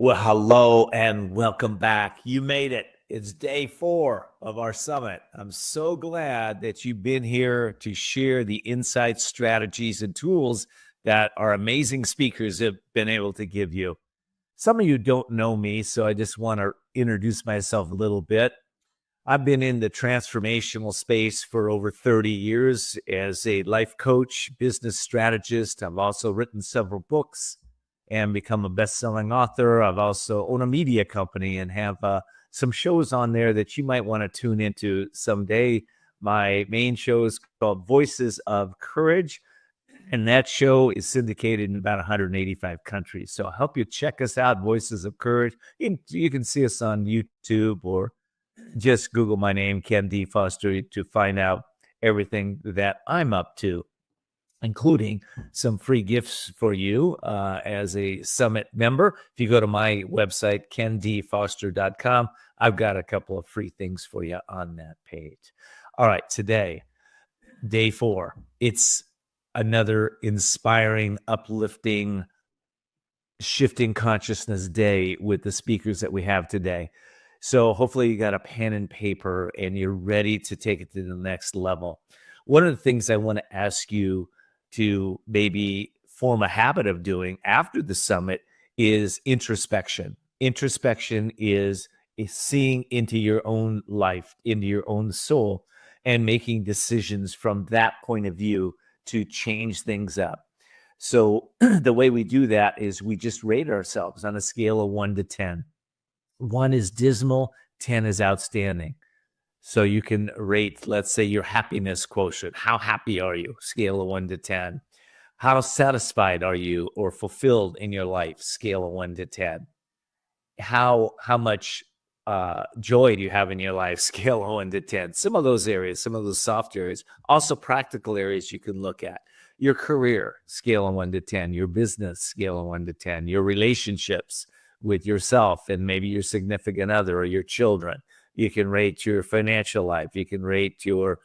Well, hello and welcome back. You made it. It's day 4 of our summit. I'm so glad that you've been here to share the insights, strategies, and tools that our amazing speakers have been able to give you. Some of you don't know me, so I just want to introduce myself a little bit. I've been in the transformational space for over 30 years as a life coach, business strategist. I've also written several books and become a best-selling author. I've also owned a media company and have some shows on there that you might want to tune into someday. My main show is called Voices of Courage, and that show is syndicated in about 185 countries. So I hope you check us out, Voices of Courage. You can see us on YouTube or just Google my name, Ken D. Foster, to find out everything that I'm up to, including some free gifts for you as a summit member. If you go to my website, kendfoster.com, I've got a couple of free things for you on that page. All right, today, day 4. It's another inspiring, uplifting, shifting consciousness day with the speakers that we have today. So hopefully you got a pen and paper and you're ready to take it to the next level. One of the things I want to ask you to maybe form a habit of doing after the summit is introspection. Introspection is seeing into your own life, into your own soul, and making decisions from that point of view to change things up. So the way we do that is we just rate ourselves on a scale of 1 to 10. 1 is dismal, 10 is outstanding. So you can rate, let's say, your happiness quotient. How happy are you? Scale of 1 to 10. How satisfied are you or fulfilled in your life? Scale of 1 to 10. How much joy do you have in your life? Scale of 1 to 10. Some of those areas, some of those soft areas, also practical areas you can look at. Your career, scale of 1 to 10. Your business, scale of 1 to 10. Your relationships with yourself and maybe your significant other or your children. You can rate your financial life. You can rate your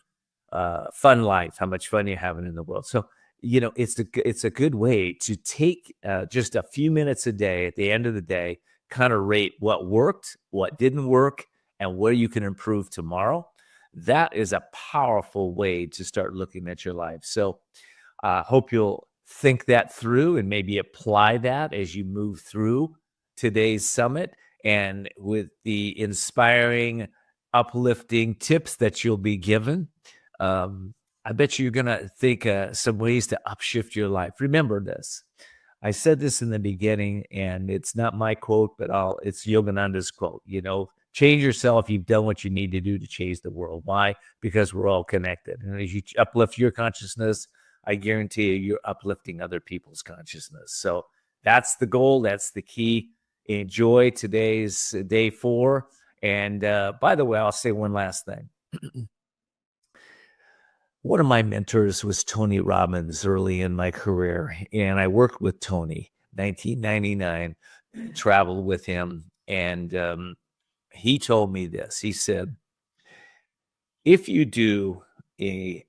fun life, how much fun you're having in the world. So, it's a good way to take just a few minutes a day at the end of the day, kind of rate what worked, what didn't work, and where you can improve tomorrow. That is a powerful way to start looking at your life. So I hope you'll think that through and maybe apply that as you move through today's summit, and with the inspiring, uplifting tips that you'll be given, I bet you're going to think some ways to upshift your life. Remember this. I said this in the beginning, and it's not my quote, but it's Yogananda's quote. Change yourself. You've done what you need to do to change the world. Why? Because we're all connected. And as you uplift your consciousness, I guarantee you're uplifting other people's consciousness. So that's the goal. That's the key. Enjoy today's day 4. And by the way, I'll say one last thing. One of my mentors was Tony Robbins early in my career, and I worked with Tony, 1999, traveled with him, and he told me this. He said, if you do a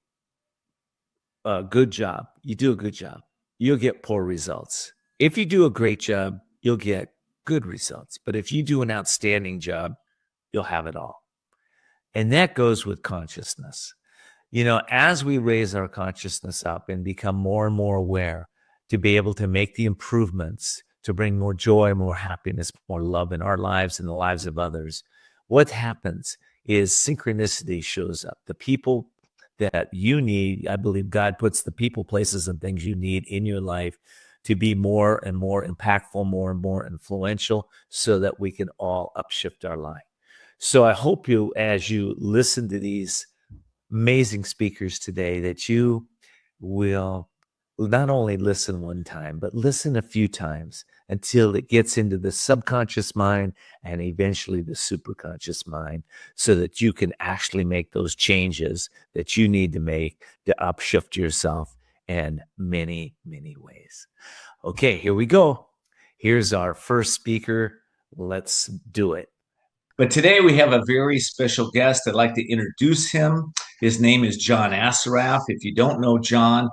good job, you'll get poor results. If you do a great job, you'll get good results. But if you do an outstanding job, you'll have it all. And that goes with consciousness. As we raise our consciousness up and become more and more aware to be able to make the improvements, to bring more joy, more happiness, more love in our lives and the lives of others, what happens is synchronicity shows up. The people that you need, I believe God puts the people, places, and things you need in your life to be more and more impactful, more and more influential, so that we can all upshift our life. So I hope you, as you listen to these amazing speakers today, that you will not only listen one time, but listen a few times until it gets into the subconscious mind and eventually the superconscious mind, so that you can actually make those changes that you need to make to upshift yourself in many, many ways. Okay, here we go. Here's our first speaker. Let's do it. But today we have a very special guest. I'd like to introduce him. His name is John Assaraf. If you don't know John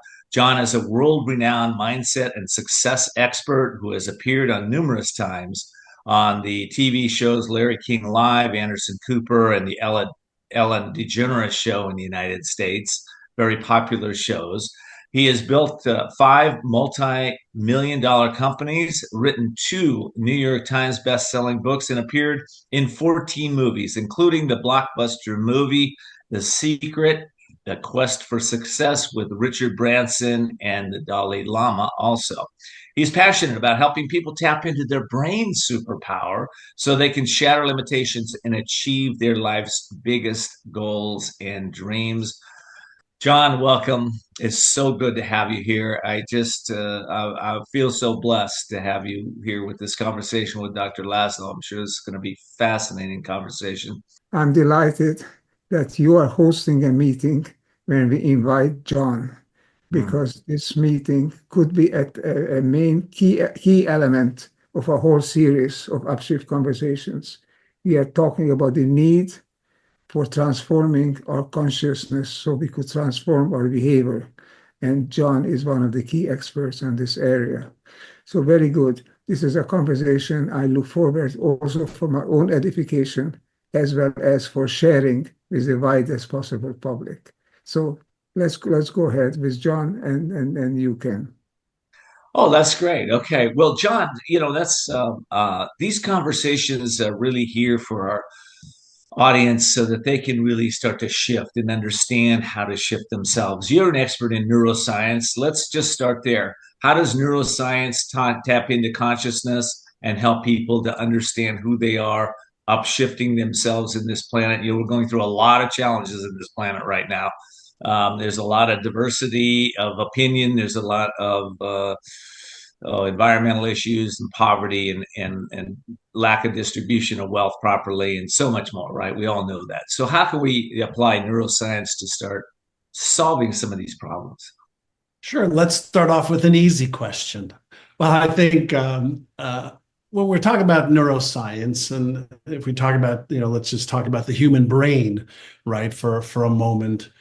is a world-renowned mindset and success expert who has appeared on numerous times on the TV shows Larry King Live, Anderson Cooper, and the Ellen DeGeneres Show in the United States. Very popular shows. He has built 5 multi-million-dollar companies, written 2 New York Times best-selling books, and appeared in 14 movies, including the blockbuster movie The Secret, The Quest for Success with Richard Branson and the Dalai Lama also. He's passionate about helping people tap into their brain superpower so they can shatter limitations and achieve their life's biggest goals and dreams. John, welcome. It's so good to have you here. I feel so blessed to have you here with this conversation with Dr. Laszlo. I'm sure it's going to be fascinating conversation. I'm delighted that you are hosting a meeting when we invite John, because this meeting could be a main key element of a whole series of Upshift conversations. We are talking about the need for transforming our consciousness so we could transform our behavior. And John is one of the key experts in this area. So very good. This is a conversation I look forward also for my own edification, as well as for sharing with the widest possible public. So let's go ahead with John, and you can. Oh, that's great. Okay. Well, John, that's these conversations are really here for our audience so that they can really start to shift and understand how to shift themselves. You're an expert in neuroscience. Let's just start there. How does neuroscience tap into consciousness and help people to understand who they are, upshifting themselves in this planet? We're going through a lot of challenges in this planet right now. There's a lot of diversity of opinion. There's a lot of environmental issues and poverty and lack of distribution of wealth properly and so much more, right? We all know that. So how can we apply neuroscience to start solving some of these problems? Sure. Let's start off with an easy question. Well, I think when we're talking about neuroscience, and if we talk about, let's just talk about the human brain, right, for a moment.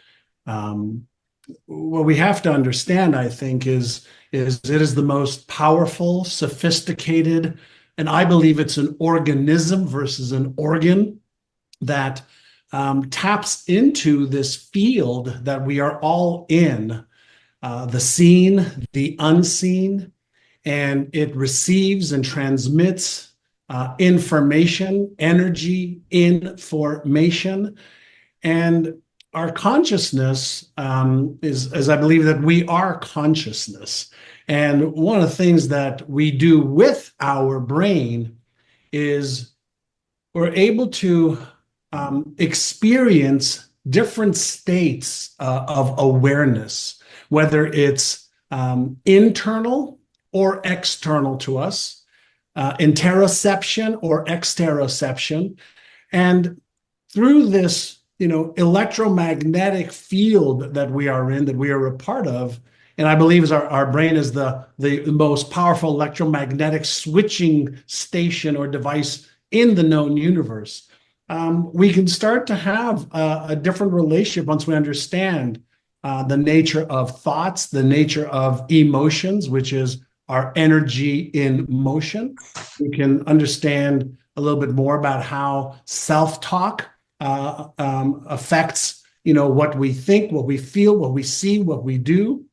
What we have to understand, I think, is it is the most powerful, sophisticated, and I believe it's an organism versus an organ that taps into this field that we are all in, the seen, the unseen, and it receives and transmits information, energy, information. And our consciousness is I believe that we are consciousness. And one of the things that we do with our brain is we're able to experience different states of awareness, whether it's internal or external to us, interoception or exteroception. And through this, electromagnetic field that we are in, that we are a part of, and I believe is our brain is the most powerful electromagnetic switching station or device in the known universe. We can start to have a different relationship once we understand the nature of thoughts, the nature of emotions, which is our energy in motion. We can understand a little bit more about how self-talk affects, what we think, what we feel, what we see, what we do,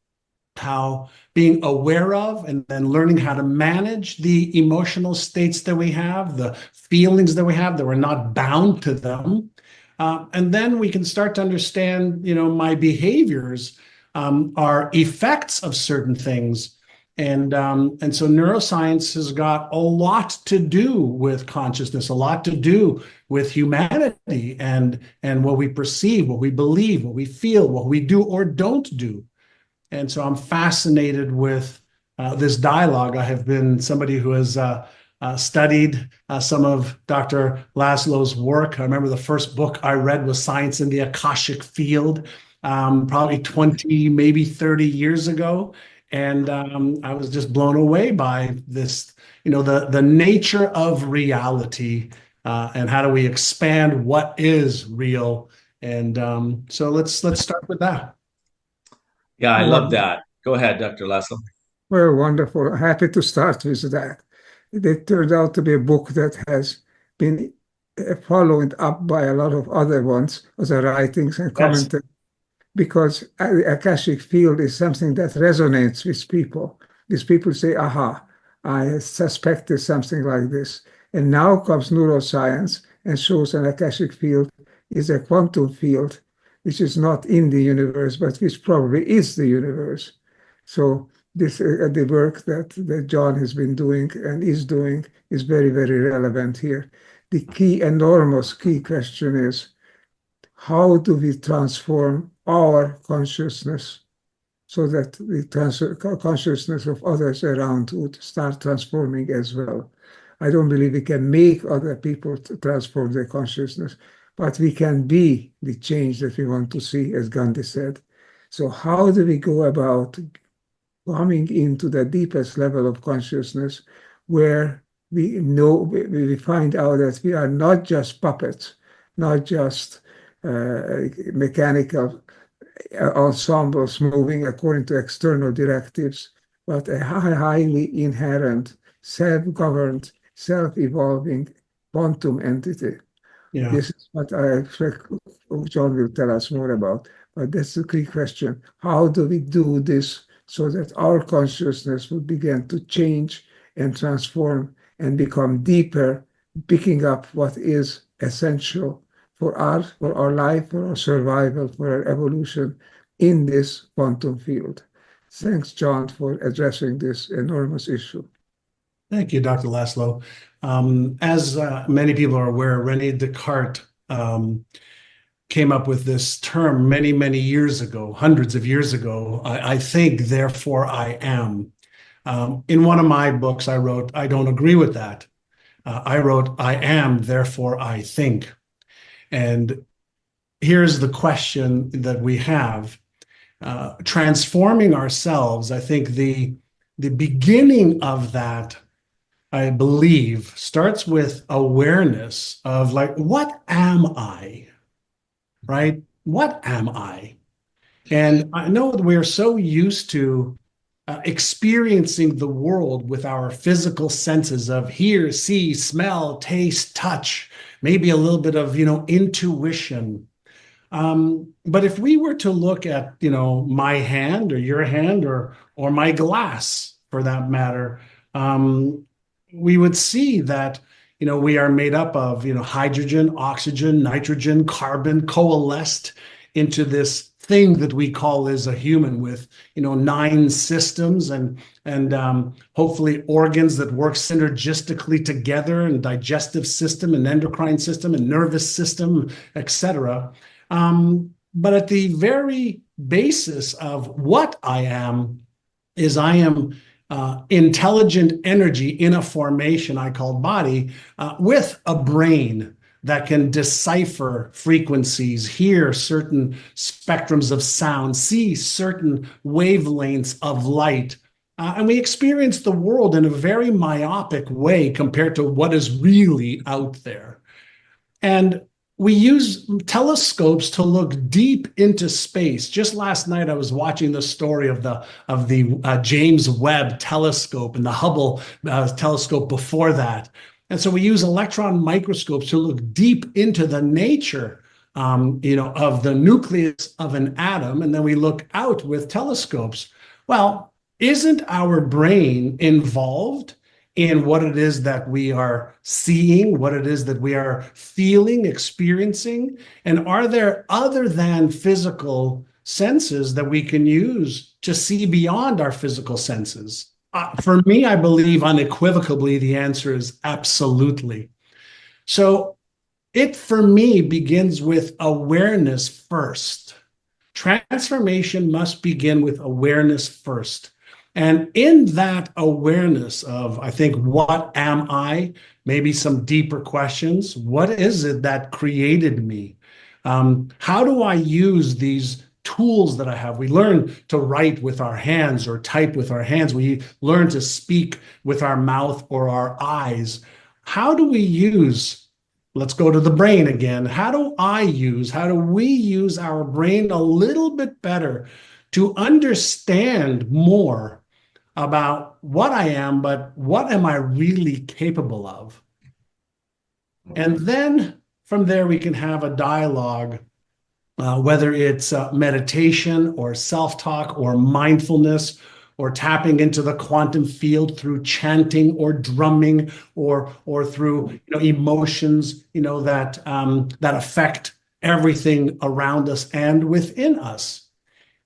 how being aware of and then learning how to manage the emotional states that we have, the feelings that we have, that we're not bound to them. And then we can start to understand, my behaviors are effects of certain things. And so neuroscience has got a lot to do with consciousness, a lot to do with humanity and what we perceive, what we believe, what we feel, what we do or don't do. And so I'm fascinated with this dialogue. I have been somebody who has studied some of Dr. Laszlo's work. I remember the first book I read was Science in the Akashic Field, probably 20, maybe 30 years ago. And I was just blown away by this, the nature of reality and how do we expand what is real. And so let's start with that. Yeah, I love that. Go ahead, Dr. Laszlo. Well, wonderful. Happy to start with that. It turned out to be a book that has been followed up by a lot of other ones, other writings and Yes. commentaries, because Akashic field is something that resonates with people. These people say, aha, I suspected something like this. And now comes neuroscience and shows an Akashic field is a quantum field, which is not in the universe, but which probably is the universe. So this the work that John has been doing and is doing is very, very relevant here. The key, enormous key question is, how do we transform our consciousness so that the consciousness of others around would start transforming as well? I don't believe we can make other people transform their consciousness, but we can be the change that we want to see, as Gandhi said. So how do we go about coming into the deepest level of consciousness where we find out that we are not just puppets, not just mechanical ensembles moving according to external directives, but a highly inherent, self-governed, self-evolving quantum entity. Yeah. This is what I expect John will tell us more about. But that's the key question. How do we do this so that our consciousness will begin to change and transform and become deeper, picking up what is essential for our life, for our survival, for our evolution in this quantum field? Thanks, John, for addressing this enormous issue. Thank you, Dr. Laszlo. As many people are aware, René Descartes came up with this term many, many years ago, hundreds of years ago. I think, therefore I am. In one of my books, I wrote, I don't agree with that. I wrote, I am, therefore I think. And here's the question that we have. Transforming ourselves, I think the beginning of that, I believe, starts with awareness of like, what am I? Right? What am I? And I know that we're so used to experiencing the world with our physical senses of hear, see, smell, taste, touch, maybe a little bit of, intuition. But if we were to look at, my hand or your hand or my glass for that matter, we would see that, we are made up of, hydrogen, oxygen, nitrogen, carbon coalesced into this thing that we call as a human with, 9 systems and hopefully organs that work synergistically together, and digestive system and endocrine system and nervous system, etc. But at the very basis of what I am is I am intelligent energy in a formation I call body with a brain that can decipher frequencies, hear certain spectrums of sound, see certain wavelengths of light. And we experience the world in a very myopic way compared to what is really out there. And we use telescopes to look deep into space. Just last night, I was watching the story of the James Webb telescope and the Hubble telescope before that. And so we use electron microscopes to look deep into the nature, of the nucleus of an atom, and then we look out with telescopes. Well, isn't our brain involved in what it is that we are seeing, what it is that we are feeling, experiencing? And are there other than physical senses that we can use to see beyond our physical senses? For me, I believe unequivocally the answer is absolutely. So it, for me, begins with awareness first. Transformation must begin with awareness first. And in that awareness of, I think, what am I? Maybe some deeper questions. What is it that created me? How do I use these tools that I have? We learn to write with our hands or type with our hands. We learn to speak with our mouth or our eyes. How do we use, let's go to the brain again. How do we use our brain a little bit better to understand more about what I am, but what am I really capable of? And then from there, we can have a dialogue, whether it's meditation or self-talk or mindfulness or tapping into the quantum field through chanting or drumming or through emotions that affect everything around us and within us.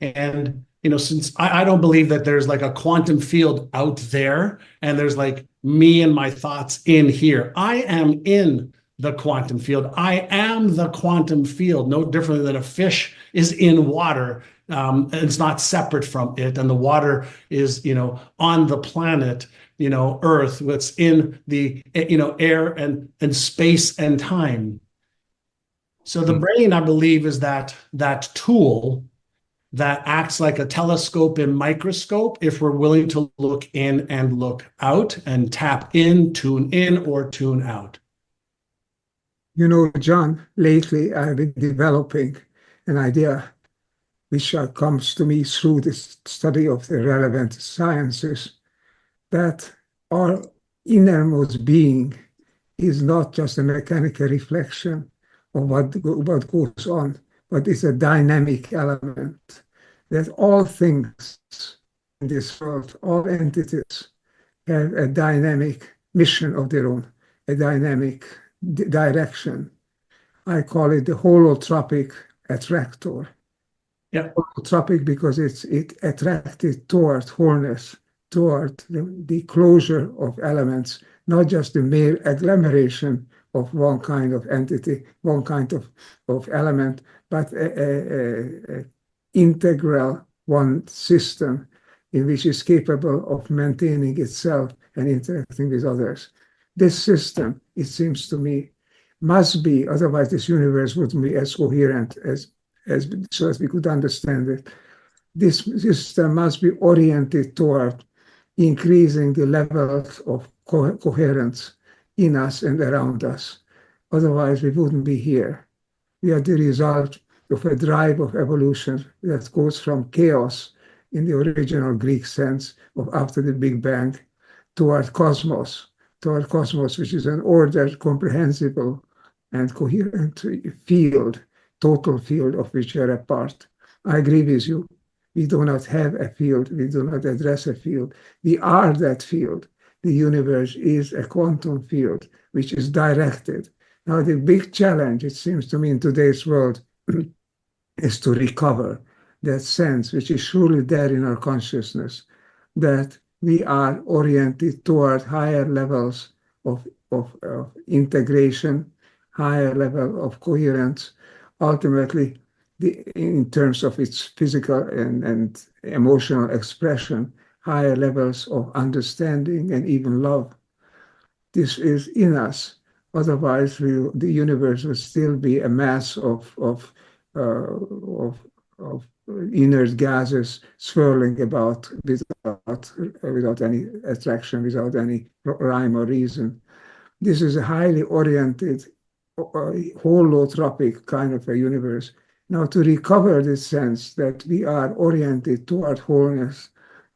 And since I don't believe that there's like a quantum field out there and there's like me and my thoughts in here. I am in the quantum field. I am the quantum field, no different than a fish is in water. It's not separate from it. And the water is, on the planet, Earth, what's in the, air and space and time. So the brain, I believe, is that tool that acts like a telescope and microscope if we're willing to look in and look out and tap in, tune in, or tune out. John, lately I've been developing an idea which comes to me through the study of the relevant sciences, that our innermost being is not just a mechanical reflection of what goes on, but it's a dynamic element, that all things in this world, all entities, have a dynamic mission of their own, a dynamic direction. I call it the holotropic attractor. Yeah. Holotropic because it attracted toward wholeness, toward the closure of elements, not just the mere agglomeration of one kind of entity, one kind of element, but a integral one system in which is capable of maintaining itself and interacting with others. This system, it seems to me, must be, otherwise this universe wouldn't be as coherent so as we could understand it. This system must be oriented toward increasing the levels of coherence in us and around us. Otherwise, we wouldn't be here. We are the result of a drive of evolution that goes from chaos in the original Greek sense of after the Big Bang toward cosmos, which is an ordered, comprehensible, and coherent field, total field of which we are a part. I agree with you. We do not have a field. We do not address a field. We are that field. The universe is a quantum field, which is directed. Now, the big challenge, it seems to me, in today's world is to recover that sense, which is surely there in our consciousness, that we are oriented toward higher levels of integration, higher level of coherence, ultimately in terms of its physical and emotional expression, higher levels of understanding and even love. This is in us. Otherwise, the universe will still be a mass of inert gases swirling about without any attraction, without any rhyme or reason. This is a highly oriented, holotropic kind of a universe. Now, to recover this sense that we are oriented toward wholeness,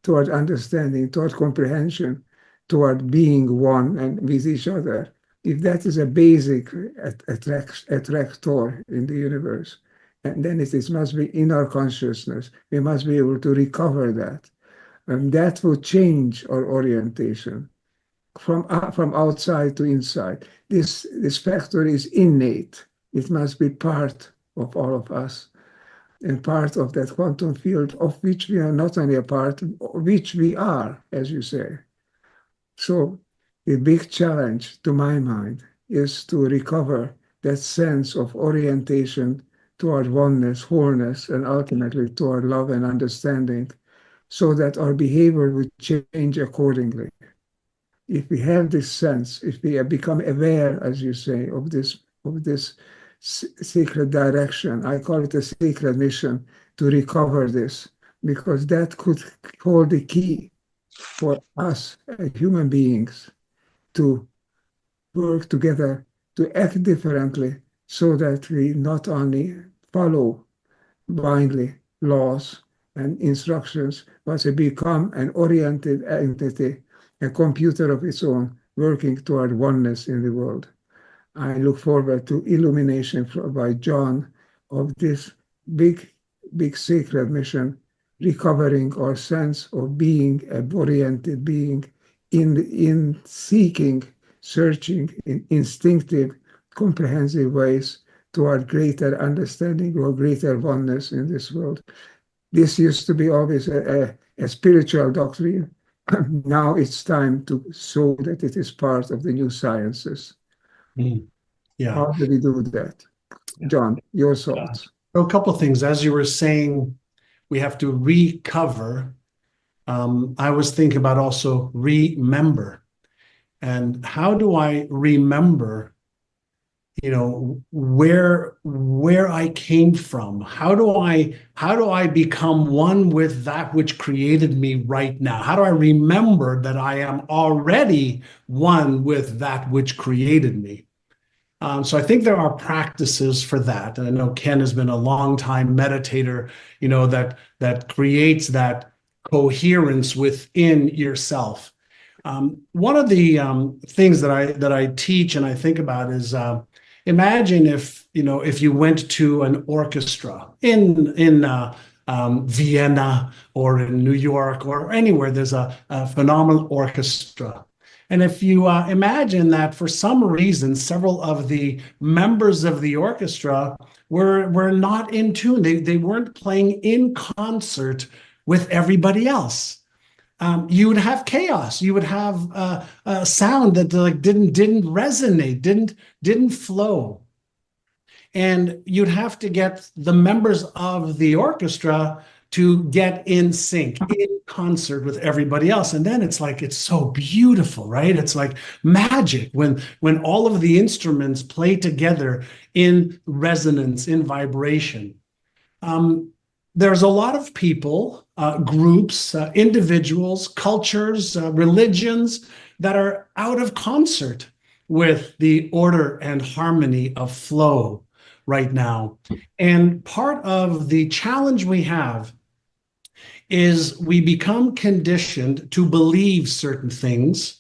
toward understanding, toward comprehension, toward being one and with each other, if that is a basic attractor in the universe, and then it must be in our consciousness, we must be able to recover that. And that will change our orientation from outside to inside. This factor is innate. It must be part of all of us and part of that quantum field of which we are not only a part, which we are, as you say. So the big challenge, to my mind, is to recover that sense of orientation toward oneness, wholeness, and ultimately toward love and understanding, so that our behavior will change accordingly. If we have this sense, if we become aware, as you say, of this sacred direction, I call it a sacred mission, to recover this, because that could hold the key for us human beings to work together, to act differently, so that we not only follow blindly laws, and instructions, but to become an oriented entity, a computer of its own, working toward oneness in the world. I look forward to illumination by John of this big, big sacred mission, recovering our sense of being a oriented being in seeking, searching in instinctive, comprehensive ways toward greater understanding or greater oneness in this world. This used to be always a spiritual doctrine. Now it's time to show that it is part of the new sciences. Yeah. How do we do that? John, your thoughts. So a couple of things. As you were saying, we have to recover. I was thinking about also remember. And how do I remember, where I came from? How do I become one with that which created me right now? How do I remember that I am already one with that which created me? So I think there are practices for that. And I know Ken has been a long time meditator, that creates that coherence within yourself. One of the things that I teach and I think about is imagine if you went to an orchestra in Vienna or in New York or anywhere there's a phenomenal orchestra. And if you imagine that for some reason, several of the members of the orchestra were not in tune. They weren't playing in concert with everybody else. You would have chaos. You would have a sound that didn't resonate, didn't flow. And you'd have to get the members of the orchestra to get in sync, in concert with everybody else. And then it's so beautiful, right? It's like magic when all of the instruments play together in resonance, in vibration. There's a lot of people, groups, individuals, cultures, religions that are out of concert with the order and harmony of flow right now. And part of the challenge we have is we become conditioned to believe certain things.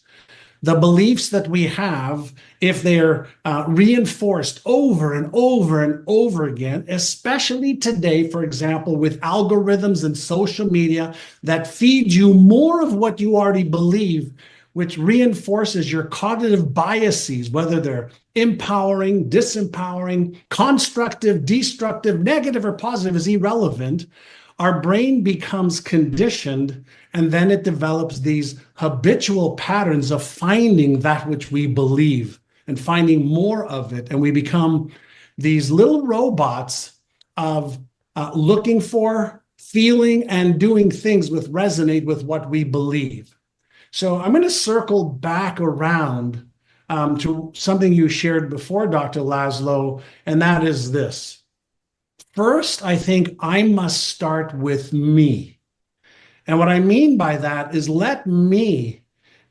The beliefs that we have, if they're reinforced over and over and over again, especially today, for example, with algorithms and social media that feed you more of what you already believe, which reinforces your cognitive biases, whether they're empowering, disempowering, constructive, destructive, negative, or positive is irrelevant. Our brain becomes conditioned, and then it develops these habitual patterns of finding that which we believe and finding more of it. And we become these little robots of looking for, feeling, and doing things with resonate with what we believe. So I'm going to circle back around to something you shared before, Dr. Laszlo, and that is this. First, I think I must start with me. And what I mean by that is let me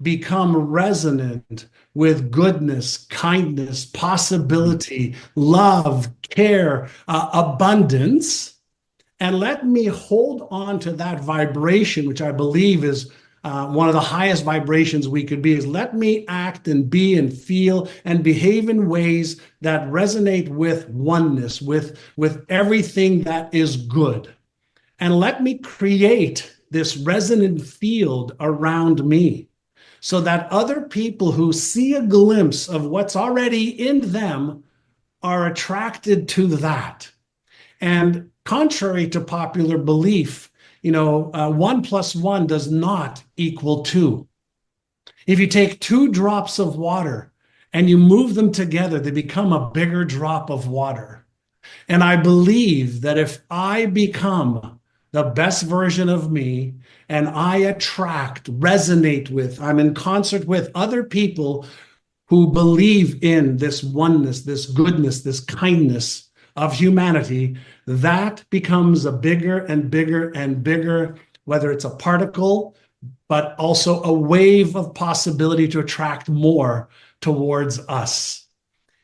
become resonant with goodness, kindness, possibility, love, care, abundance. And let me hold on to that vibration, which I believe is one of the highest vibrations we could be, is let me act and be and feel and behave in ways that resonate with oneness, with everything that is good. And let me create this resonant field around me so that other people who see a glimpse of what's already in them are attracted to that. And contrary to popular belief, 1 + 1 does not equal 2. If you take 2 drops of water and you move them together, they become a bigger drop of water. And I believe that if I become the best version of me and I attract, resonate with, I'm in concert with other people who believe in this oneness, this goodness, this kindness of humanity, that becomes a bigger and bigger and bigger, whether it's a particle, but also a wave of possibility to attract more towards us.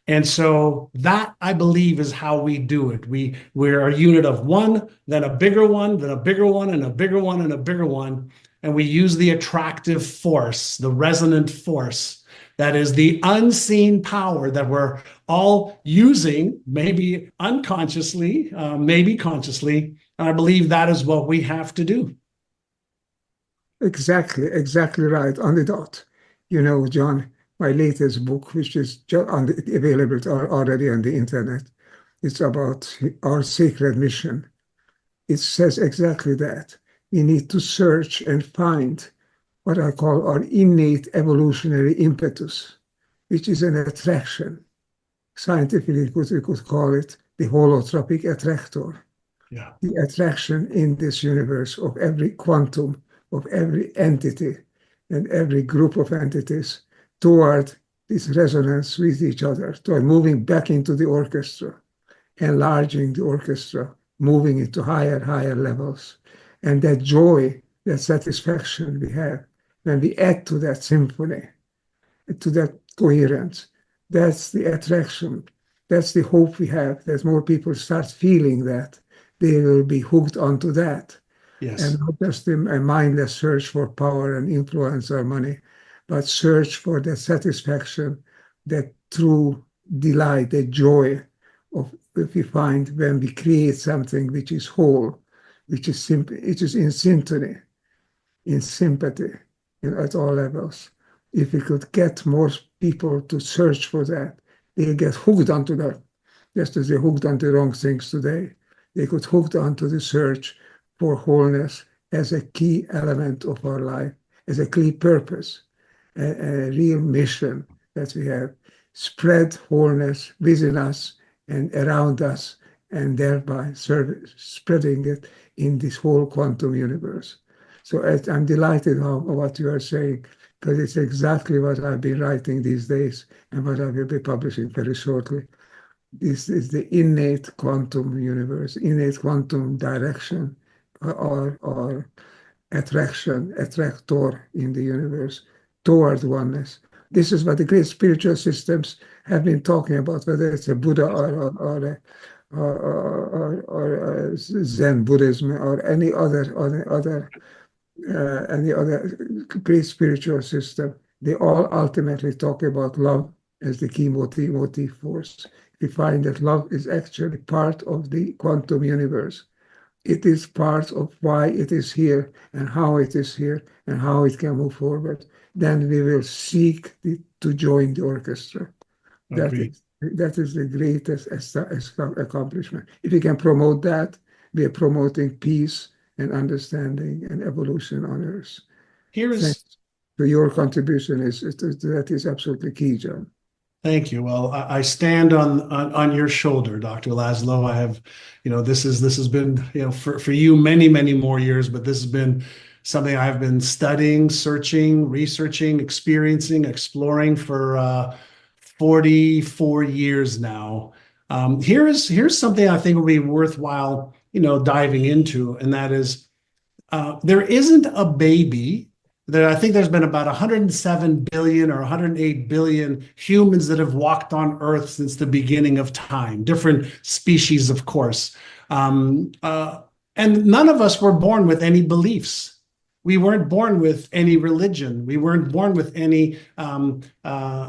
And so that, I believe, is how we do it. We're a unit of one, then a bigger one, then a bigger one, and a bigger one, and a bigger one. And we use the attractive force, the resonant force, that is the unseen power that we're all using, maybe unconsciously, maybe consciously. And I believe that is what we have to do. Exactly right, on the dot. John, my latest book, which is available already on the internet, it's about our sacred mission. It says exactly that. We need to search and find what I call our innate evolutionary impetus, which is an attraction. Scientifically, we could call it the holotropic attractor. Yeah. The attraction in this universe of every quantum, of every entity and every group of entities toward this resonance with each other, toward moving back into the orchestra, enlarging the orchestra, moving it to higher levels. And that joy, that satisfaction we have when we add to that symphony, to that coherence, that's the attraction. That's the hope we have, that more people start feeling that. They will be hooked onto that. Yes. And not just a mindless search for power and influence or money, but search for the satisfaction, that true delight, the joy of that we find when we create something which is whole, which is in sympathy, at all levels. If we could get more people to search for that, they get hooked onto that, just as they hooked onto the wrong things today. They could hooked onto the search for wholeness as a key element of our life, as a key purpose, a real mission that we have. Spread wholeness within us and around us, and thereby spreading it in this whole quantum universe. So I'm delighted what you are saying, because it's exactly what I've been writing these days and what I will be publishing very shortly. This is the innate quantum universe, innate quantum direction, or attractor in the universe toward oneness. This is what the great spiritual systems have been talking about, whether it's a Buddha or Zen Buddhism or any other great spiritual system. They all ultimately talk about love as the key motive force. We find that love is actually part of the quantum universe. It is part of why it is here and how it is here and how it can move forward. Then we will seek to join the orchestra. That is the greatest accomplishment. If we can promote that, we are promoting peace and understanding and evolution on Earth. Thanks to your contribution, that is absolutely key, John. Thank you. Well, I stand on your shoulder, Dr. Laszlo. I have, this has been, for you many more years, but this has been something I've been studying, searching, researching, experiencing, exploring for 44 years now. Here's something I think will be worthwhile, diving into, and that is, there isn't a baby. I think there's been about 107 billion or 108 billion humans that have walked on Earth since the beginning of time, different species, of course. And none of us were born with any beliefs. We weren't born with any religion. We weren't born with any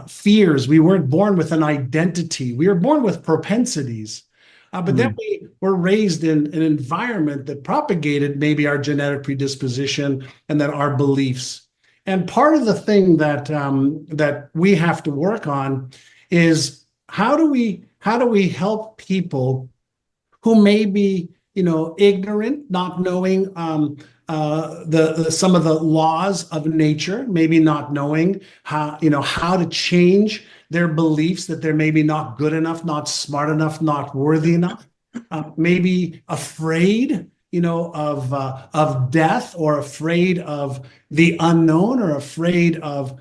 fears. We weren't born with an identity. We were born with propensities. But then we were raised in an environment that propagated maybe our genetic predisposition and then our beliefs. And part of the thing that we have to work on is how do we help people who may be ignorant, not knowing some of the laws of nature, maybe not knowing how to change their beliefs, that they're maybe not good enough, not smart enough, not worthy enough, maybe afraid, of death, or afraid of the unknown, or afraid of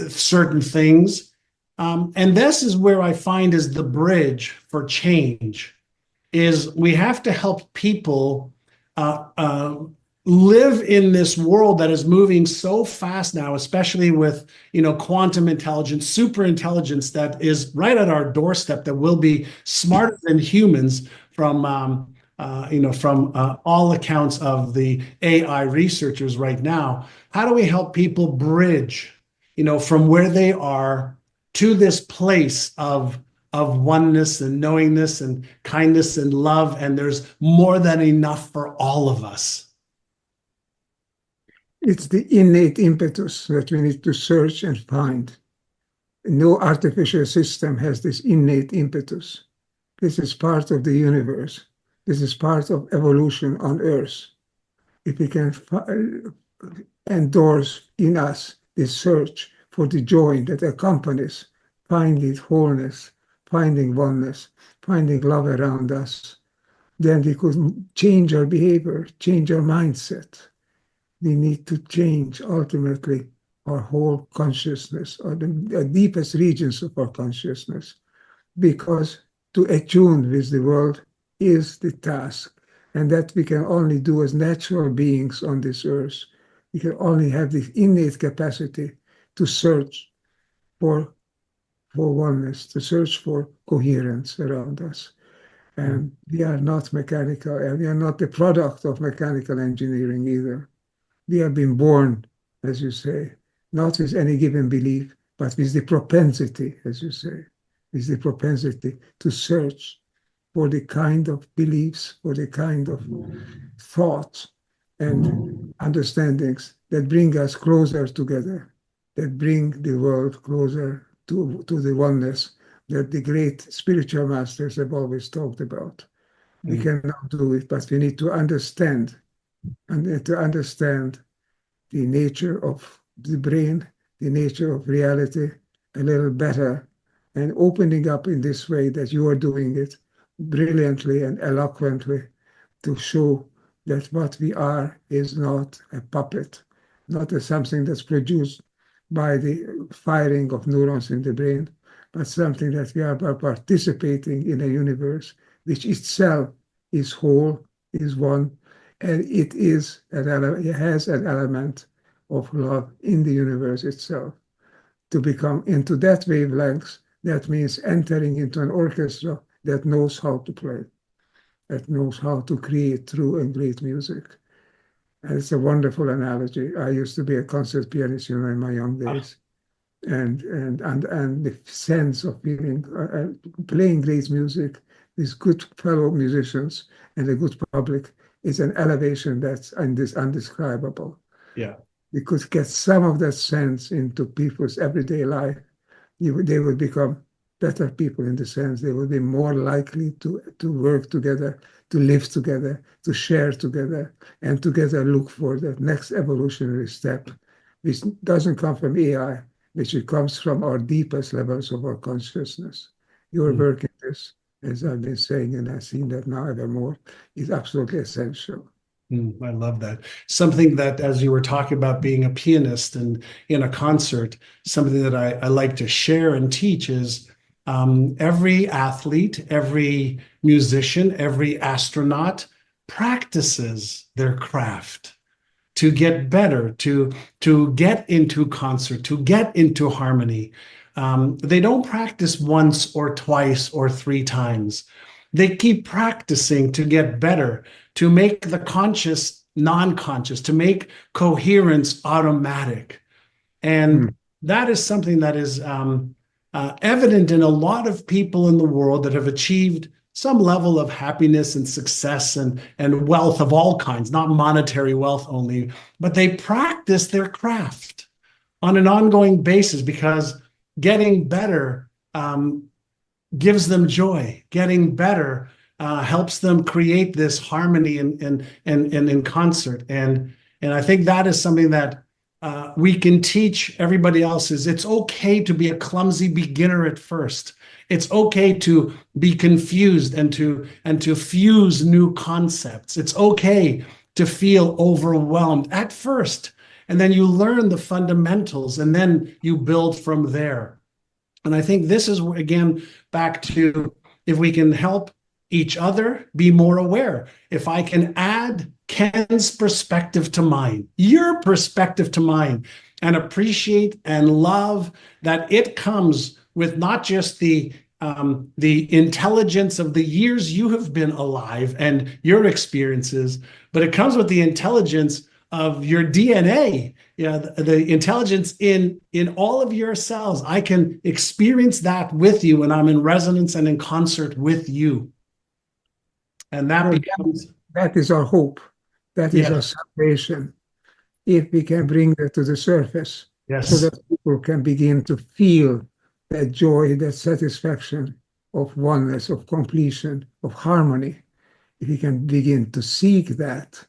certain things. And this is where I find is the bridge for change, is we have to help people live in this world that is moving so fast now, especially with, quantum intelligence, super intelligence that is right at our doorstep, that will be smarter than humans from all accounts of the AI researchers right now. How do we help people bridge, from where they are to this place of oneness and knowingness and kindness and love, and there's more than enough for all of us? It's the innate impetus that we need to search and find. No artificial system has this innate impetus. This is part of the universe. This is part of evolution on Earth. If we can endorse in us this search for the joy that accompanies finding wholeness, finding oneness, finding love around us, then we could change our behavior, change our mindset. We need to change ultimately our whole consciousness, or the deepest regions of our consciousness, because to attune with the world is the task, and that we can only do as natural beings on this earth. We can only have the innate capacity to search for oneness, to search for coherence around us. And we are not mechanical, and we are not the product of mechanical engineering either. We have been born, as you say, not with any given belief, but with the propensity, as you say, with the propensity to search for the kind of beliefs, for the kind of thoughts and understandings that bring us closer together, that bring the world closer to the oneness that the great spiritual masters have always talked about. We cannot do it, but we need to understand, and to understand the nature of the brain, the nature of reality a little better, and opening up in this way that you are doing it brilliantly and eloquently, to show that what we are is not a puppet, not something that's produced by the firing of neurons in the brain, but something that we are participating in a universe which itself is whole, is one, and it has an element of love in the universe itself. To become into that wavelength, that means entering into an orchestra that knows how to play, that knows how to create true and great music. And it's a wonderful analogy. I used to be a concert pianist, in my young days. And the sense of feeling, playing great music with good fellow musicians and a good public is an elevation that's undescribable. Yeah. We could get some of that sense into people's everyday life. They would become better people, in the sense they would be more likely to work together, to live together, to share together, and together look for the next evolutionary step, which doesn't come from AI, which it comes from our deepest levels of our consciousness. Your work in this, as I've been saying, and I've seen that now ever more, is absolutely essential. I love that. Something that, as you were talking about being a pianist and in a concert, something that I like to share and teach is every athlete, every musician, every astronaut practices their craft to get better, to get into concert, to get into harmony. They don't practice once or twice or three times. They keep practicing to get better, to make the conscious non-conscious, to make coherence automatic. And that is something that is evident in a lot of people in the world that have achieved some level of happiness and success and wealth of all kinds, not monetary wealth only, but they practice their craft on an ongoing basis, because getting better gives them joy. Getting better helps them create this harmony and in concert. And I think that is something that we can teach everybody else. Is it's okay to be a clumsy beginner at first. It's okay to be confused and to fuse new concepts. It's okay to feel overwhelmed at first, and then you learn the fundamentals, and then you build from there. And I think this is, again, back to, if we can help each other, be more aware. If I can add Ken's perspective to mine, your perspective to mine, and appreciate and love that it comes with not just the intelligence of the years you have been alive and your experiences, but it comes with the intelligence of your DNA, the intelligence in all of your cells. I can experience that with you when I'm in resonance and in concert with you. And that becomes... That is our hope. That is our Yes. salvation. If we can bring that to the surface, Yes. so that people can begin to feel that joy, that satisfaction of oneness, of completion, of harmony. If we can begin to seek that,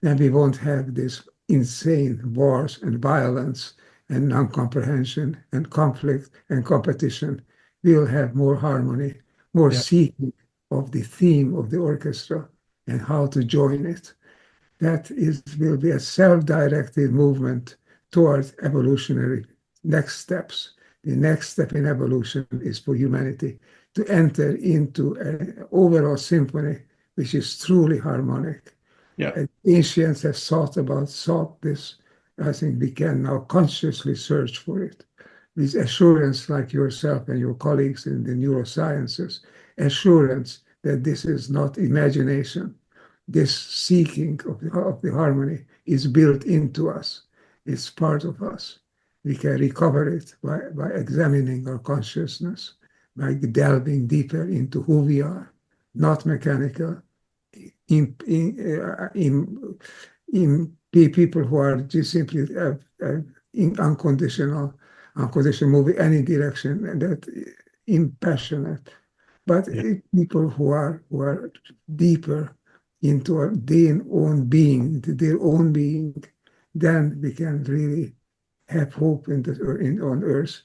then we won't have this insane wars and violence and non-comprehension and conflict and competition. We'll have more harmony, more seeking of the theme of the orchestra and how to join it. That will be a self-directed movement towards evolutionary next steps. The next step in evolution is for humanity to enter into an overall symphony which is truly harmonic. Yeah. Ancients have sought this. I think we can now consciously search for it. With assurance, like yourself and your colleagues in the neurosciences, assurance that this is not imagination. This seeking of the harmony is built into us. It's part of us. We can recover it by examining our consciousness, by delving deeper into who we are, not mechanical, in people who are just simply unconditional moving any direction, and that impassionate, but people who are deeper into their own being, then we can really have hope on earth,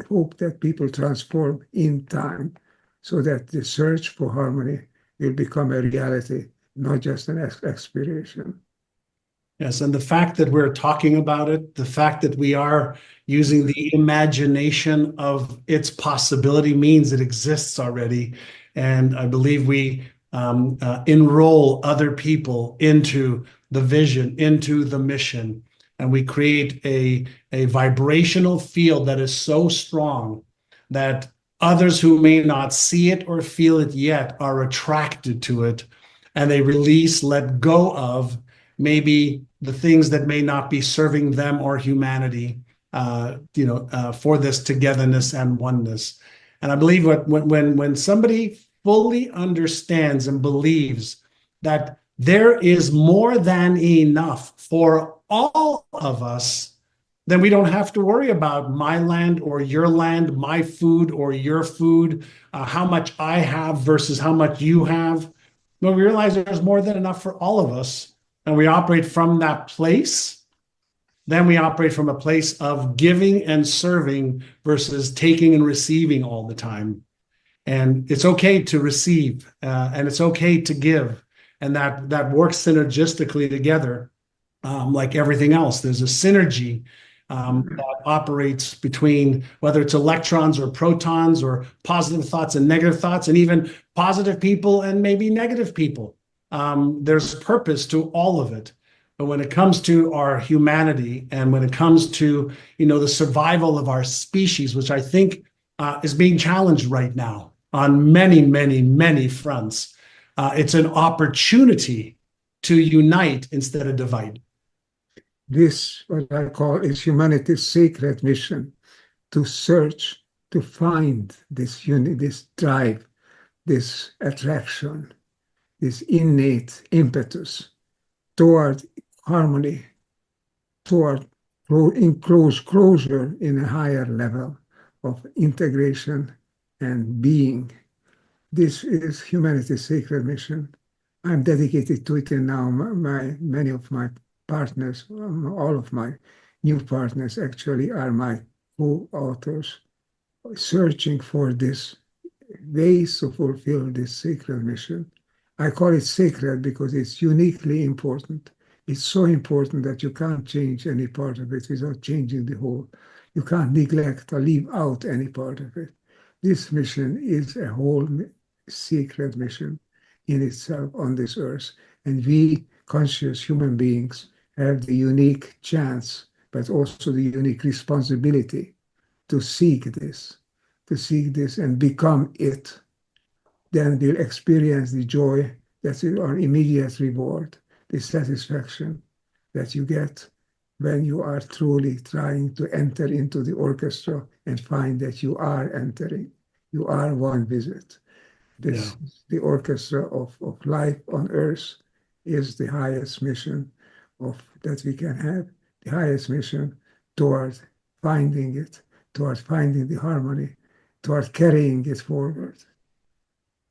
hope that people transform in time, so that the search for harmony will become a reality, not just an aspiration. Yes, and the fact that we're talking about it, the fact that we are using the imagination of its possibility means it exists already. And I believe we enroll other people into the vision, into the mission, and we create a vibrational field that is so strong that others who may not see it or feel it yet are attracted to it, and they release, let go of maybe the things that may not be serving them or humanity, for this togetherness and oneness. And I believe when somebody fully understands and believes that there is more than enough for all of us, then we don't have to worry about my land or your land, my food or your food, how much I have versus how much you have. When we realize there's more than enough for all of us, and we operate from that place, then we operate from a place of giving and serving versus taking and receiving all the time. And it's okay to receive, and it's okay to give, and that works synergistically together, like everything else. There's a synergy that operates between whether it's electrons or protons or positive thoughts and negative thoughts, and even positive people and maybe negative people. There's purpose to all of it. But when it comes to our humanity, and when it comes to the survival of our species, which I think is being challenged right now on many, many, many fronts, it's an opportunity to unite instead of divide. This, what I call, is humanity's sacred mission, to search, to find this drive, this attraction, this innate impetus toward harmony, toward closure in a higher level of integration and being. This is humanity's sacred mission. I'm dedicated to it, and now many of my partners, all of my new partners actually are my co-authors, searching for this ways to fulfill this sacred mission. I call it sacred because it's uniquely important. It's so important that you can't change any part of it without changing the whole. You can't neglect or leave out any part of it. This mission is a whole secret mission in itself on this earth. And we, conscious human beings, have the unique chance, but also the unique responsibility to seek this and become it. Then we'll experience the joy that's our immediate reward, the satisfaction that you get when you are truly trying to enter into the orchestra and find that you are entering. You are one visit. This, the orchestra of life on earth is the highest mission that we can have, the highest mission towards finding it, towards finding the harmony, towards carrying it forward.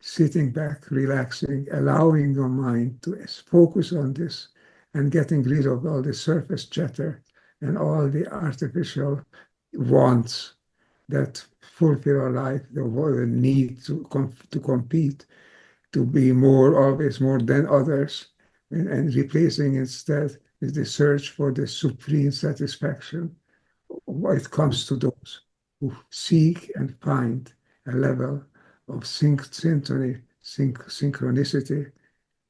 Sitting back, relaxing, allowing your mind to focus on this and getting rid of all the surface chatter and all the artificial wants that fulfill our life, the need to compete, to be more, always more than others, and replacing instead with the search for the supreme satisfaction. It comes to those who seek and find a level of synchronicity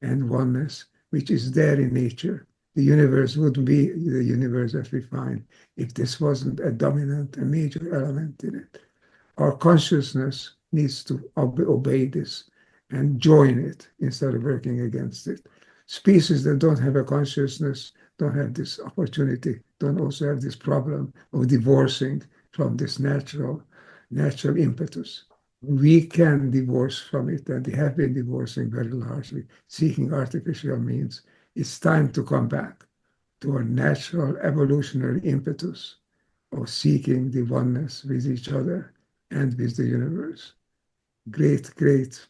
and oneness, which is there in nature. The universe wouldn't be the universe that we find if this wasn't a dominant, a major element in it. Our consciousness needs to obey this and join it instead of working against it. Species that don't have a consciousness don't have this opportunity, don't also have this problem of divorcing from this natural impetus. We can divorce from it, and we have been divorcing very largely, seeking artificial means. It's time to come back to our natural evolutionary impetus of seeking the oneness with each other and with the universe. Great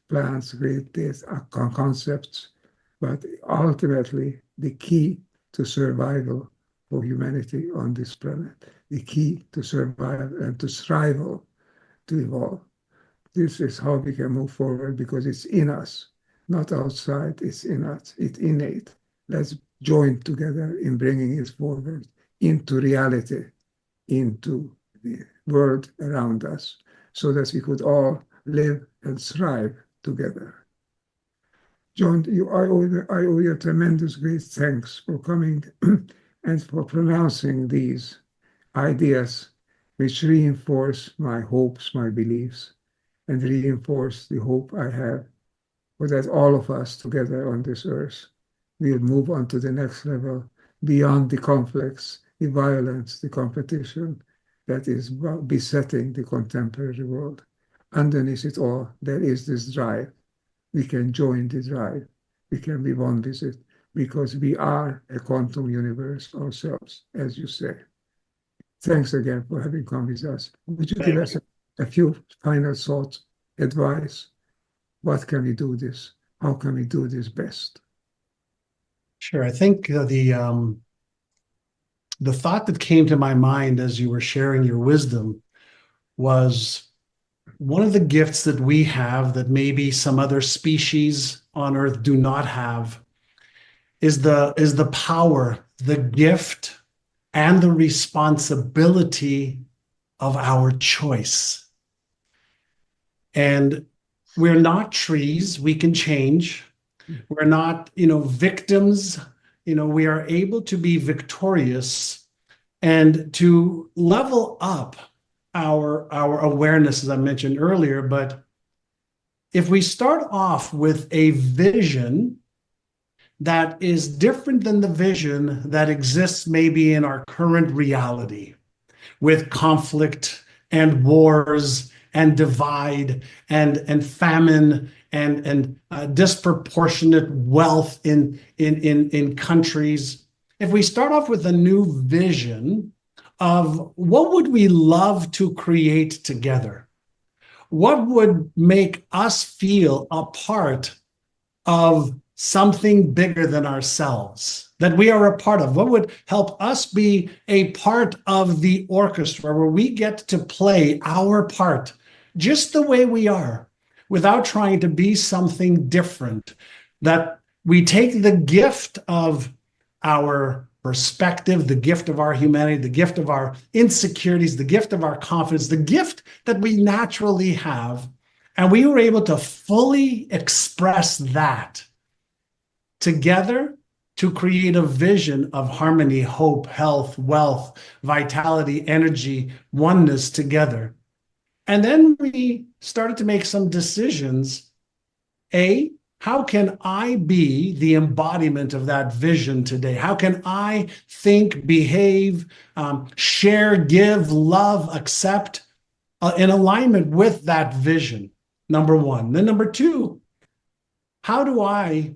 plans, great concepts, but ultimately the key to survival for humanity on this planet, the key to survive and to thrive, to evolve. This is how we can move forward because it's in us, not outside, it's in us, it's innate. Let's join together in bringing it forward into reality, into the world around us, so that we could all live and thrive together. John, I owe you tremendous great thanks for coming and for pronouncing these ideas which reinforce my hopes, my beliefs, and reinforce the hope I have for that all of us together on this earth will move on to the next level beyond the conflicts, the violence, the competition that is besetting the contemporary world. Underneath it all, there is this drive. We can join the drive. We can be one with it because we are a quantum universe ourselves, as you say. Thanks again for having come with us. Would you give us a few final thoughts, advice? What can we do this? How can we do this best? Sure. I think the thought that came to my mind as you were sharing your wisdom was one of the gifts that we have that maybe some other species on Earth do not have is the power, the gift, and the responsibility of our choice. And we're not trees, we can change. We're not, victims. We are able to be victorious and to level up our awareness, as I mentioned earlier. But if we start off with a vision that is different than the vision that exists maybe in our current reality, with conflict and wars and divide and famine and disproportionate wealth in countries. If we start off with a new vision of what would we love to create together, what would make us feel a part of something bigger than ourselves, that we are a part of, what would help us be a part of the orchestra where we get to play our part just the way we are, without trying to be something different, that we take the gift of our perspective, the gift of our humanity, the gift of our insecurities, the gift of our confidence, the gift that we naturally have, And we were able to fully express that together to create a vision of harmony, hope, health, wealth, vitality, energy, oneness together. And then we started to make some decisions. How can I be the embodiment of that vision today? How can I think, behave, share, give, love, accept in alignment with that vision? Number one. Then number two, how do I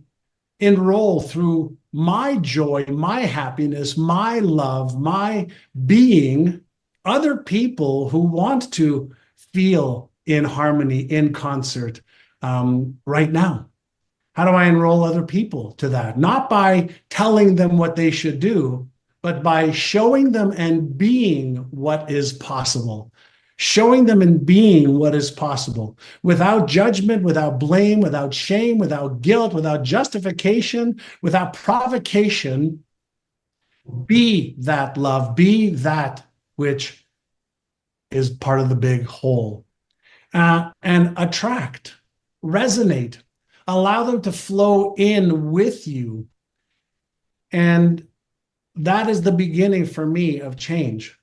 enroll through my joy, my happiness, my love, my being, other people who want to feel in harmony, in concert right now? How do I enroll other people to that? Not by telling them what they should do, but by showing them and being what is possible. Showing them and being what is possible without judgment, without blame, without shame, without guilt, without justification, without provocation. Be that love, be that which is part of the big whole. And attract, resonate, allow them to flow in with you. And that is the beginning for me of change.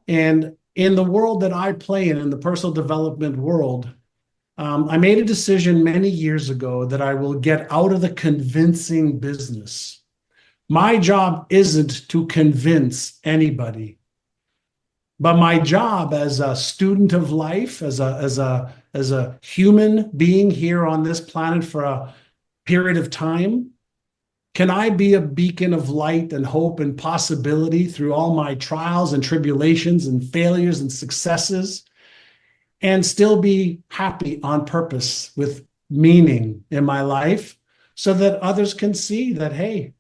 And in the world that I play in the personal development world, I made a decision many years ago that I will get out of the convincing business. My job isn't to convince anybody, but my job as a student of life, as a human being here on this planet for a period of time, can I be a beacon of light and hope and possibility through all my trials and tribulations and failures and successes, and still be happy on purpose with meaning in my life so that others can see that, hey,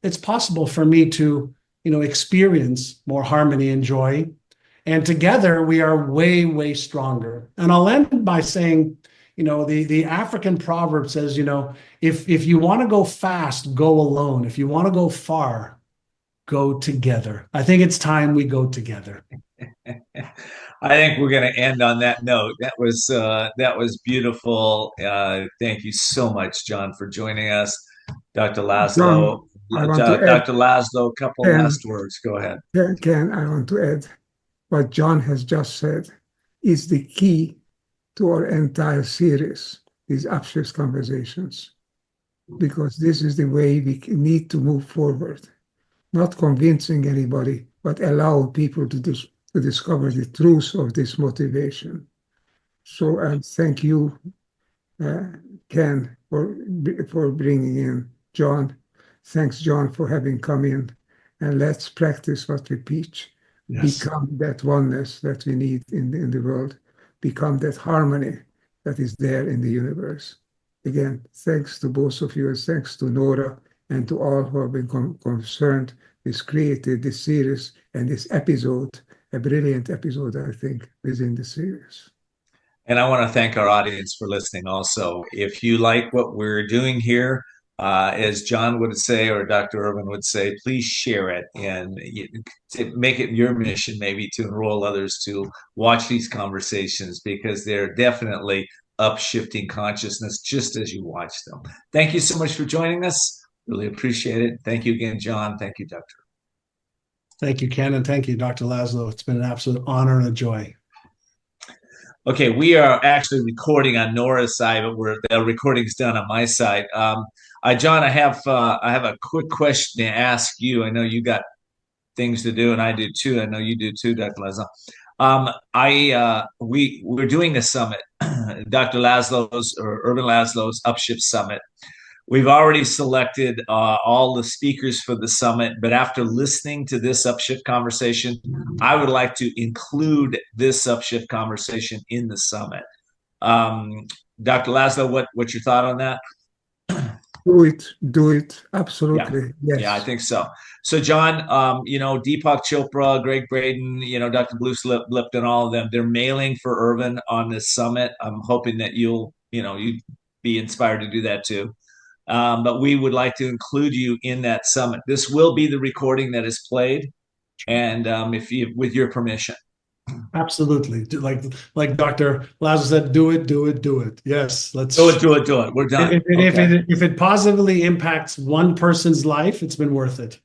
it's possible for me to, experience more harmony and joy. And together we are way, way stronger. And I'll end by saying, the African proverb says, if you want to go fast, go alone. If you want to go far, go together. I think it's time we go together. I think we're going to end on that note. That was beautiful. Thank you so much, John, for joining us. Dr. Laszlo. John, I want to add, Dr. Laszlo, a couple last words. Go ahead. Ken, I want to add what John has just said is the key to our entire series, these Upshift conversations, because this is the way we need to move forward, not convincing anybody, but allow people to discover the truth of this motivation. So thank you, Ken, for bringing in John. Thanks, John, for having come in. And let's practice what we preach. Yes. Become that oneness that we need in the world. Become that harmony that is there in the universe. Again, thanks to both of you, and thanks to Nora and to all who have been concerned with creating this series and this episode, a brilliant episode, I think, within the series. And I want to thank our audience for listening also. If you like what we're doing here, as John would say, or Dr. Ervin would say, please share it and make it your mission maybe to enroll others to watch these conversations, because they're definitely upshifting consciousness just as you watch them. Thank you so much for joining us. Really appreciate it. Thank you again, John. Thank you, Doctor. Thank you, Ken, and thank you, Dr. Laszlo. It's been an absolute honor and a joy. Okay, we are actually recording on Nora's side, but the recording's done on my side. John, I have a quick question to ask you. I know you got things to do, and I do too. I know you do too, Dr. Laszlo. We're doing a summit, Dr. Laszlo's or Ervin Laszlo's Upshift Summit. We've already selected all the speakers for the summit, but after listening to this Upshift conversation, I would like to include this Upshift conversation in the summit. Dr. Laszlo, what's your thought on that? Do it. Absolutely. Yeah. Yes. Yeah, I think so. So, John, Deepak Chopra, Greg Braden, Dr. Bruce Lipton, all of them, they're mailing for Ervin on this summit. I'm hoping that you'd be inspired to do that too. But we would like to include you in that summit. This will be the recording that is played, and with your permission. Absolutely. Like Dr. Laszlo said, do it, do it, do it. Yes, let's Do it, do it, do it. We're done. If it positively impacts one person's life, it's been worth it.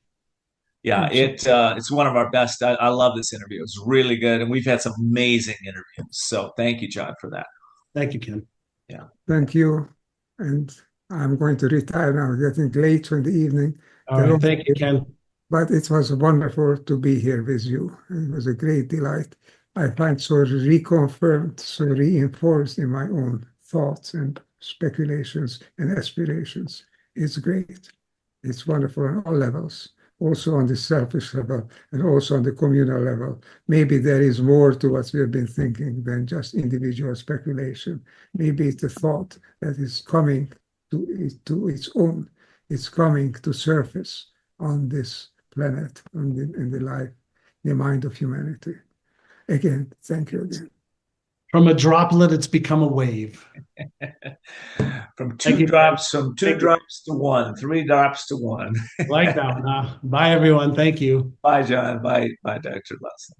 Yeah, it's one of our best. I love this interview. It's really good, and we've had some amazing interviews. So thank you, John, for that. Thank you, Ken. Yeah. Thank you. And I'm going to retire now, getting late in the evening. All right. Thank you, Ken. But it was wonderful to be here with you. It was a great delight. I find so reconfirmed, so reinforced in my own thoughts and speculations and aspirations. It's great. It's wonderful on all levels, also on the selfish level and also on the communal level. Maybe there is more to what we have been thinking than just individual speculation. Maybe it's a thought that is coming to its own. It's coming to surface on this planet, in the life, the mind of humanity. Again, thank you again. From a droplet, it's become a wave. From two drops to one, 3 drops to 1. Like that one. Bye, everyone. Thank you. Bye, John. Bye, Dr. Laszlo.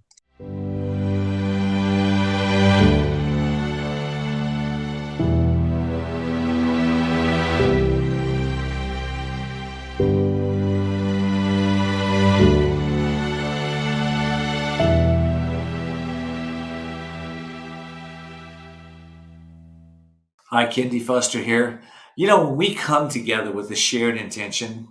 Hi, Kendi Fuster here. You know, when we come together with a shared intention,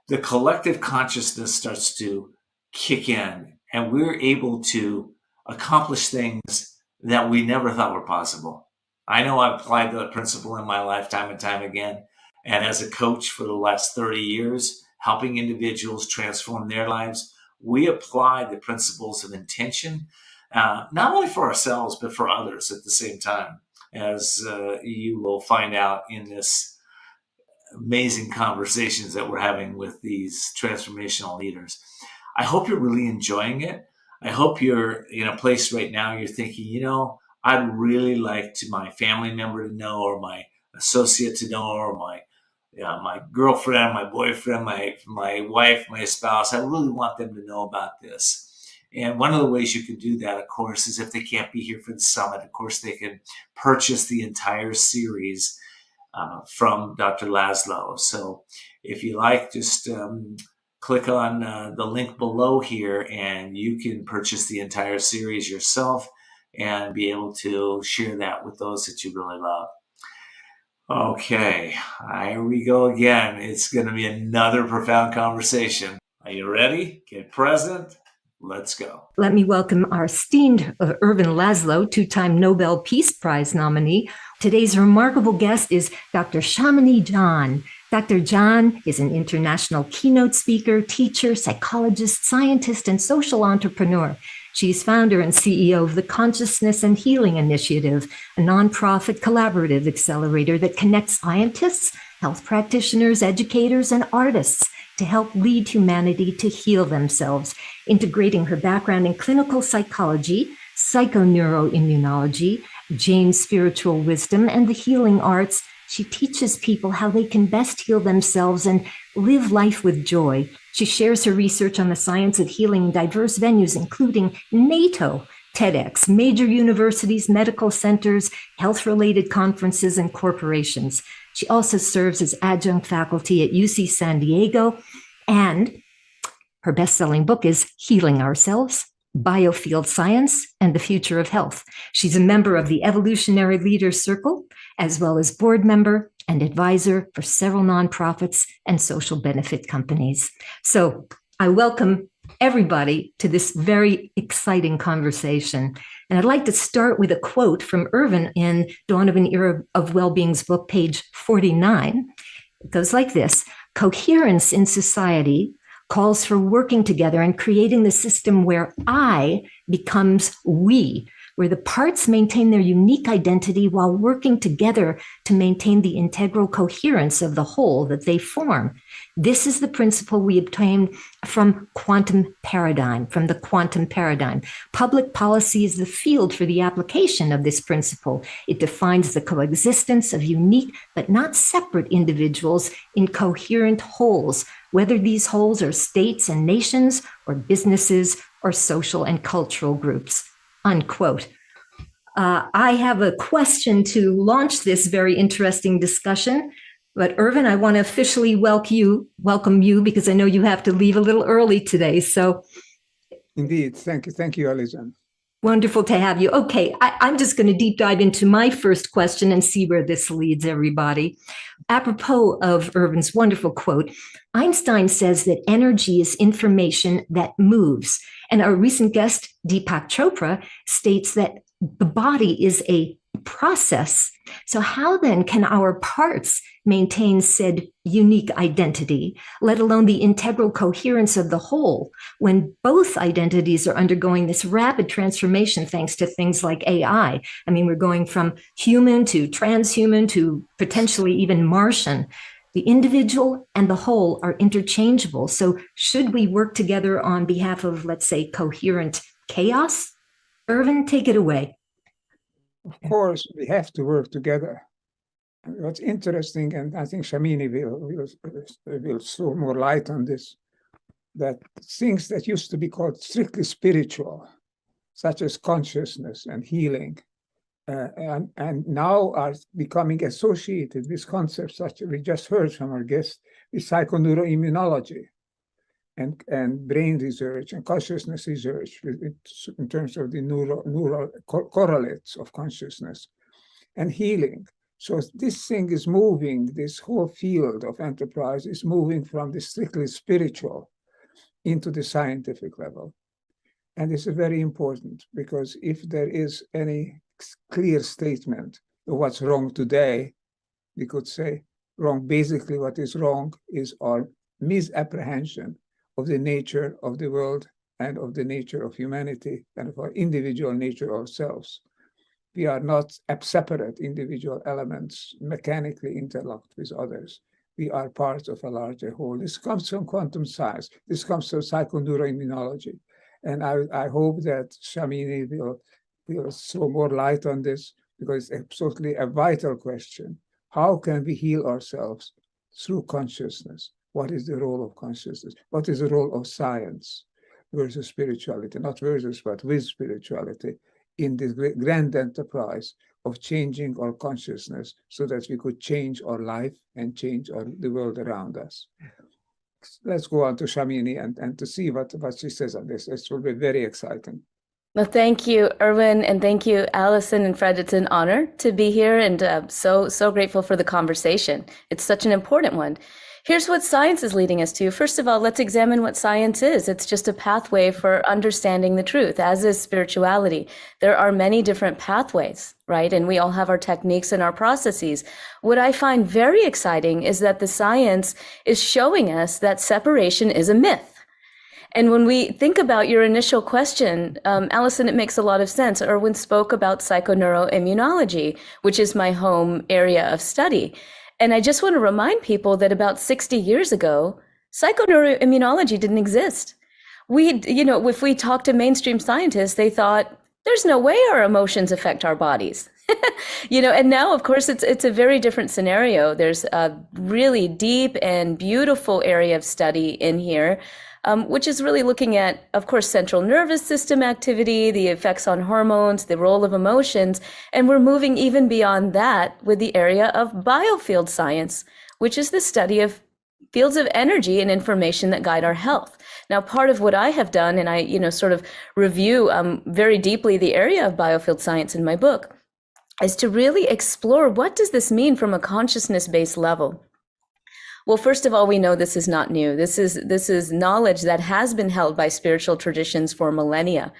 the collective consciousness starts to kick in, and we're able to accomplish things that we never thought were possible. I know I've applied that principle in my life time and time again. And as a coach for the last 30 years, helping individuals transform their lives, we apply the principles of intention, not only for ourselves, but for others at the same time, as you will find out in this amazing conversations that we're having with these transformational leaders. I hope you're really enjoying it. I hope you're in a place right now you're thinking, you know, I'd really like my family member to know, or my associate to know, or my girlfriend, my boyfriend, my wife, my spouse. I really want them to know about this. And one of the ways you can do that, of course, is if they can't be here for the summit, of course, they can purchase the entire series from Dr. Laszlo. So if you like, just click on the link below here, and you can purchase the entire series yourself and be able to share that with those that you really love. Okay, here we go again. It's going to be another profound conversation. Are you ready? Get present. Let's go. Let me welcome our esteemed Ervin Laszlo, 2-time Nobel Peace Prize nominee. Today's remarkable guest is Dr. Shamini Jain. Dr. Jain is an international keynote speaker, teacher, psychologist, scientist, and social entrepreneur. She's founder and CEO of the Consciousness and Healing Initiative, a nonprofit collaborative accelerator that connects scientists, health practitioners, educators, and artists to help lead humanity to heal themselves, integrating her background in clinical psychology, psychoneuroimmunology, Jain's spiritual wisdom, and the healing arts. She teaches people how they can best heal themselves and live life with joy. She shares her research on the science of healing in diverse venues, including NATO, TEDx, major universities, medical centers, health-related conferences, and corporations. She also serves as adjunct faculty at UC San Diego, and her best-selling book is Healing Ourselves, Biofield Science, and the Future of Health. She's a member of the Evolutionary Leaders Circle, as well as board member and advisor for several nonprofits and social benefit companies. So I welcome everybody to this very exciting conversation. And I'd like to start with a quote from Ervin in Dawn of an Era of Wellbeing's book, page 49. It goes like this: coherence in society calls for working together and creating the system where I becomes we, where the parts maintain their unique identity while working together to maintain the integral coherence of the whole that they form. This is the principle we obtained from the quantum paradigm. Public policy is the field for the application of this principle. It defines the coexistence of unique but not separate individuals in coherent wholes, whether these wholes are states and nations or businesses or social and cultural groups. unquote. I have a question to launch this very interesting discussion. But Ervin, I want to officially welcome you because I know you have to leave a little early today. So, indeed, thank you, Alison. Wonderful to have you. Okay, I'm just going to deep dive into my first question and see where this leads everybody. Apropos of Ervin's wonderful quote, Einstein says that energy is information that moves, and our recent guest Deepak Chopra states that the body is a process. So how then can our parts maintain said unique identity, let alone the integral coherence of the whole, when both identities are undergoing this rapid transformation thanks to things like AI? I mean, we're going from human to transhuman to potentially even Martian. The individual and the whole are interchangeable. So should we work together on behalf of, let's say, coherent chaos? Ervin, take it away. Of course, we have to work together. What's interesting, and I think Shamini will throw more light on this, that things that used to be called strictly spiritual, such as consciousness and healing, and now are becoming associated with concepts such as we just heard from our guest, with psychoneuroimmunology and brain research and consciousness research in terms of the neural correlates of consciousness and healing. So this thing is moving, this whole field of enterprise is moving from the strictly spiritual into the scientific level. And this is very important because if there is any clear statement of what's wrong today, we could say wrong. Basically, what is wrong is our misapprehension of the nature of the world and of the nature of humanity and of our individual nature ourselves. We are not separate individual elements mechanically interlocked with others. We are part of a larger whole. This comes from quantum science. This comes from psychoneuroimmunology. And I hope that Shamini will throw more light on this because it's absolutely a vital question. How can we heal ourselves through consciousness? What is the role of consciousness? What is the role of science versus spirituality? Not versus, but with spirituality in this grand enterprise of changing our consciousness so that we could change our life and change the world around us. Let's go on to Shamini and to see what she says on this. This will be very exciting. Well, thank you, Ervin, and thank you, Alison and Fred. It's an honor to be here and so grateful for the conversation. It's such an important one. Here's what science is leading us to. First of all, let's examine what science is. It's just a pathway for understanding the truth, as is spirituality. There are many different pathways, right? And we all have our techniques and our processes. What I find very exciting is that the science is showing us that separation is a myth. And when we think about your initial question, Alison, it makes a lot of sense. Ervin spoke about psychoneuroimmunology, which is my home area of study. And I just want to remind people that about 60 years ago, psychoneuroimmunology didn't exist. If we talk to mainstream scientists, they thought there's no way our emotions affect our bodies. And now, of course, it's a very different scenario. There's a really deep and beautiful area of study in here, which is really looking at, of course, central nervous system activity, the effects on hormones, the role of emotions. And we're moving even beyond that with the area of biofield science, which is the study of fields of energy and information that guide our health. Now, part of what I have done, and I, sort of review very deeply the area of biofield science in my book, is to really explore what does this mean from a consciousness-based level. Well, first of all, we know this is not new. This is knowledge that has been held by spiritual traditions for millennia,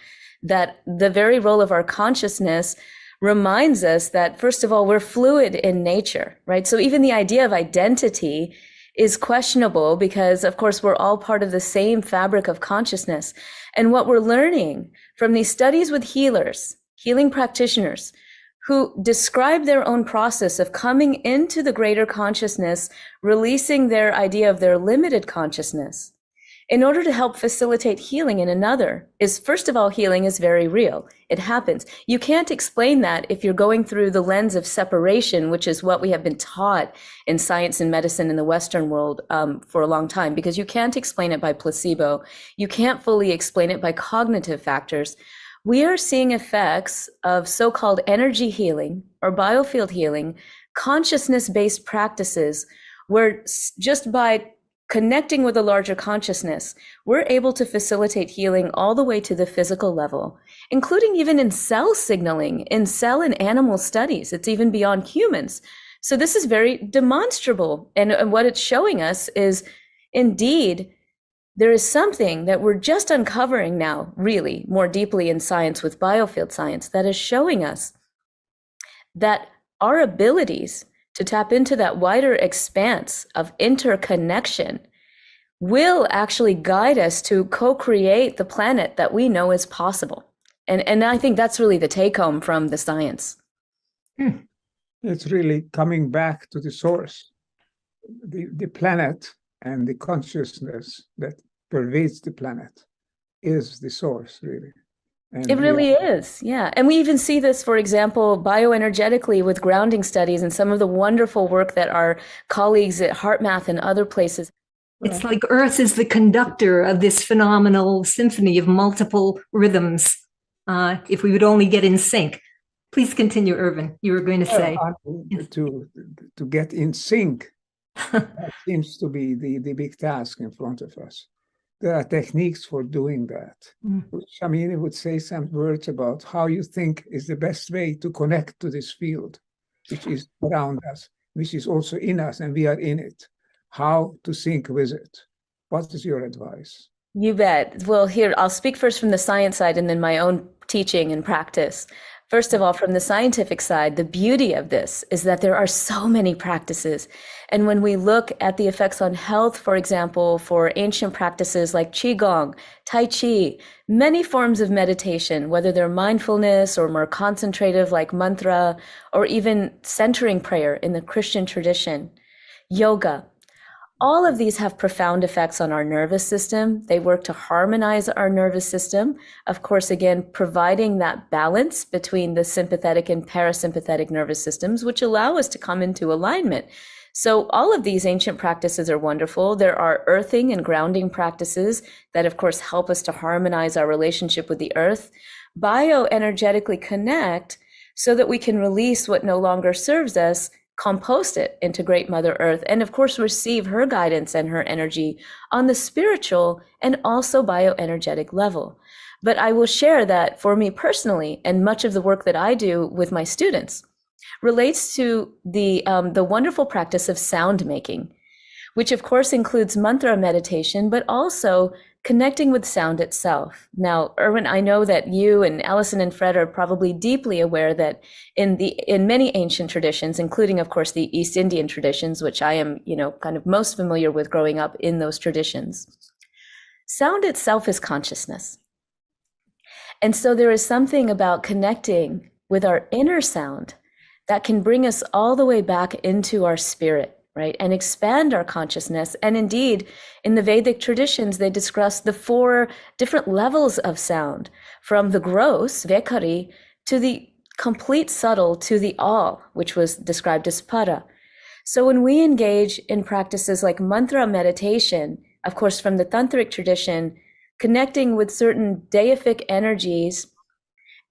that the very role of our consciousness reminds us that, first of all, we're fluid in nature, right? So even the idea of identity is questionable because, of course, we're all part of the same fabric of consciousness. And what we're learning from these studies with healers, healing practitioners, who describe their own process of coming into the greater consciousness, releasing their idea of their limited consciousness, in order to help facilitate healing in another, is, first of all, healing is very real. It happens. You can't explain that if you're going through the lens of separation, which is what we have been taught in science and medicine in the Western world for a long time, because you can't explain it by placebo. You can't fully explain it by cognitive factors. we are seeing effects of so-called energy healing or biofield healing, consciousness-based practices, where just by connecting with a larger consciousness, we're able to facilitate healing all the way to the physical level, including even in cell signaling, in cell and animal studies. It's even beyond humans. So this is very demonstrable. And what it's showing us is, indeed, there is something that we're just uncovering now, really more deeply in science with biofield science, that is showing us that our abilities to tap into that wider expanse of interconnection will actually guide us to co-create the planet that we know is possible. And I think that's really the take home from the science. It's really coming back to the source, the planet and the consciousness that pervades the planet is the source, really. And it really is, yeah. And we even see this, for example, bioenergetically with grounding studies and some of the wonderful work that our colleagues at HeartMath and other places. It's like Earth is the conductor of this phenomenal symphony of multiple rhythms. If we would only get in sync. Please continue, Ervin. You were going to say. To get in sync, that seems to be the big task in front of us. There are techniques for doing that. Shamini would say some words about how you think is the best way to connect to this field, which is around us, which is also in us, and we are in it. How to sync with it. What is your advice? You bet. Well, here, I'll speak first from the science side and then my own teaching and practice. First of all, from the scientific side, the beauty of this is that there are so many practices. And when we look at the effects on health, for example, for ancient practices like Qigong, Tai Chi, many forms of meditation, whether they're mindfulness or more concentrative like mantra, or even centering prayer in the Christian tradition, yoga, all of these have profound effects on our nervous system. They work to harmonize our nervous system. Of course, again, providing that balance between the sympathetic and parasympathetic nervous systems, which allow us to come into alignment. So all of these ancient practices are wonderful. There are earthing and grounding practices that, of course, help us to harmonize our relationship with the earth, bioenergetically connect so that we can release what no longer serves us, compost it into Great Mother Earth, and of course receive her guidance and her energy on the spiritual and also bioenergetic level. But I will share that for me personally, and much of the work that I do with my students relates to the wonderful practice of sound making, which of course includes mantra meditation, but also connecting with sound itself. Now, Ervin, I know that you and Allison and Fred are probably deeply aware that in many ancient traditions, including of course the East Indian traditions, which I am, kind of most familiar with growing up in those traditions, sound itself is consciousness. And so there is something about connecting with our inner sound that can bring us all the way back into our spirit, right? And expand our consciousness. And indeed, in the Vedic traditions, they discuss the 4 different levels of sound, from the gross, Vekari, to the complete subtle, to the all, which was described as para. So when we engage in practices like mantra meditation, of course, from the tantric tradition, connecting with certain deific energies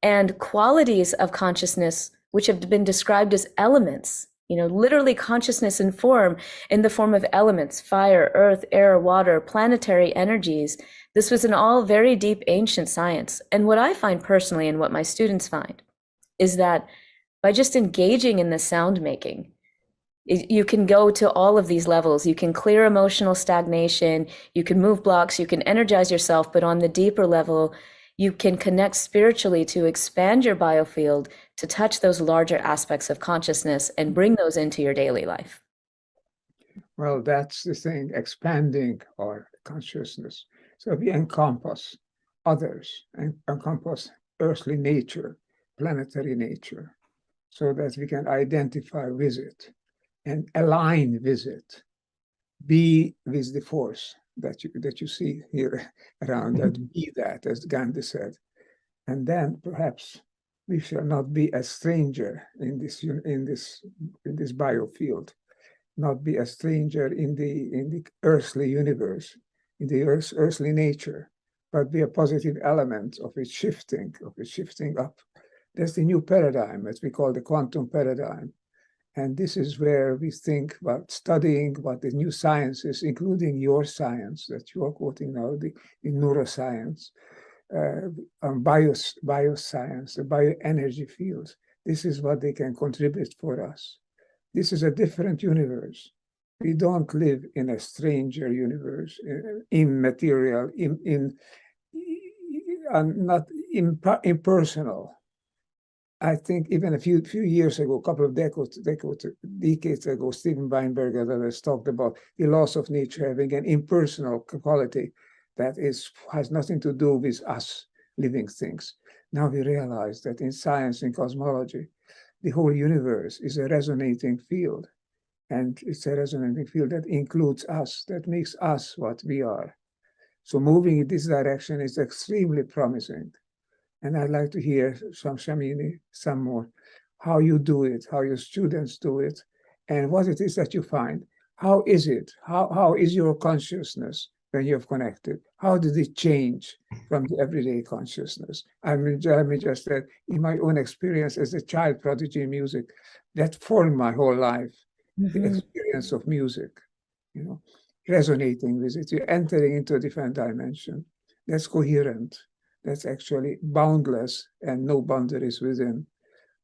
and qualities of consciousness, which have been described as elements, literally consciousness in the form of elements, fire, earth, air, water, planetary energies. This was an all very deep ancient science. And what I find personally, and what my students find, is that by just engaging in the sound making, you can go to all of these levels. You can clear emotional stagnation, you can move blocks, you can energize yourself, but on the deeper level, you can connect spiritually to expand your biofield, to touch those larger aspects of consciousness and bring those into your daily life. Well, that's the thing, expanding our consciousness. So we encompass others and encompass earthly nature, planetary nature, so that we can identify with it and align with it, be with the force that you see here around, that be that, as Gandhi said. And then perhaps we shall not be a stranger in this biofield, not be a stranger in the earthly universe, in the earthly nature, but be a positive element of its shifting up. That's the new paradigm, as we call the quantum paradigm. And this is where we think about studying what the new sciences, including your science that you are quoting now, the neuroscience, bioscience, the bioenergy fields. This is what they can contribute for us. This is a different universe. We don't live in a stranger universe, immaterial, not impersonal. I think even a few years ago, a couple of decades ago, Steven Weinberg and others talked about the laws of nature having an impersonal quality that has nothing to do with us living things. Now we realize that in science and cosmology, the whole universe is a resonating field. And it's a resonating field that includes us, that makes us what we are. So moving in this direction is extremely promising. And I'd like to hear from Shamini some more, how you do it, how your students do it, and what it is that you find. How is it? How is your consciousness when you've connected? How did it change from the everyday consciousness? I mean, just that in my own experience as a child prodigy in music, that formed my whole life. The experience of music, resonating with it, you're entering into a different dimension. That's coherent. That's actually boundless and no boundaries within.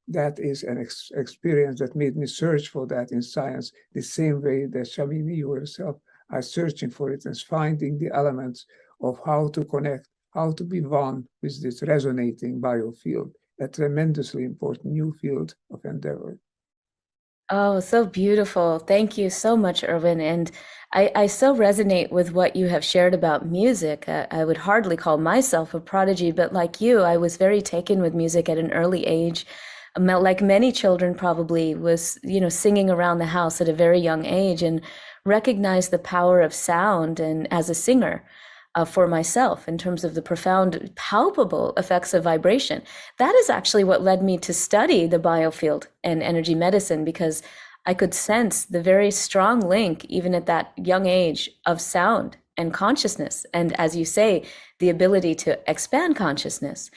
That is an experience that made me search for that in science, the same way that Shamini, you yourself, are searching for it and finding the elements of how to connect, how to be one with this resonating biofield, a tremendously important new field of endeavor. Oh, so beautiful. Thank you so much, Ervin. And I so resonate with what you have shared about music. I would hardly call myself a prodigy, but like you, I was very taken with music at an early age. Like many children probably was, singing around the house at a very young age and recognized the power of sound and as a singer. For myself in terms of the profound, palpable effects of vibration. That is actually what led me to study the biofield and energy medicine, because I could sense the very strong link, even at that young age, of sound and consciousness. And as you say, the ability to expand consciousness.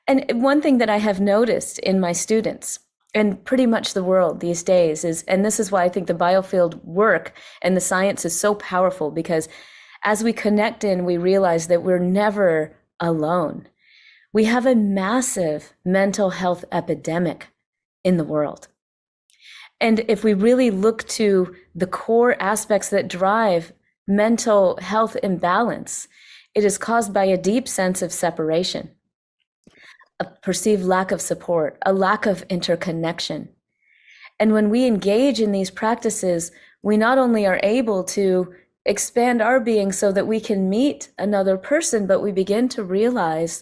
And one thing that I have noticed in my students and pretty much the world these days is, and this is why I think the biofield work and the science is so powerful, because as we connect in, we realize that we're never alone. We have a massive mental health epidemic in the world. And if we really look to the core aspects that drive mental health imbalance, it is caused by a deep sense of separation, a perceived lack of support, a lack of interconnection. And when we engage in these practices, we not only are able to expand our being so that we can meet another person, but we begin to realize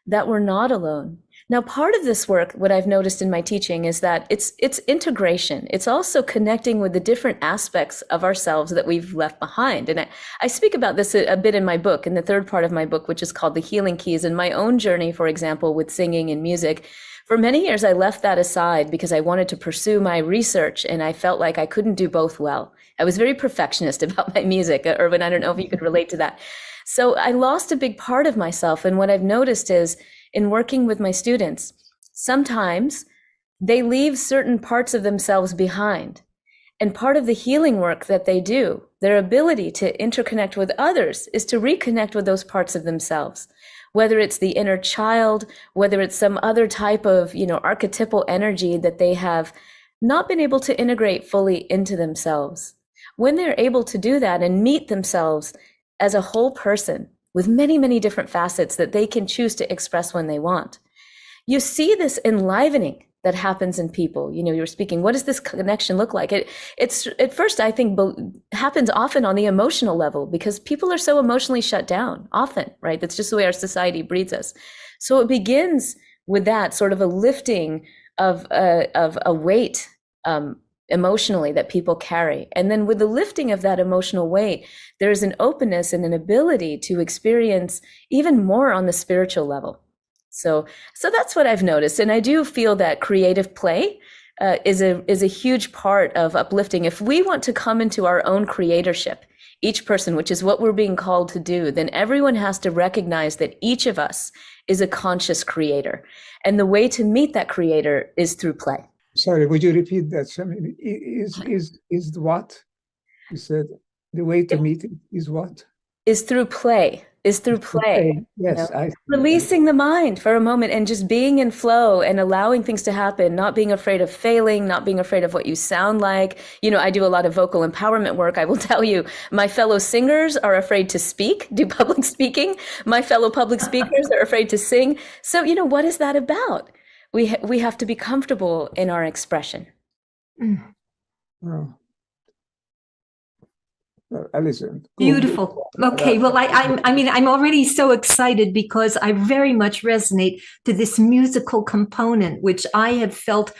that we're not alone. Now, part of this work, what I've noticed in my teaching is that it's integration. It's also connecting with the different aspects of ourselves that we've left behind. And I speak about this a bit in my book, in the third part of my book, which is called The Healing Keys. And my own journey, for example, with singing and music, for many years, I left that aside because I wanted to pursue my research and I felt like I couldn't do both well. I was very perfectionist about my music. Ervin, I don't know if you could relate to that. So I lost a big part of myself. And what I've noticed is in working with my students, sometimes they leave certain parts of themselves behind. And part of the healing work that they do, their ability to interconnect with others, is to reconnect with those parts of themselves. Whether it's the inner child, whether it's some other type of, archetypal energy that they have not been able to integrate fully into themselves. When they're able to do that and meet themselves as a whole person with many, many different facets that they can choose to express when they want, you see this enlivening that happens in people. You were speaking, what does this connection look like? It's at first, I think, happens often on the emotional level because people are so emotionally shut down often, right? That's just the way our society breeds us. So it begins with that sort of a lifting of a weight emotionally that people carry. And then with the lifting of that emotional weight, there's an openness and an ability to experience even more on the spiritual level. So that's what I've noticed. And I do feel that creative play is a huge part of uplifting. If we want to come into our own creatorship each person, which is what we're being called to do, then everyone has to recognize that each of us is a conscious creator. And the way to meet that creator is through play. Sorry, would you repeat that, Shamini? Is what? You said the way to meet it is what? Is through play. Is through play. Yes, you know? Releasing the mind for a moment and just being in flow and allowing things to happen, not being afraid of failing, not being afraid of what you sound like. You know, I do a lot of vocal empowerment work. I will tell you, my fellow singers are afraid to speak, do public speaking. My fellow public speakers are afraid to sing. So, you know, what is that about? We have to be comfortable in our expression. Oh. Alison. Beautiful. Okay. Well, I'm already so excited because I very much resonate to this musical component, which I have felt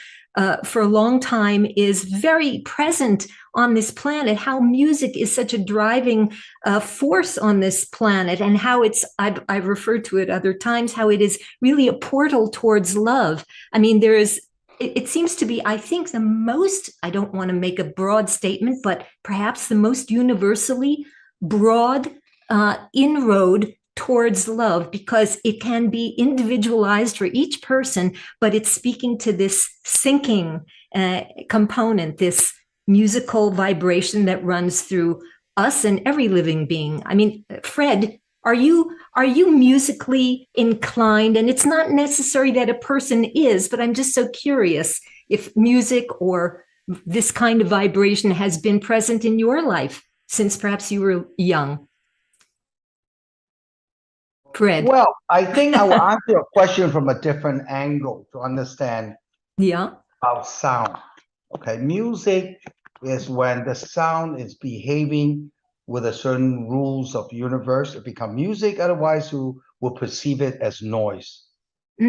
for a long time is very present on this planet, how music is such a driving force on this planet, and how I've referred to it other times, how it is really a portal towards love. I mean, it seems to be, I think, the most, I don't want to make a broad statement, but perhaps the most universally broad inroad towards love, because it can be individualized for each person, but it's speaking to this syncing component, this musical vibration that runs through us and every living being. I mean, Fred, are you musically inclined? And it's not necessary that a person is, but I'm just so curious if music or this kind of vibration has been present in your life since perhaps you were young. Fred. Well, I think I will answer your question from a different angle to understand about sound. Okay, music is when the sound is behaving with a certain rules of universe. It becomes music, otherwise you will perceive it as noise.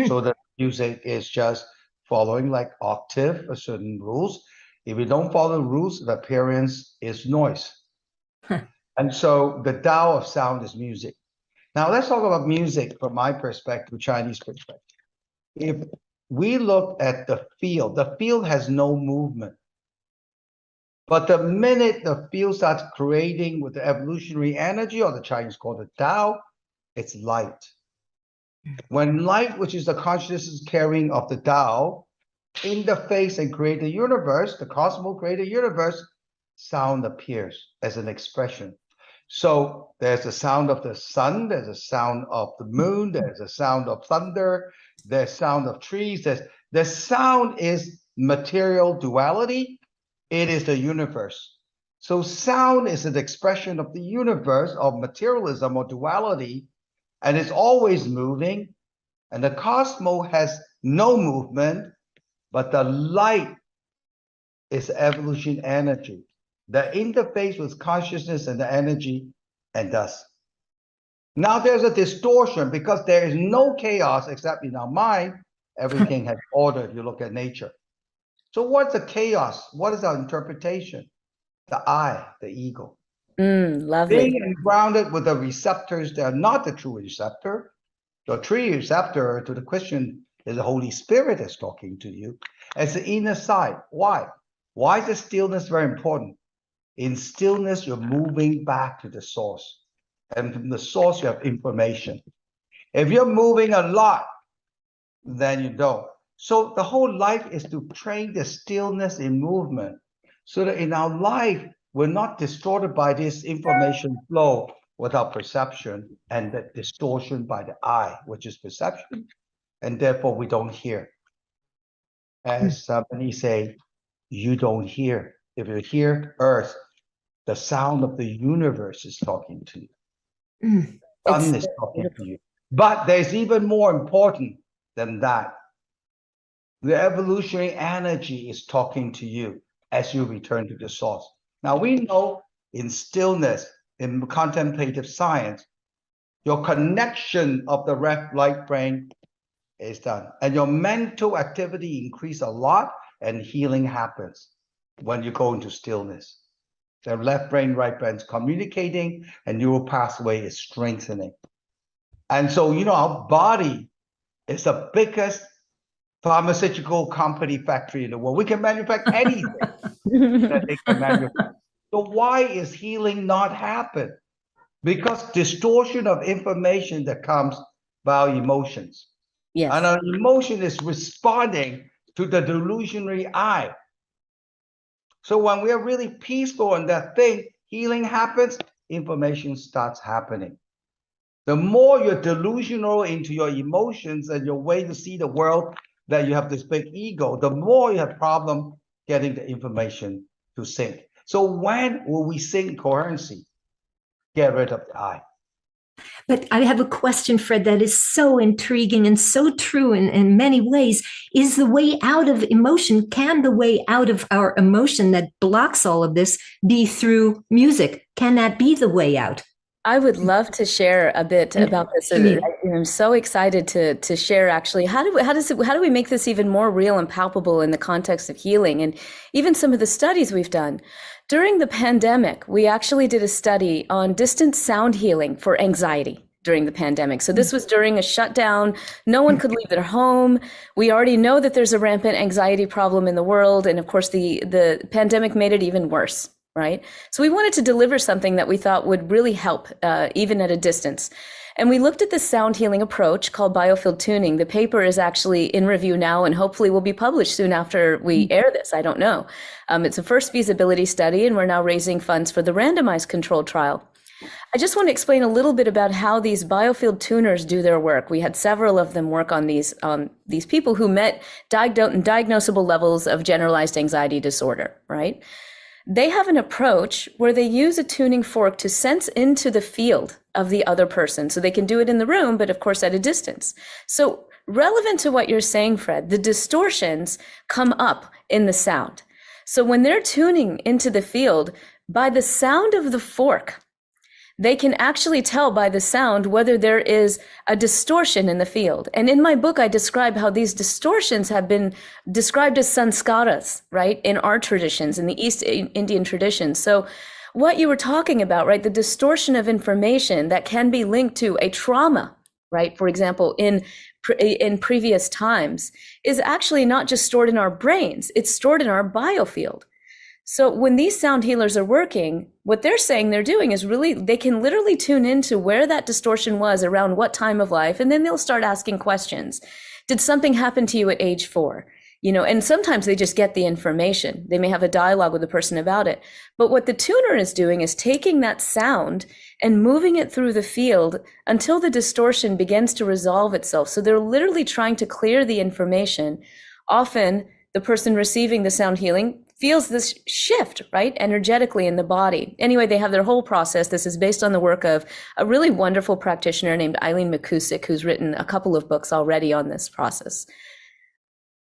So the music is just following like octave, a certain rules. If you don't follow the rules, the appearance is noise. And so the Tao of sound is music. Now let's talk about music from my perspective, Chinese perspective. If we look at the field has no movement. But the minute the field starts creating with the evolutionary energy, or the Chinese call it Tao, it's light. When light, which is the consciousness carrying of the Tao, interface and create the universe, the cosmos create a universe, sound appears as an expression. So there's the sound of the sun, there's a sound of the moon, there's a sound of thunder, there's sound of trees. The sound is material duality. It is the universe. So sound is an expression of the universe, of materialism or duality, and it's always moving. And the cosmos has no movement, but the light is evolution energy. The interface with consciousness and the energy, and thus. Now there's a distortion because there is no chaos except in our mind. Everything has order if you look at nature. So what's the chaos? What is our interpretation? The I, the ego. Lovely. Being grounded with the receptors that are not the true receptor. The true receptor to the question is the Holy Spirit that's talking to you. It's the inner side. Why? Why is the stillness very important? In stillness, you're moving back to the source. And from the source, you have information. If you're moving a lot, then you don't. So the whole life is to train the stillness in movement so that in our life, we're not distorted by this information flow without perception and the distortion by the I, which is perception. And therefore, we don't hear. As somebody say, you don't hear. If you hear earth, the sound of the universe is talking to you. Sun is talking to you. But there's even more important than that. The evolutionary energy is talking to you as you return to the source. Now we know in stillness, in contemplative science, your connection of the right brain is done. And your mental activity increase a lot and healing happens when you go into stillness. The left brain, right brain is communicating and neural pathway is strengthening. And so, you know, our body is the biggest pharmaceutical company factory in the world. We can manufacture anything that they can manufacture. So why is healing not happen? Because distortion of information that comes by emotions. Yes. And our emotion is responding to the delusionary I. So when we are really peaceful in that thing, healing happens, information starts happening. The more you're delusional into your emotions and your way to see the world, that you have this big ego, the more you have problem getting the information to sync. So when will we sync coherency? Get rid of the I. But I have a question, Fred, that is so intriguing and so true in many ways. Is the way out of emotion, can the way out of our emotion that blocks all of this be through music? Can that be the way out? I would love to share a bit about this. I'm so excited to share. Actually, how do we make this even more real and palpable in the context of healing, and even some of the studies we've done during the pandemic? We actually did a study on distant sound healing for anxiety during the pandemic. So this was during a shutdown. No one could leave their home. We already know that there's a rampant anxiety problem in the world, and of course, the pandemic made it even worse. Right? So we wanted to deliver something that we thought would really help, even at a distance. And we looked at this sound healing approach called biofield tuning. The paper is actually in review now and hopefully will be published soon after we air this. I don't know. It's a first feasibility study, and we're now raising funds for the randomized controlled trial. I just want to explain a little bit about how these biofield tuners do their work. We had several of them work on these people who met diagnosable levels of generalized anxiety disorder, right? They have an approach where they use a tuning fork to sense into the field of the other person. So they can do it in the room, but of course at a distance. So relevant to what you're saying, Fred, the distortions come up in the sound. So when they're tuning into the field, by the sound of the fork, they can actually tell by the sound whether there is a distortion in the field. And in my book, I describe how these distortions have been described as sanskaras, right, in our traditions, in the East Indian traditions. So what you were talking about, right, the distortion of information that can be linked to a trauma, right, for example, in previous times, is actually not just stored in our brains, it's stored in our biofield. So when these sound healers are working, what they're saying they're doing is really, they can literally tune into where that distortion was around what time of life, and then they'll start asking questions. Did something happen to you at age 4? You know, and sometimes they just get the information. They may have a dialogue with the person about it. But what the tuner is doing is taking that sound and moving it through the field until the distortion begins to resolve itself. So they're literally trying to clear the information. Often the person receiving the sound healing feels this shift, right, energetically in the body. Anyway, they have their whole process. This is based on the work of a really wonderful practitioner named Eileen McCusick, who's written a couple of books already on this process.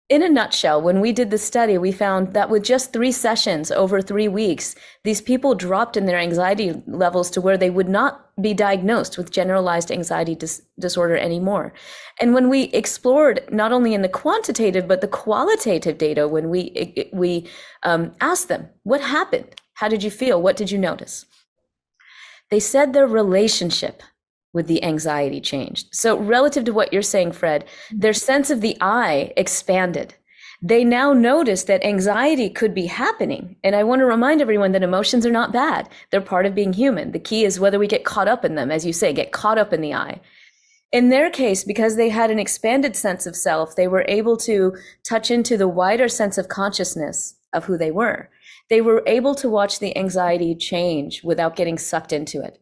In a nutshell, when we did the study, we found that with just 3 sessions over 3 weeks, these people dropped in their anxiety levels to where they would not be diagnosed with generalized anxiety disorder anymore. And when we explored not only in the quantitative, but the qualitative data, when we asked them, what happened? How did you feel? What did you notice? They said their relationship with the anxiety changed. So relative to what you're saying, Fred, their sense of the I expanded. They now notice that anxiety could be happening. And I want to remind everyone that emotions are not bad. They're part of being human. The key is whether we get caught up in them, as you say, get caught up in the I. In their case, because they had an expanded sense of self, they were able to touch into the wider sense of consciousness of who they were. They were able to watch the anxiety change without getting sucked into it.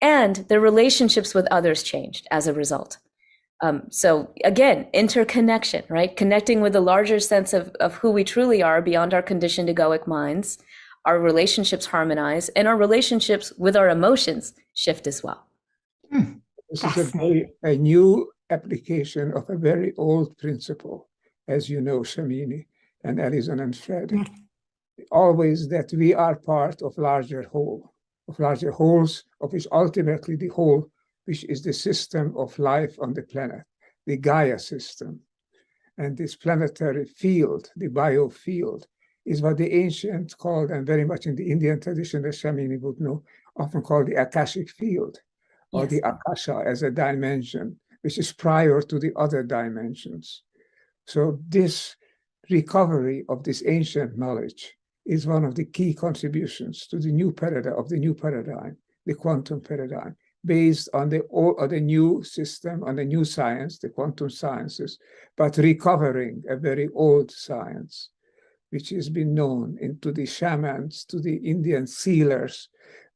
And their relationships with others changed as a result. So again, interconnection, right? Connecting with a larger sense of who we truly are beyond our conditioned egoic minds. Our relationships harmonize, and our relationships with our emotions shift as well. This is a new application of a very old principle, as you know, Shamini and Alison and Fred. Always that we are part of larger whole. Of larger wholes, of which ultimately the whole, which is the system of life on the planet, the Gaia system. And this planetary field, the biofield, is what the ancient called, and very much in the Indian tradition, as Shamini would know, often called the Akashic field, or the Akasha as a dimension, which is prior to the other dimensions. So this recovery of this ancient knowledge is one of the key contributions to the new paradigm, the quantum paradigm, based on the new system, on the new science, the quantum sciences, but recovering a very old science, which has been known into the shamans, to the Indian sealers,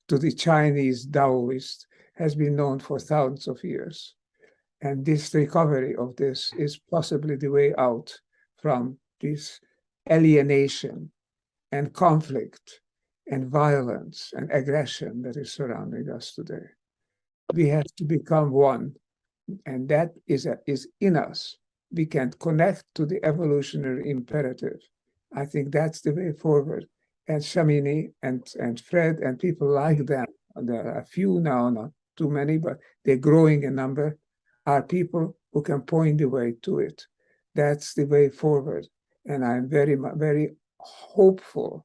to the Chinese Taoists, has been known for thousands of years. And this recovery of this is possibly the way out from this alienation and conflict and violence and aggression that is surrounding us today. We have to become one, and that is in us. We can connect to the evolutionary imperative. I think that's the way forward. And Shamini and Fred and people like them, there are a few now, not too many, but they're growing in number, are people who can point the way to it. That's the way forward. And I'm very, very hopeful.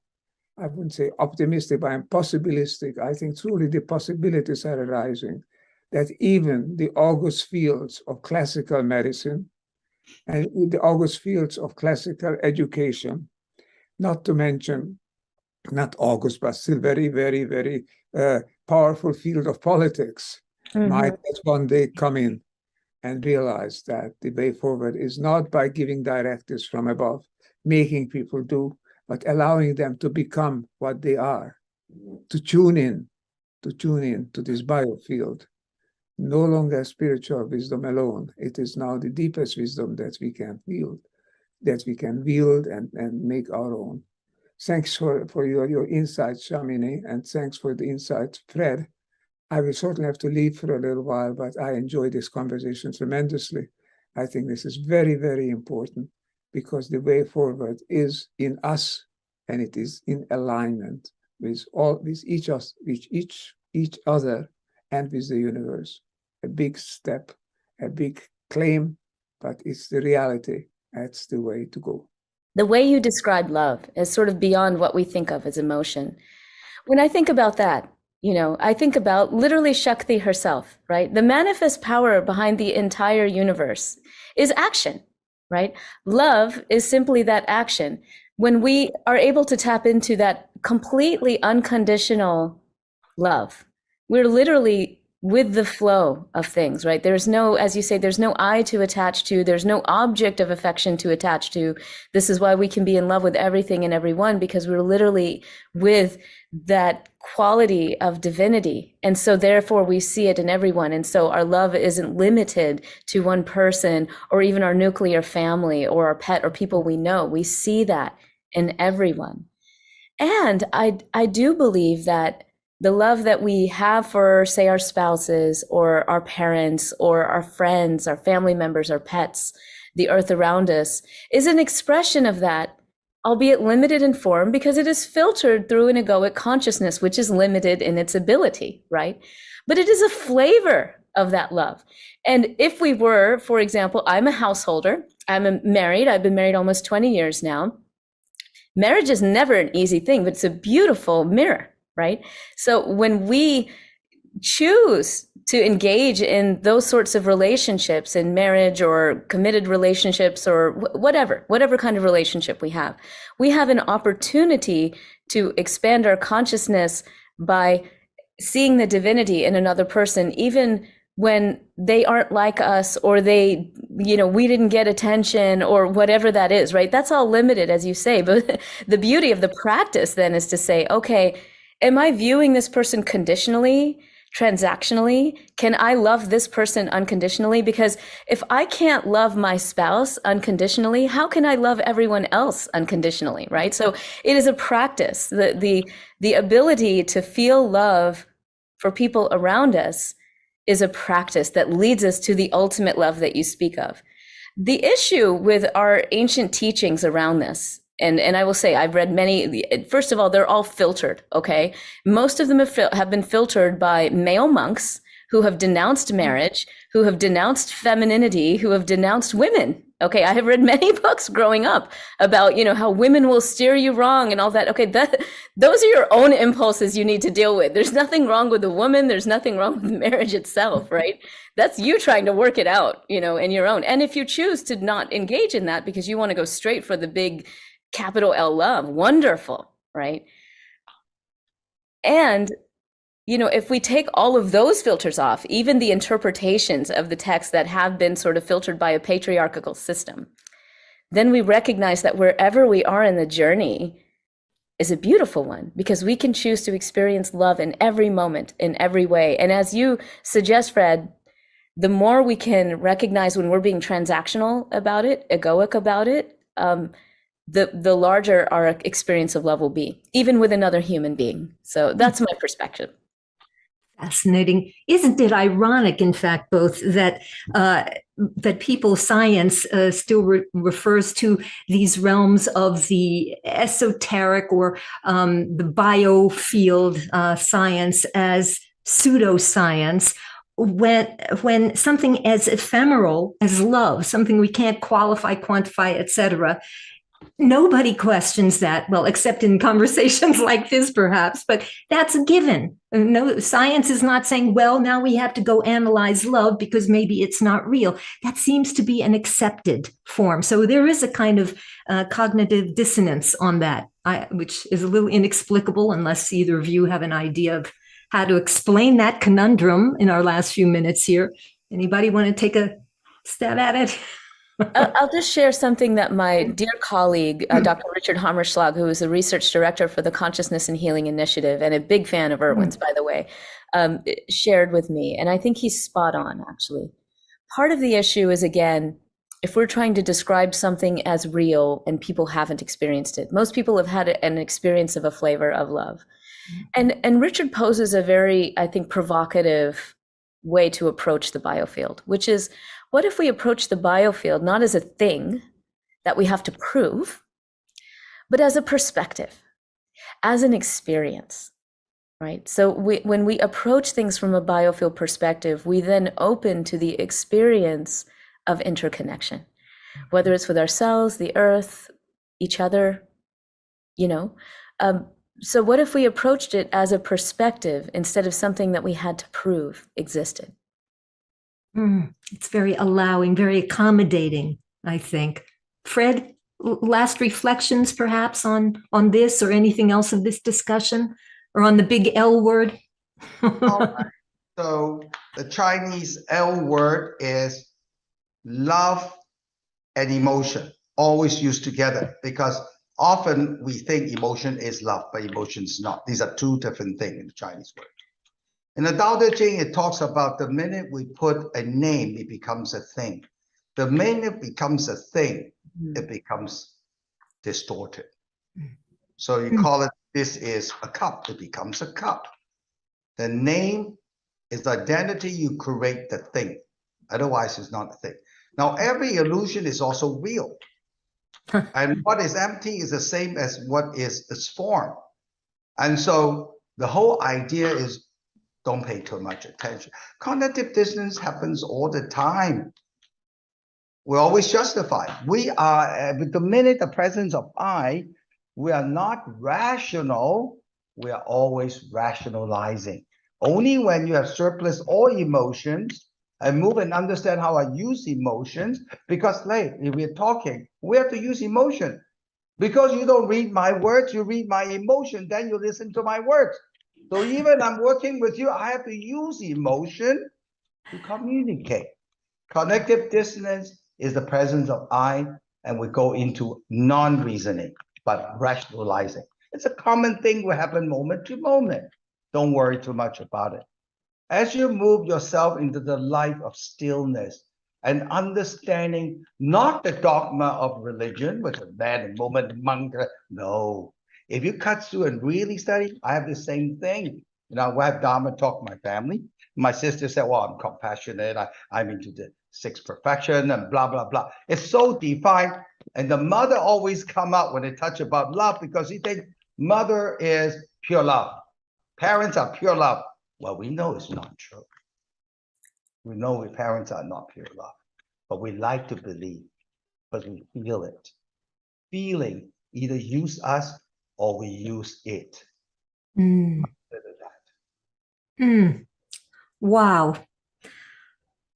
I wouldn't say optimistic, but I'm possibilistic. I think truly the possibilities are arising, that even the august fields of classical medicine and the august fields of classical education, not to mention, not august, but still very, very, very powerful field of politics, might one day come in and realize that the way forward is not by giving directives from above, making people do, but allowing them to become what they are, to tune in to this biofield. No longer spiritual wisdom alone. It is now the deepest wisdom that we can wield and make our own. Thanks for your insights, Shamini, and thanks for the insights, Fred. I will certainly have to leave for a little while, but I enjoyed this conversation tremendously. I think this is very, very important, because the way forward is in us, and it is in alignment with each other, and with the universe. A big step, a big claim, but it's the reality. That's the way to go. The way you describe love is sort of beyond what we think of as emotion. When I think about that, I think about literally Shakti herself, right? The manifest power behind the entire universe is action, right? Love is simply that action. When we are able to tap into that completely unconditional love, we're literally with the flow of things, right? There's no, as you say, there's no I to attach to, there's no object of affection to attach to. This is why we can be in love with everything and everyone, because we're literally with that quality of divinity. And so therefore we see it in everyone. And so our love isn't limited to one person or even our nuclear family or our pet or people we know. We see that in everyone. And I do believe that the love that we have for, say, our spouses or our parents or our friends, our family members, our pets, the earth around us, is an expression of that, albeit limited in form, because it is filtered through an egoic consciousness, which is limited in its ability, right? But it is a flavor of that love. And if we were, for example, I'm a householder, married, I've been married almost 20 years now. Marriage is never an easy thing, but it's a beautiful mirror. Right? So when we choose to engage in those sorts of relationships, in marriage or committed relationships or whatever kind of relationship we have an opportunity to expand our consciousness by seeing the divinity in another person, even when they aren't like us, or they, we didn't get attention or whatever that is, right? That's all limited, as you say. But the beauty of the practice then is to say, okay, am I viewing this person conditionally, transactionally? Can I love this person unconditionally? Because if I can't love my spouse unconditionally, how can I love everyone else unconditionally, right? So it is a practice. The ability to feel love for people around us is a practice that leads us to the ultimate love that you speak of. The issue with our ancient teachings around this, and I will say, I've read many, first of all, they're all filtered, okay? Most of them have been filtered by male monks who have denounced marriage, who have denounced femininity, who have denounced women, okay? I have read many books growing up about, how women will steer you wrong and all that. Okay, those are your own impulses you need to deal with. There's nothing wrong with the woman. There's nothing wrong with marriage itself, right? That's you trying to work it out, in your own. And if you choose to not engage in that because you want to go straight for the big capital L love, wonderful. right? And, if we take all of those filters off, even the interpretations of the text that have been sort of filtered by a patriarchal system, then we recognize that wherever we are in the journey is a beautiful one, because we can choose to experience love in every moment, in every way. And as you suggest, Fred, the more we can recognize when we're being transactional about it, egoic about it, the larger our experience of love will be, even with another human being. So that's my perspective. Fascinating. Isn't it ironic, in fact, both that people science still refers to these realms of the esoteric or the biofield science as pseudoscience, when something as ephemeral as love, something we can't qualify, quantify, etc., nobody questions that, well, except in conversations like this, perhaps, but that's a given. No, science is not saying, well, now we have to go analyze love because maybe it's not real. That seems to be an accepted form. So there is a kind of cognitive dissonance on that, which is a little inexplicable unless either of you have an idea of how to explain that conundrum in our last few minutes here. Anybody want to take a stab at it? I'll just share something that my dear colleague, Dr. Richard Hammerschlag, who is the research director for the Consciousness and Healing Initiative, and a big fan of Erwin's, by the way, shared with me. And I think he's spot on, actually. Part of the issue is, again, if we're trying to describe something as real and people haven't experienced it, most people have had an experience of a flavor of love. And Richard poses a very, I think, provocative way to approach the biofield, which is, what if we approach the biofield not as a thing that we have to prove, but as a perspective, as an experience, right? So when we approach things from a biofield perspective, we then open to the experience of interconnection, whether it's with ourselves, the earth, each other, So what if we approached it as a perspective instead of something that we had to prove existed? It's very allowing, very accommodating, I think. Fred, last reflections perhaps on this or anything else of this discussion, or on the big L word? So the Chinese L word is love and emotion, always used together, because often we think emotion is love, but emotion is not. These are two different things in the Chinese word. In the Tao Te Ching, it talks about the minute we put a name, it becomes a thing. The minute it becomes a thing, it becomes distorted. So you call it, this is a cup, it becomes a cup. The name is the identity, you create the thing. Otherwise, it's not a thing. Now, every illusion is also real. And what is empty is the same as what is its form. And so the whole idea is, don't pay too much attention. Cognitive dissonance happens all the time. We're always justified. We are, with the minute the presence of I, we are not rational. We are always rationalizing. Only when you have surplus all emotions and move and understand how I use emotions, because if we're talking, we have to use emotion. Because you don't read my words, you read my emotion, then you listen to my words. So even I'm working with you, I have to use emotion to communicate. Cognitive dissonance is the presence of I, and we go into non-reasoning, but rationalizing. It's a common thing will happen moment to moment. Don't worry too much about it. As you move yourself into the life of stillness and understanding not the dogma of religion, which is man and woman, monk, no. If you cut through and really study, I have the same thing. I have Dharma talk to my family. My sister said, well, I'm compassionate. I'm into the sixth perfection and blah, blah, blah. It's so defined. And the mother always come out when they touch about love, because he thinks mother is pure love. Parents are pure love. Well, we know it's not true. We know parents are not pure love, but we like to believe because we feel it. Feeling either use us or we use it. Wow.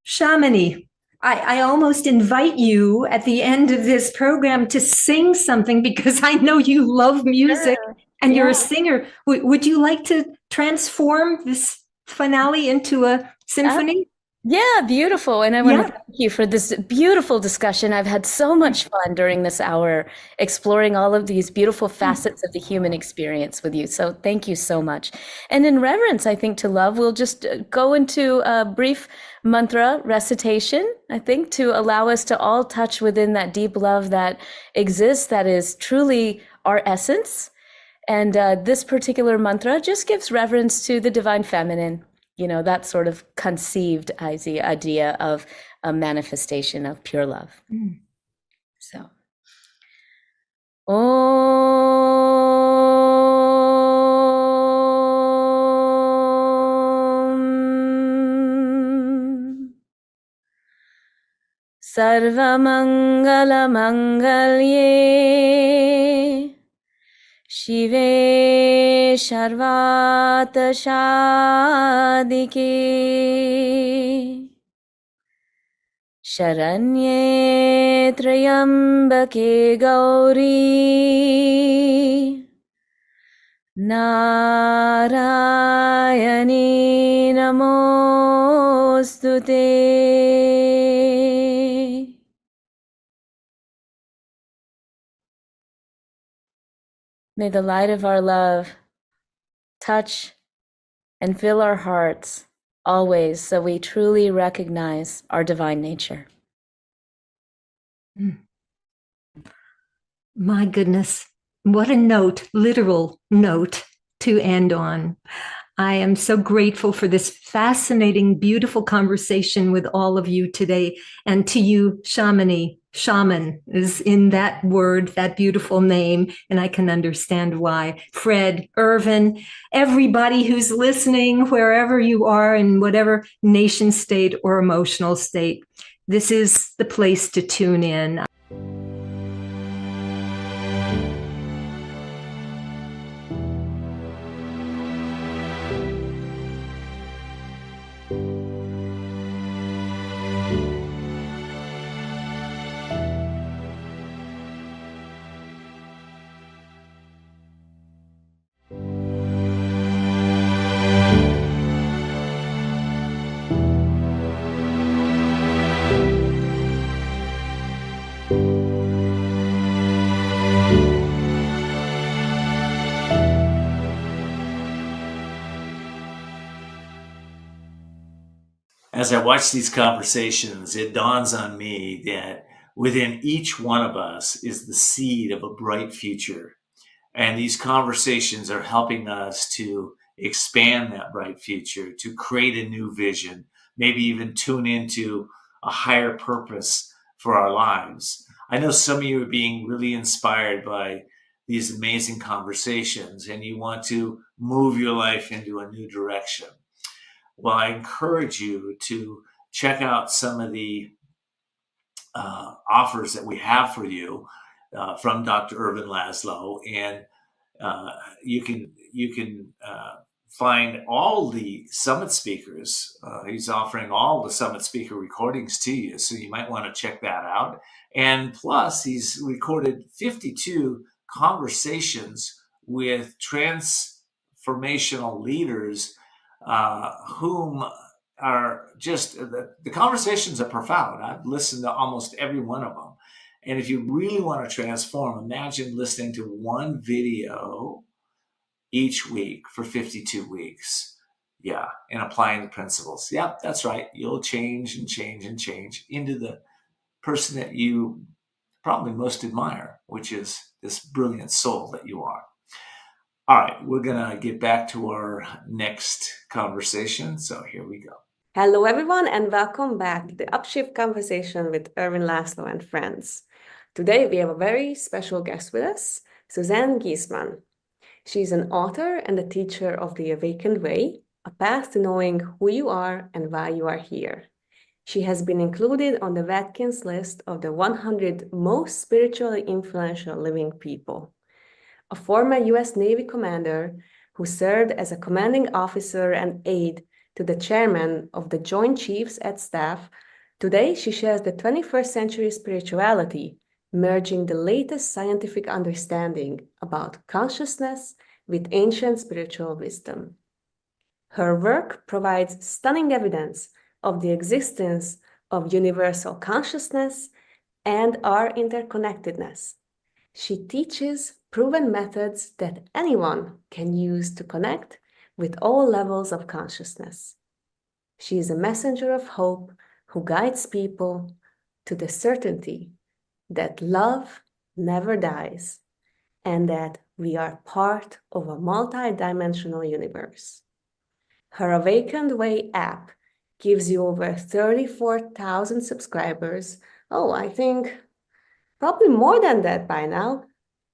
Shamini, I almost invite you at the end of this program to sing something, because I know you love music. Sure. And you're a singer. Would you like to transform this finale into a symphony? Yeah, beautiful. And I want to thank you for this beautiful discussion. I've had so much fun during this hour exploring all of these beautiful facets of the human experience with you. So thank you so much. And in reverence, I think, to love, we'll just go into a brief mantra recitation, I think, to allow us to all touch within that deep love that exists, that is truly our essence. And this particular mantra just gives reverence to the divine feminine. You know, that sort of conceived idea of a manifestation of pure love. So, Om Sarvamangala Mangalye Shive Sharvata Shadike Sharanye Trayambake Gauri Narayani Namostute. May the light of our love touch and fill our hearts always, so we truly recognize our divine nature. My goodness, what a note, literal note to end on. I am so grateful for this fascinating, beautiful conversation with all of you today. And to you, Shamini, shaman is in that word, that beautiful name, and I can understand why. Fred, Ervin, everybody who's listening, wherever you are, in whatever nation state or emotional state, this is the place to tune in. As I watch these conversations, it dawns on me that within each one of us is the seed of a bright future. And these conversations are helping us to expand that bright future, to create a new vision, maybe even tune into a higher purpose for our lives. I know some of you are being really inspired by these amazing conversations and you want to move your life into a new direction. Well, I encourage you to check out some of the offers that we have for you from Dr. Ervin Laszlo, and you can find all the summit speakers. He's offering all the summit speaker recordings to you, so you might want to check that out. And plus, he's recorded 52 conversations with transformational leaders whom are just, the conversations are profound. I've listened to almost every one of them. And if you really want to transform, imagine listening to one video each week for 52 weeks. Yeah, and applying the principles. Yeah, that's right. You'll change and change and change into the person that you probably most admire, which is this brilliant soul that you are. All right, we're going to get back to our next conversation. So here we go. Hello, everyone, and welcome back to the Upshift conversation with Ervin Laszlo and friends. Today, we have a very special guest with us, Suzanne Giesemann. She's an author and a teacher of The Awakened Way, a path to knowing who you are and why you are here. She has been included on the Watkins list of the 100 most spiritually influential living people. A former U.S. Navy commander who served as a commanding officer and aide to the chairman of the Joint Chiefs at Staff, today she shares the 21st century spirituality, merging the latest scientific understanding about consciousness, with ancient spiritual wisdom. Her work provides stunning evidence of the existence of universal consciousness and our interconnectedness. She teaches proven methods that anyone can use to connect with all levels of consciousness. She is a messenger of hope who guides people to the certainty that love never dies and that we are part of a multi-dimensional universe. Her Awakened Way app gives you over 34,000 subscribers. Oh, I think probably more than that by now.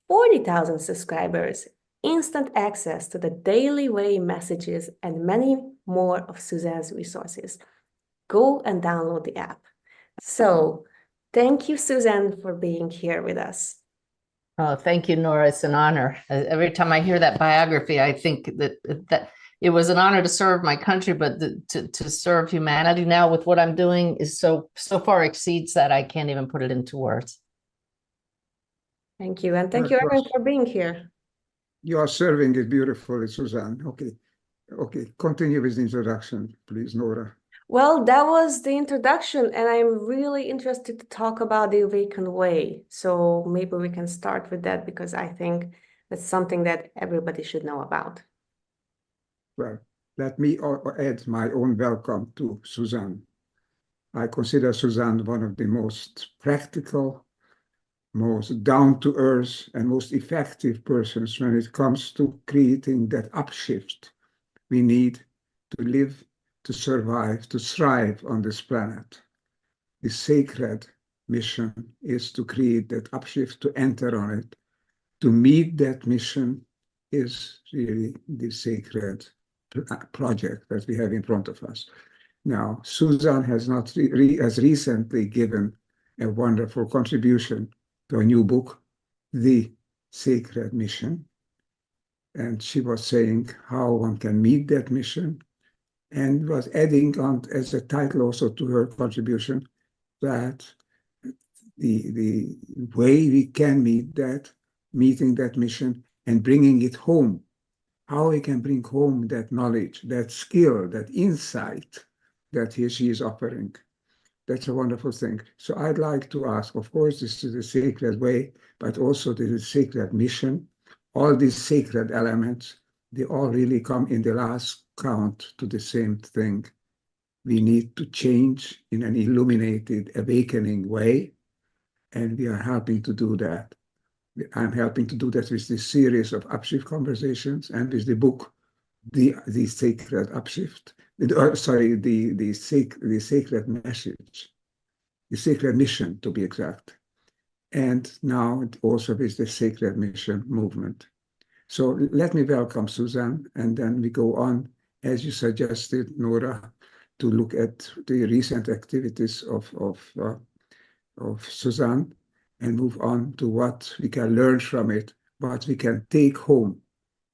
40,000 subscribers, instant access to the Daily Way messages, and many more of Suzanne's resources. Go and download the app. So, thank you, Suzanne, for being here with us. Oh, thank you, Nora. It's an honor. Every time I hear that biography, I think that it was an honor to serve my country, but to serve humanity now with what I'm doing is so far exceeds that I can't even put it into words. Thank you. And thank you, Ervin, for being here. You are serving it beautifully, Suzanne. Okay. Continue with the introduction, please, Nora. Well, that was the introduction, and I'm really interested to talk about the Awakened Way. So maybe we can start with that because I think that's something that everybody should know about. Well, let me add my own welcome to Suzanne. I consider Suzanne one of the most practical, most down-to-earth, and most effective persons when it comes to creating that upshift we need to live, to survive, to thrive on this planet. The sacred mission is to create that upshift, to enter on it. To meet that mission is really the sacred project that we have in front of us. Now, Suzanne has recently given a wonderful contribution to a new book, The Sacred Mission. And she was saying how one can meet that mission, and was adding on as a title also to her contribution that the way we can meeting that mission and bringing it home, how we can bring home that knowledge, that skill, that insight that she is offering. That's a wonderful thing. So I'd like to ask, of course, this is the sacred way, but also this is sacred mission. All these sacred elements, they all really come in the last count to the same thing. We need to change in an illuminated, awakening way, and we are helping to do that. I'm helping to do that with this series of Upshift conversations and with the book, the Sacred Upshift. The sacred message, the sacred mission, to be exact. And now also with the sacred mission movement. So let me welcome Suzanne, and then we go on, as you suggested, Nora, to look at the recent activities of Suzanne and move on to what we can learn from it, what we can take home.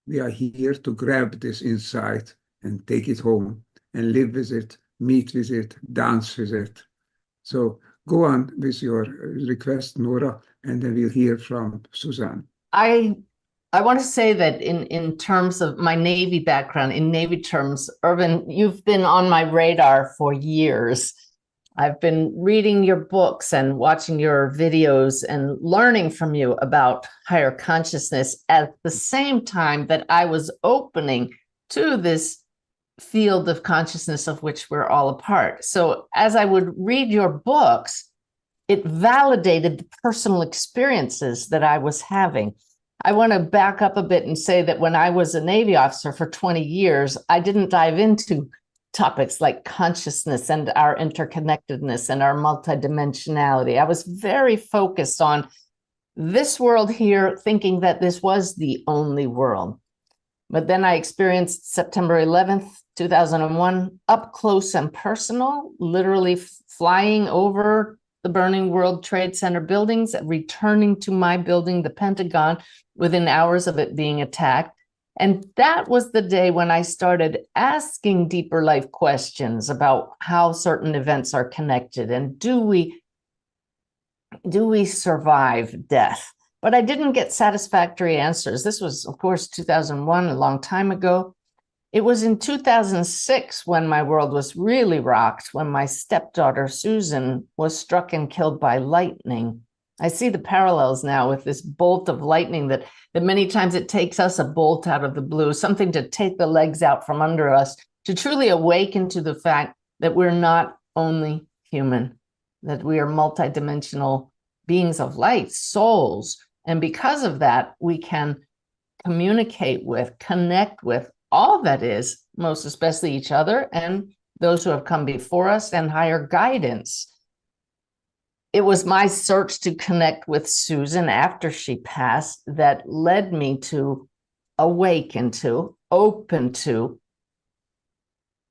We are here to grab this insight and take it home and live with it, meet with it, dance with it. So go on with your request, Nora, and then we'll hear from Suzanne. I want to say that in terms of my Navy background, in Navy terms, Ervin, you've been on my radar for years. I've been reading your books and watching your videos and learning from you about higher consciousness at the same time that I was opening to this field of consciousness of which we're all a part. So as I would read your books, it validated the personal experiences that I was having. I want to back up a bit and say that when I was a Navy officer for 20 years, I didn't dive into topics like consciousness and our interconnectedness and our multidimensionality. I was very focused on this world here, thinking that this was the only world. But then I experienced September 11th, 2001, up close and personal, literally flying over the burning World Trade Center buildings, returning to my building, the Pentagon, within hours of it being attacked. And that was the day when I started asking deeper life questions about how certain events are connected, and do we survive death but I didn't get satisfactory answers. This was, of course, 2001, a long time ago. It was in 2006 when my world was really rocked, when my stepdaughter, Susan, was struck and killed by lightning. I see the parallels now with this bolt of lightning that many times it takes us a bolt out of the blue, something to take the legs out from under us, to truly awaken to the fact that we're not only human, that we are multidimensional beings of light, souls. And because of that, we can communicate with, connect with all that is, most especially each other and those who have come before us, and higher guidance. It was my search to connect with Susan after she passed that led me to awaken to, open to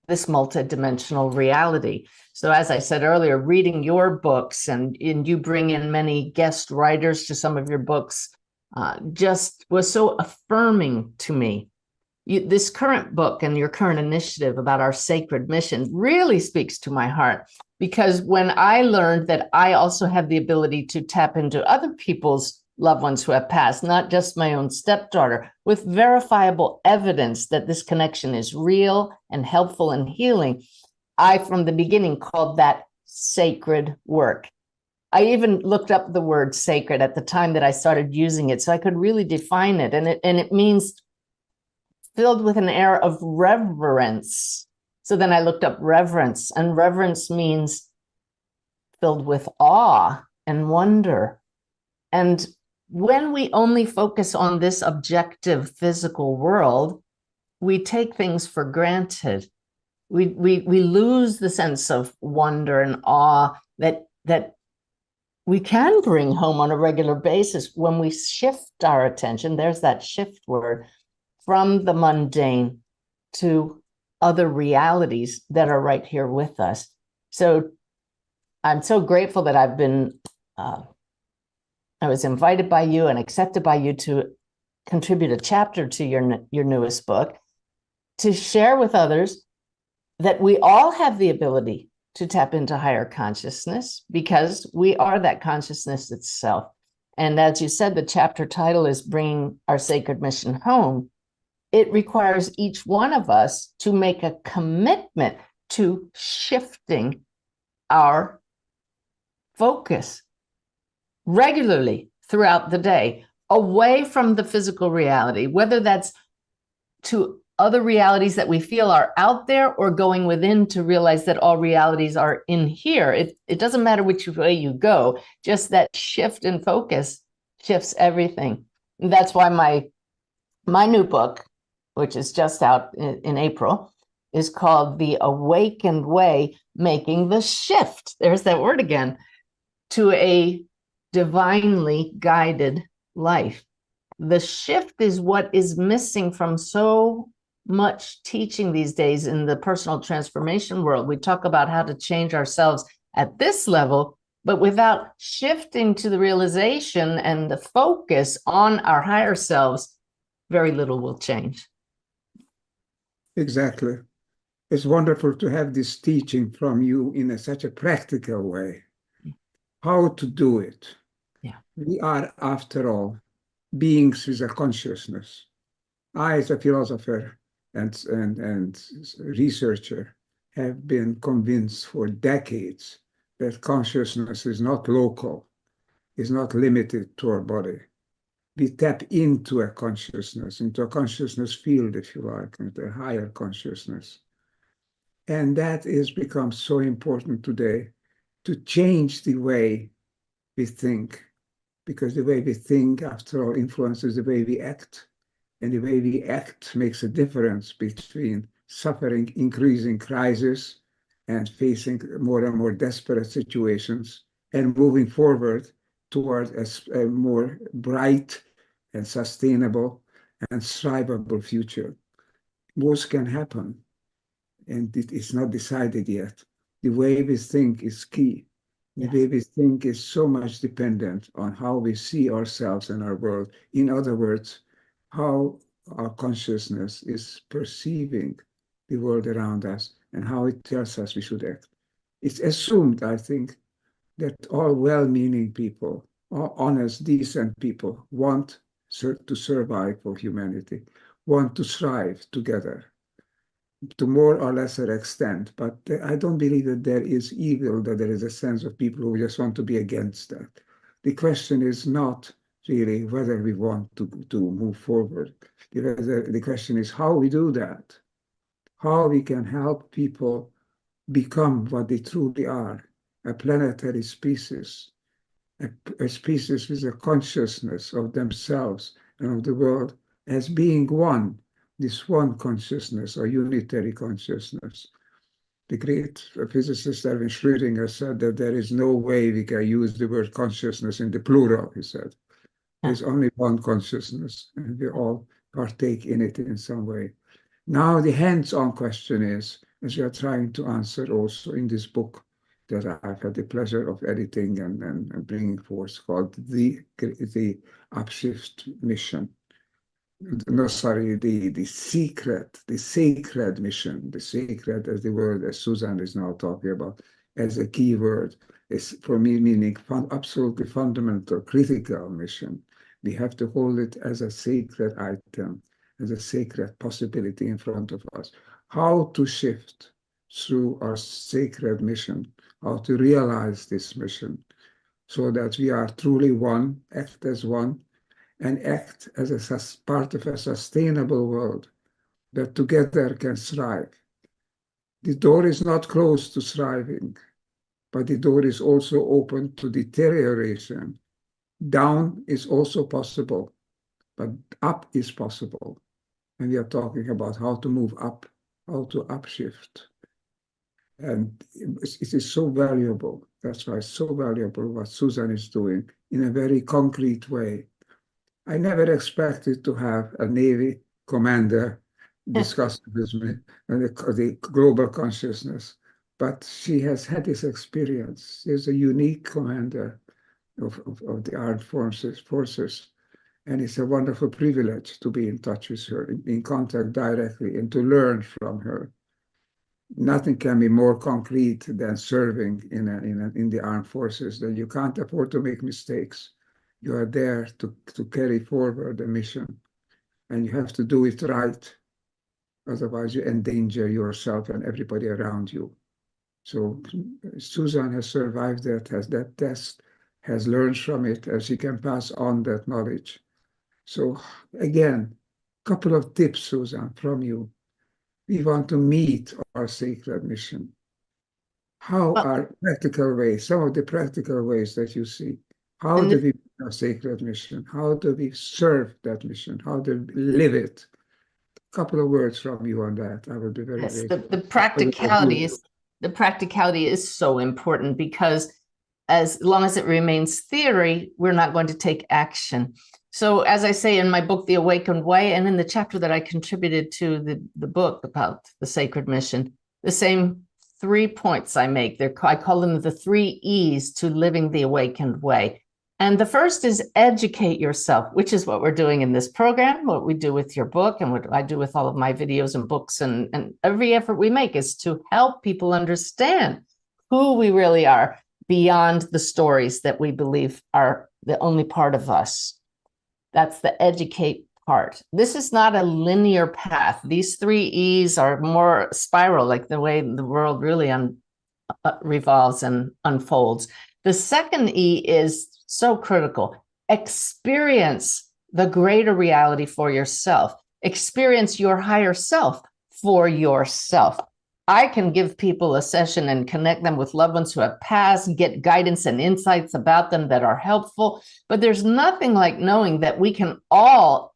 this multidimensional reality. So as I said earlier, reading your books, and you bring in many guest writers to some of your books, just was so affirming to me. This current book and your current initiative about our sacred mission really speaks to my heart, because when I learned that I also have the ability to tap into other people's loved ones who have passed, not just my own stepdaughter, with verifiable evidence that this connection is real and helpful and healing, I, from the beginning, called that sacred work. I even looked up the word sacred at the time that I started using it, so I could really define it. And it means filled with an air of reverence. So then I looked up reverence, and reverence means filled with awe and wonder. And when we only focus on this objective physical world, we take things for granted. We lose the sense of wonder and awe that we can bring home on a regular basis when we shift our attention. There's that shift word, from the mundane to other realities that are right here with us. So I'm so grateful that I've been, I was invited by you and accepted by you to contribute a chapter to your newest book, to share with others that we all have the ability to tap into higher consciousness, because we are that consciousness itself. And as you said, the chapter title is Bringing Our Sacred Mission Home. It requires each one of us to make a commitment to shifting our focus regularly throughout the day, away from the physical reality, whether that's to other realities that we feel are out there, or going within to realize that all realities are in here. It doesn't matter which way you go, just that shift in focus shifts everything. And that's why my new book, which is just out in April, is called The Awakened Way, Making the Shift. There's that word again, to a divinely guided life. The shift is what is missing from so much teaching these days in the personal transformation world. We talk about how to change ourselves at this level, but without shifting to the realization and the focus on our higher selves, very little will change. Exactly. It's wonderful to have this teaching from you in such a practical way. How to do it. Yeah. We are, after all, beings with a consciousness. I, as a philosopher and researcher, have been convinced for decades that consciousness is not local, is not limited to our body. We tap into a consciousness field, if you like, into a higher consciousness. And that has become so important today, to change the way we think, because the way we think, after all, influences the way we act. And the way we act makes a difference between suffering increasing crisis and facing more and more desperate situations, and moving forward toward a more bright and sustainable and thrivable future. Both can happen, and it is not decided yet. The way we think is key. The way we think is so much dependent on how we see ourselves and our world. In other words, how our consciousness is perceiving the world around us and how it tells us we should act. It's assumed, I think, that all well-meaning people, honest, decent people want to survive for humanity, want to thrive together to more or lesser extent. But I don't believe that there is evil, that there is a sense of people who just want to be against that. The question is not really whether we want to move forward. The question is how we do that, how we can help people become what they truly are, a planetary species, a species with a consciousness of themselves and of the world as being one, this one consciousness or unitary consciousness. The great physicist Erwin Schrödinger said that there is no way we can use the word consciousness in the plural, he said. There's only one consciousness, and we all partake in it in some way. Now, the hands-on question is, as we are trying to answer also in this book that I've had the pleasure of editing and bringing forth, called the Upshift mission. No, sorry, the sacred mission, the sacred as the word, as Suzanne is now talking about, as a key word, is for me meaning absolutely fundamental, critical mission. We have to hold it as a sacred item, as a sacred possibility in front of us. How to shift through our sacred mission, how to realize this mission so that we are truly one, act as one, and act as a part of a sustainable world that together can thrive. The door is not closed to thriving, but the door is also open to deterioration. Down is also possible, but up is possible. And we are talking about how to move up, how to upshift. And it is so valuable. That's why it's so valuable what Suzanne is doing in a very concrete way. I never expected to have a Navy commander discuss with me the global consciousness, but she has had this experience. She's a unique commander of the armed forces, and it's a wonderful privilege to be in touch with her, in contact directly, and to learn from her. Nothing can be more concrete than serving in the armed forces, that you can't afford to make mistakes. You are there to carry forward the mission, and you have to do it right. Otherwise, you endanger yourself and everybody around you. So Suzanne has survived that, has that test, has learned from it, and she can pass on that knowledge. So again, a couple of tips, Suzanne, from you. We want to meet our sacred mission. How are practical ways, some of the practical ways that you see? How do we meet our sacred mission? How do we serve that mission? How do we live it? A couple of words from you on that. I would be very grateful. The practicality is so important, because as long as it remains theory, we're not going to take action. So as I say in my book, The Awakened Way, and in the chapter that I contributed to the book about the sacred mission, the same 3 points I make, I call them the 3 E's to living the awakened way. And the first is educate yourself, which is what we're doing in this program, what we do with your book, and what I do with all of my videos and books, and every effort we make is to help people understand who we really are beyond the stories that we believe are the only part of us. That's the educate part. This is not a linear path. These 3 E's are more spiral, like the way the world really revolves and unfolds. The second E is so critical. Experience the greater reality for yourself. Experience your higher self for yourself. I can give people a session and connect them with loved ones who have passed, get guidance and insights about them that are helpful. But there's nothing like knowing that we can all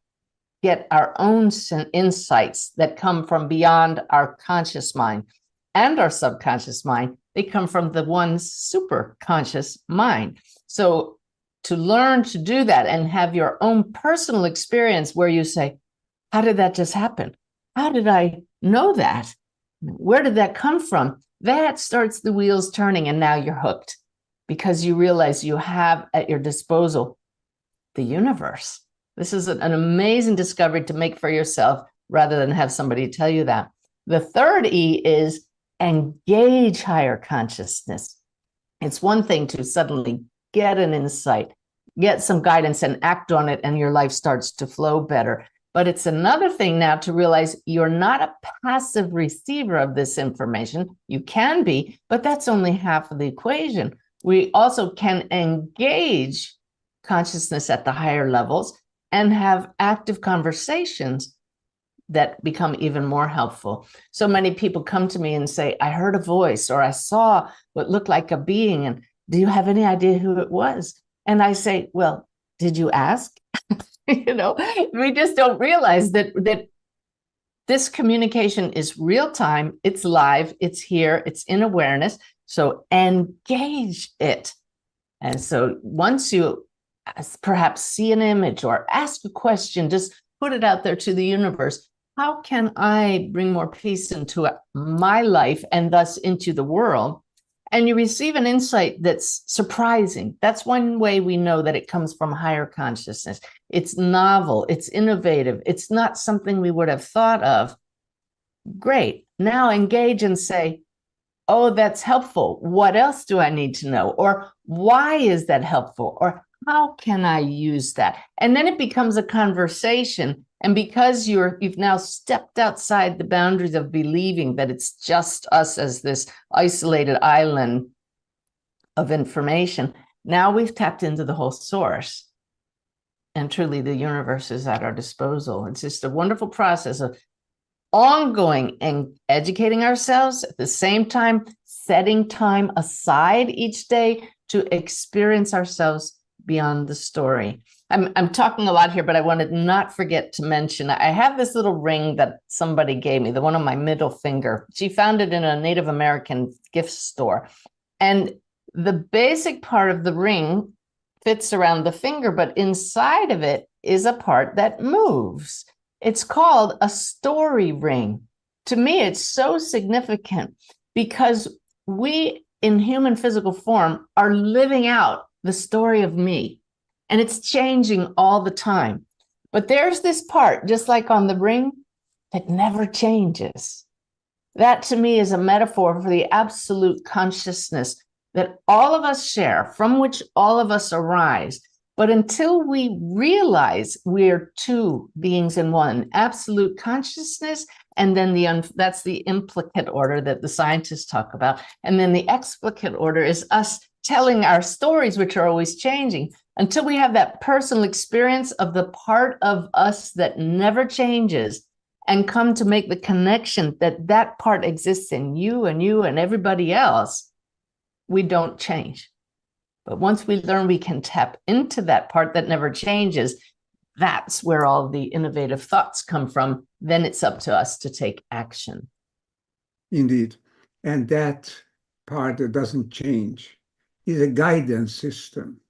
get our own insights that come from beyond our conscious mind and our subconscious mind. They come from the one super conscious mind. So to learn to do that and have your own personal experience where you say, how did that just happen? How did I know that? Where did that come from? That starts the wheels turning, and now you're hooked, because you realize you have at your disposal the universe. This is an amazing discovery to make for yourself rather than have somebody tell you that. The third E is engage higher consciousness. It's one thing to suddenly get an insight, get some guidance and act on it, and your life starts to flow better. But it's another thing now to realize you're not a passive receiver of this information. You can be, but that's only half of the equation. We also can engage consciousness at the higher levels and have active conversations that become even more helpful. So many people come to me and say, I heard a voice, or I saw what looked like a being, and do you have any idea who it was? And I say, well, did you ask? We just don't realize that this communication is real time, it's live, it's here, it's in awareness. So engage it. And so once you perhaps see an image or ask a question, just put it out there to the universe. How can I bring more peace into my life and thus into the world? And you receive an insight that's surprising. That's one way we know that it comes from higher consciousness. It's novel, it's innovative, it's not something we would have thought of. Great. Now engage and say, oh, that's helpful. What else do I need to know? Or why is that helpful? Or how can I use that? And then it becomes a conversation. And because you've now stepped outside the boundaries of believing that it's just us as this isolated island of information, now we've tapped into the whole source. And truly, the universe is at our disposal. It's just a wonderful process of ongoing and educating ourselves, at the same time, setting time aside each day to experience ourselves beyond the story. I'm talking a lot here, but I wanted not forget to mention, I have this little ring that somebody gave me, the one on my middle finger. She found it in a Native American gift store. And the basic part of the ring fits around the finger, but inside of it is a part that moves. It's called a story ring. To me, it's so significant because we in human physical form are living out the story of me. And it's changing all the time. But there's this part, just like on the ring, that never changes. That to me is a metaphor for the absolute consciousness that all of us share, from which all of us arise. But until we realize we're two beings in one, absolute consciousness, and then that's the implicate order that the scientists talk about. And then the explicate order is us telling our stories, which are always changing. Until we have that personal experience of the part of us that never changes and come to make the connection that that part exists in you and everybody else, we don't change. But once we learn we can tap into that part that never changes, that's where all the innovative thoughts come from. Then it's up to us to take action. Indeed. And that part that doesn't change is a guidance system.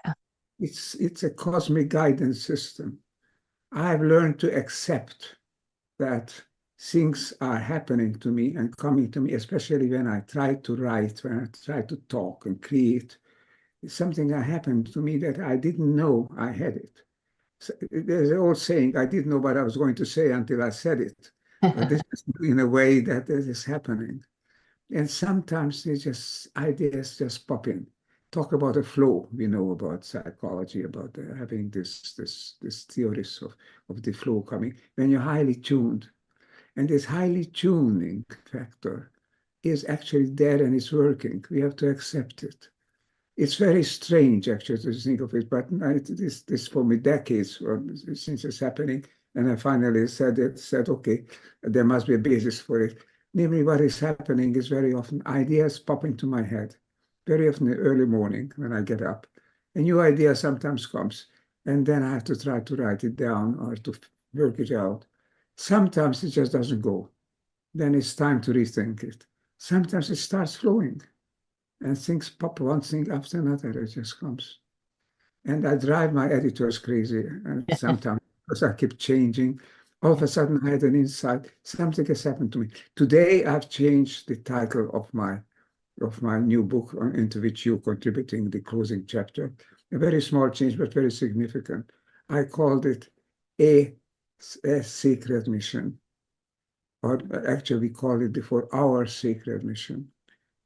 Yeah. It's a cosmic guidance system. I've learned to accept that things are happening to me and coming to me, especially when I try to write, when I try to talk and create. It's something that happened to me that I didn't know I had it. So there's an old saying, I didn't know what I was going to say until I said it. But this is in a way that it is happening. And sometimes ideas just pop in. Talk about a flow. We know about psychology, about having this theories of the flow coming. When you're highly tuned, and this highly tuning factor is actually there and it's working. We have to accept it. It's very strange, actually, to think of it, but this for me decades since it's happening, and I finally said, okay, there must be a basis for it. Namely, what is happening is very often ideas pop into my head, very often in the early morning when I get up. A new idea sometimes comes, and then I have to try to write it down or to work it out. Sometimes it just doesn't go. Then it's time to rethink it. Sometimes it starts flowing, and things pop one thing after another, it just comes. And I drive my editors crazy, and sometimes because I keep changing. All of a sudden, I had an insight. Something has happened to me. Today, I've changed the title of my new book, into which you're contributing the closing chapter. A very small change, but very significant. I called it a sacred mission. Or actually, we called it before our sacred mission.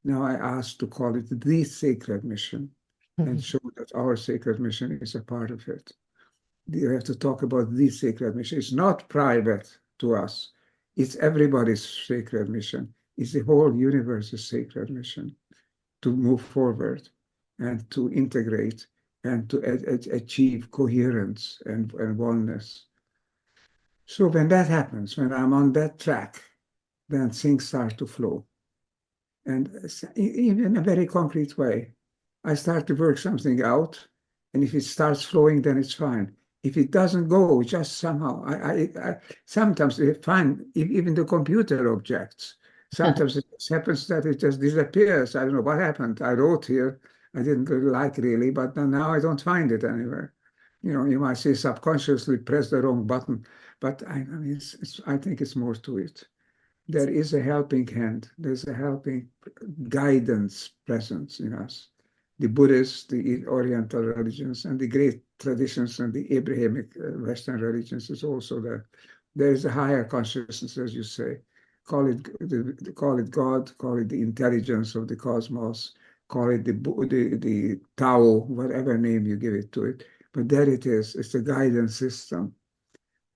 Now I asked to call it the sacred mission. and show that our sacred mission is a part of it. You have to talk about the sacred mission. It's not private to us. It's everybody's sacred mission. It's the whole universe's sacred mission to move forward and to integrate and to achieve coherence and oneness. So when that happens, when I'm on that track, then things start to flow. And even in a very concrete way, I start to work something out, and if it starts flowing, then it's fine. If it doesn't go, just somehow, I sometimes find even the computer objects. Sometimes it just happens that it just disappears. I don't know what happened. I wrote here, I didn't like really, but now I don't find it anywhere. You might say subconsciously press the wrong button, but I mean, I think it's more to it. There is a helping hand. There's a helping guidance presence in us. The Buddhists, the Oriental religions, and the great traditions and the Abrahamic Western religions is also there. There is a higher consciousness, as you say. Call it God, call it the intelligence of the cosmos, call it the Tao, whatever name you give it to it. But there it is. It's a guidance system,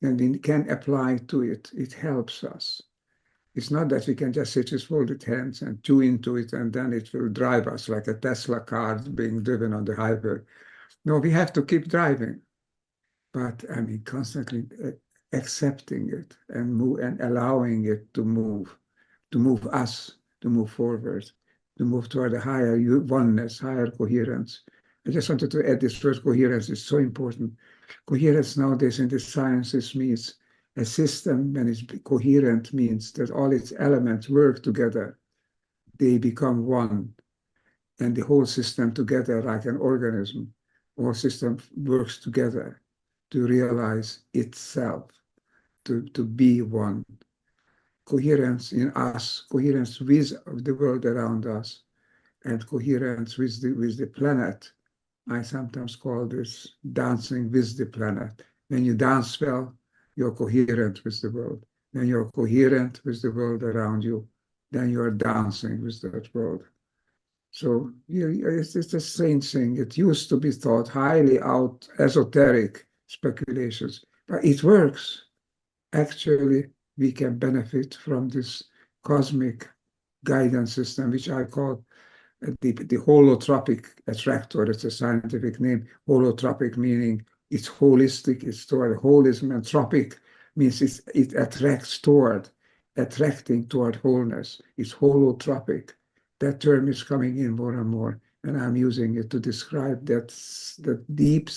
and we can apply to it. It helps us. It's not that we can just sit with folded hands and tune into it, and then it will drive us like a Tesla car being driven on the highway. No, we have to keep driving, but I mean, constantly accepting it and allowing it to move us, to move forward, to move toward a higher oneness, higher coherence. I just wanted to add this word coherence is so important. Coherence nowadays in the sciences means a system, when it's coherent, means that all its elements work together. They become one. And the whole system together, like an organism, all system works together to realize itself, to be one. Coherence in us, coherence with the world around us, and coherence with the planet. I sometimes call this dancing with the planet. When you dance well, you're coherent with the world. When you're coherent with the world around you, then you're dancing with that world. So it's a strange thing. It used to be thought highly esoteric speculations, but it works. Actually, we can benefit from this cosmic guidance system, which I call the holotropic attractor. It's a scientific name. Holotropic meaning it's holistic, it's toward holism, and tropic means it attracting toward wholeness. It's holotropic. That term is coming in more and more, and I'm using it to describe that deep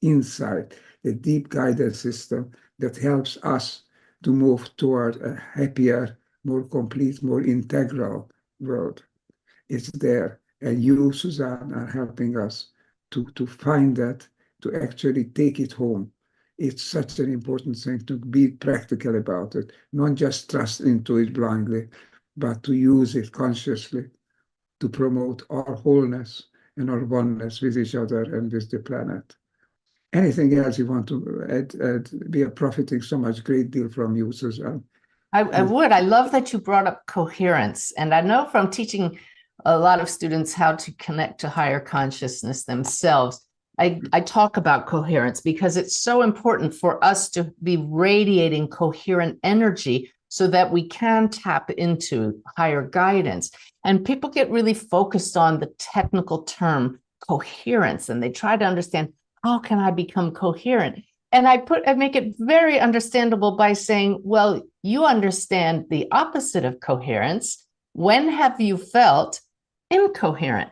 insight, the deep guidance system that helps us to move toward a happier, more complete, more integral world. It's there, and you, Suzanne, are helping us to find that, to actually take it home. It's such an important thing to be practical about it, not just trust into it blindly, but to use it consciously to promote our wholeness and our oneness with each other and with the planet. Anything else you want to add? We are profiting so much, great deal from you, Suzanne. I would. I love that you brought up coherence. And I know from teaching a lot of students how to connect to higher consciousness themselves, I talk about coherence because it's so important for us to be radiating coherent energy so that we can tap into higher guidance. And people get really focused on the technical term coherence, and they try to understand, how can I become coherent? And I make it very understandable by saying, well, you understand the opposite of coherence. When have you felt incoherent?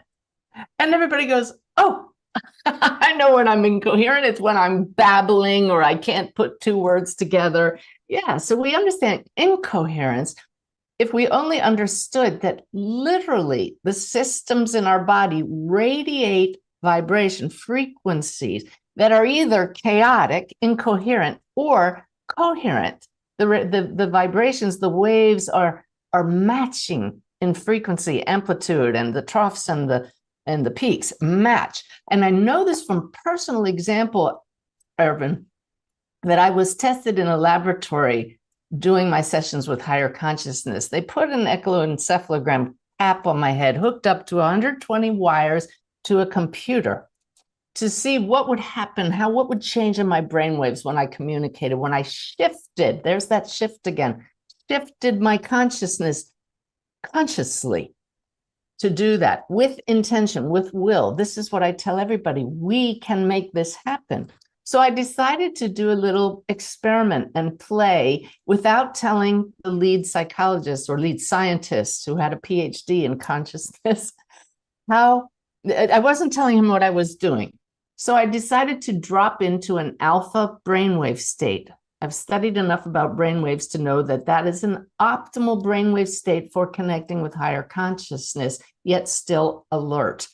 And everybody goes, oh, I know when I'm incoherent. It's when I'm babbling or I can't put two words together. Yeah, so we understand incoherence. If we only understood that literally the systems in our body radiate vibration frequencies that are either chaotic, incoherent, or coherent. The vibrations, the waves are matching in frequency, amplitude, and the troughs and the peaks match. And I know this from personal example, Ervin, that I was tested in a laboratory doing my sessions with higher consciousness. They put an echoencephalogram cap on my head, hooked up to 120 wires to a computer to see what would happen, what would change in my brainwaves when I communicated, when I shifted, there's that shift again, shifted my consciousness consciously to do that with intention, with will. This is what I tell everybody. We can make this happen. So I decided to do a little experiment and play without telling the lead psychologist or lead scientist who had a PhD in consciousness how I wasn't telling him what I was doing. So I decided to drop into an alpha brainwave state. I've studied enough about brainwaves to know that that is an optimal brainwave state for connecting with higher consciousness, yet still alert.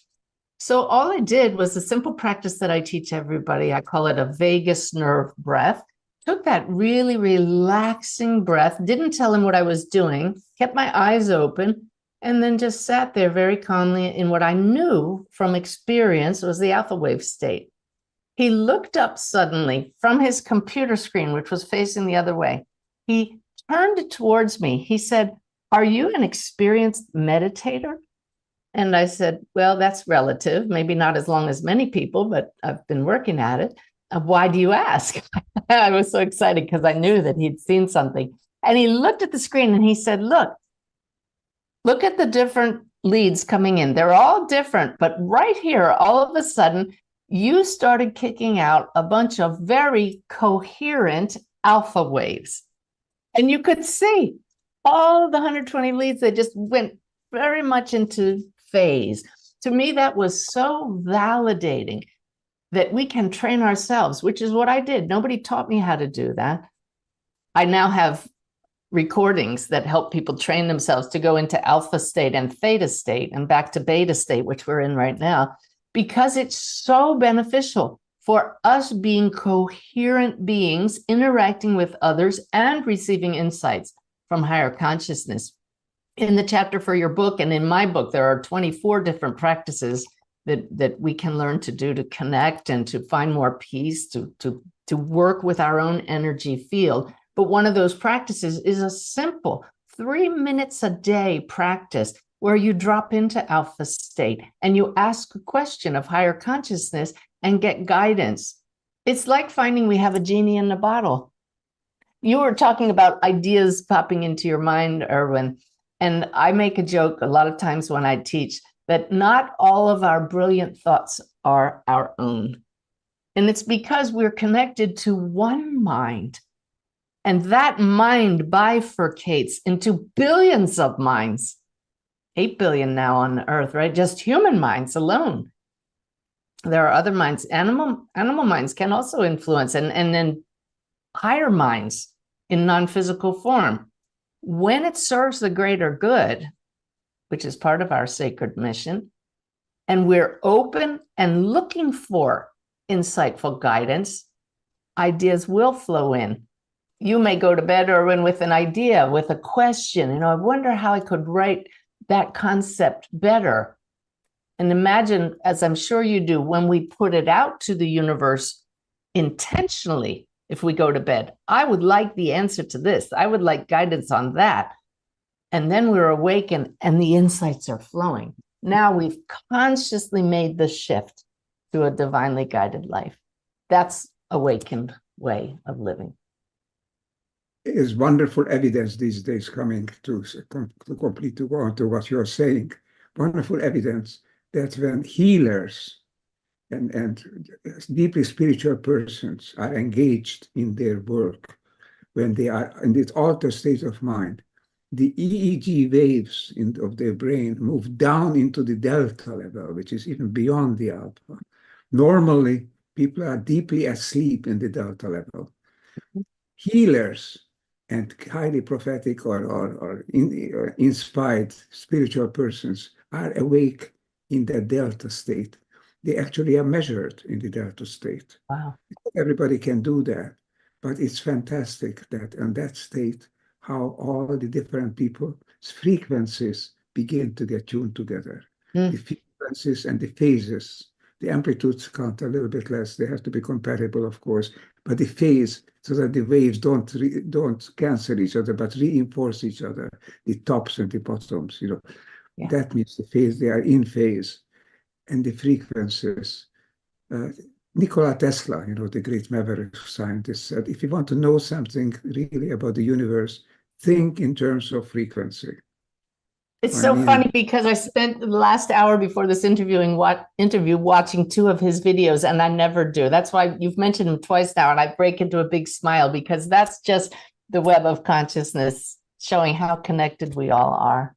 So all I did was a simple practice that I teach everybody. I call it a vagus nerve breath. Took that really relaxing breath, didn't tell him what I was doing, kept my eyes open, and then just sat there very calmly in what I knew from experience was the alpha wave state. He looked up suddenly from his computer screen, which was facing the other way. He turned towards me. He said, "Are you an experienced meditator?" And I said, "Well, that's relative, maybe not as long as many people, but I've been working at it. Why do you ask?" I was so excited because I knew that he'd seen something. And he looked at the screen and he said, Look at the different leads coming in. They're all different, but right here, all of a sudden, you started kicking out a bunch of very coherent alpha waves. And you could see all of the 120 leads, they just went very much into phase. To me, that was so validating that we can train ourselves, which is what I did. Nobody taught me how to do that. I now have recordings that help people train themselves to go into alpha state and theta state and back to beta state, which we're in right now, because it's so beneficial for us being coherent beings, interacting with others and receiving insights from higher consciousness. In the chapter for your book and in my book, there are 24 different practices that we can learn to do to connect and to find more peace, to work with our own energy field. But one of those practices is a simple 3 minutes a day practice where you drop into alpha state and you ask a question of higher consciousness and get guidance. It's like finding we have a genie in the bottle. You were talking about ideas popping into your mind, Ervin, and I make a joke a lot of times when I teach that not all of our brilliant thoughts are our own. And it's because we're connected to one mind. And that mind bifurcates into billions of minds, 8 billion now on the earth, right? Just human minds alone. There are other minds. Animal minds can also influence, and then higher minds in non-physical form. When it serves the greater good, which is part of our sacred mission, and we're open and looking for insightful guidance, ideas will flow in. You may go to bed, Ervin, with an idea, with a question. I wonder how I could write that concept better. And imagine, as I'm sure you do, when we put it out to the universe intentionally, if we go to bed, I would like the answer to this. I would like guidance on that. And then we're awakened and the insights are flowing. Now we've consciously made the shift to a divinely guided life. That's awakened way of living. Is wonderful evidence these days coming to complete to go on to what you're saying. Wonderful evidence that when healers and deeply spiritual persons are engaged in their work, when they are in this altered state of mind, the EEG waves of their brain move down into the delta level, which is even beyond the alpha. Normally, people are deeply asleep in the delta level. Healers and highly prophetic or inspired spiritual persons are awake in that delta state. They actually are measured in the delta state. Wow. Everybody can do that, but it's fantastic that in that state, how all the different people's frequencies begin to get tuned together. The frequencies and the phases, the amplitudes count a little bit less. They have to be compatible, of course, but the phase, so that the waves don't cancel each other, but reinforce each other, the tops and the bottoms, Yeah. That means the phase, they are in phase. and the frequencies. Nikola Tesla, the great maverick scientist, said, if you want to know something really about the universe, think in terms of frequency. It's so funny because I spent the last hour before this interview watching 2 of his videos, and I never do. That's why you've mentioned him twice now, and I break into a big smile because that's just the web of consciousness showing how connected we all are.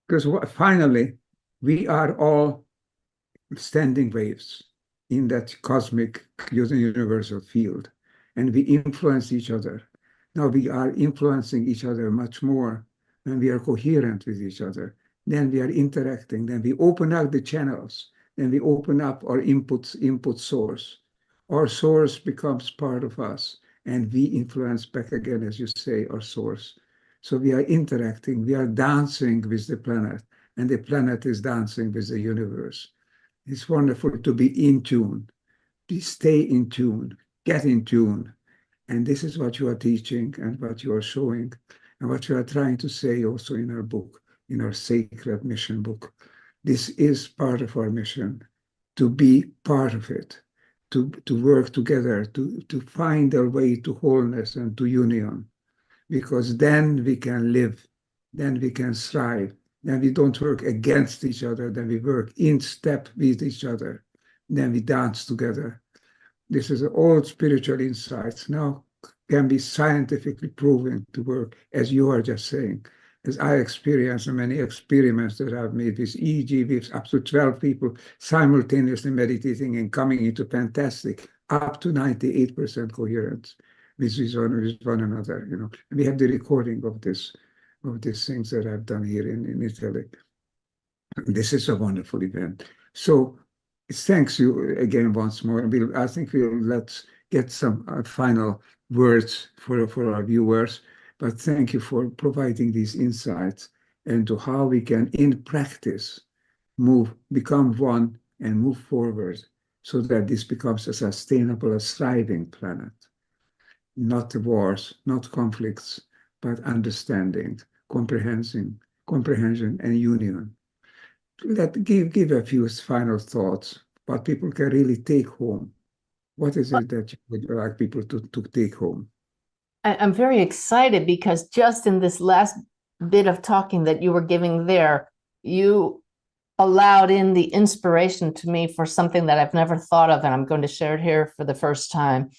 Because finally, we are all standing waves in that cosmic universal field, and we influence each other. Now we are influencing each other much more when we are coherent with each other. Then we are interacting, then we open up the channels, then we open up our input source. Our source becomes part of us, and we influence back again, as you say, our source. So we are interacting, we are dancing with the planet, and the planet is dancing with the universe. It's wonderful to be in tune, stay in tune, get in tune. And this is what you are teaching and what you are showing and what you are trying to say also in our book, in our sacred mission book. This is part of our mission, to be part of it, to work together, to find our way to wholeness and to union, because then we can live, then we can thrive, then we don't work against each other, then we work in step with each other, then we dance together. This is old spiritual insights now can be scientifically proven to work, as you are just saying. As I experience so many experiments that I've made with EEG, with up to 12 people simultaneously meditating and coming into fantastic, up to 98% coherence with one another, And we have the recording of these things that I've done here in Italy. This is a wonderful event. So thanks you again once more. I think let's get some final words for our viewers, but thank you for providing these insights into how we can, in practice, become one and move forward so that this becomes a sustainable, a thriving planet. Not wars, not conflicts, but understanding, comprehension, and union. Give a few final thoughts, what people can really take home. What is it that you would like people to take home? I'm very excited because just in this last bit of talking that you were giving there, you allowed in the inspiration to me for something that I've never thought of, and I'm going to share it here for the first time.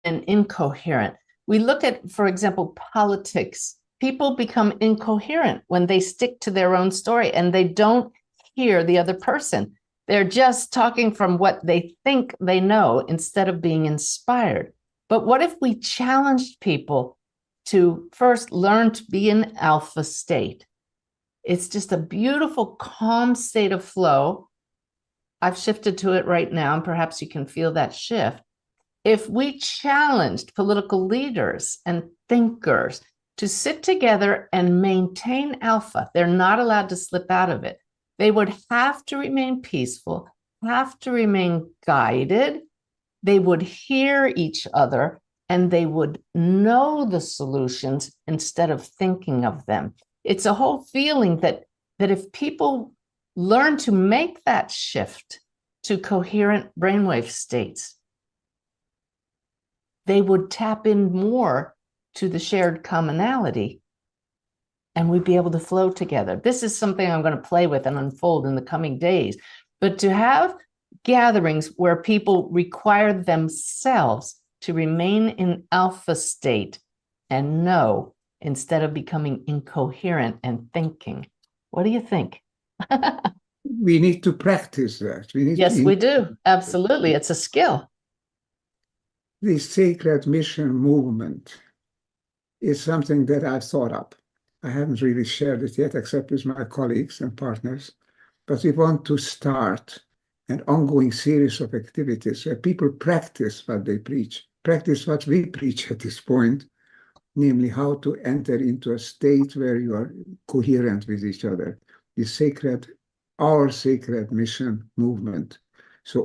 And incoherent. We look at, for example, politics. People become incoherent when they stick to their own story and they don't hear the other person. They're just talking from what they think they know instead of being inspired. But what if we challenged people to first learn to be in alpha state? It's just a beautiful, calm state of flow. I've shifted to it right now, and perhaps you can feel that shift. If we challenged political leaders and thinkers to sit together and maintain alpha, they're not allowed to slip out of it. They would have to remain peaceful, have to remain guided. They would hear each other and they would know the solutions instead of thinking of them. It's a whole feeling that if people learn to make that shift to coherent brainwave states, they would tap in more to the shared commonality and we'd be able to flow together. This is something I'm going to play with and unfold in the coming days. But to have gatherings where people require themselves to remain in alpha state and know instead of becoming incoherent and thinking. What do you think? We need to practice that. Yes, we do. Absolutely. It's a skill. The sacred mission movement is something that I've thought up. I haven't really shared it yet, except with my colleagues and partners. But we want to start an ongoing series of activities where people practice what they preach, practice what we preach at this point, namely how to enter into a state where you are coherent with each other. Our sacred mission movement. So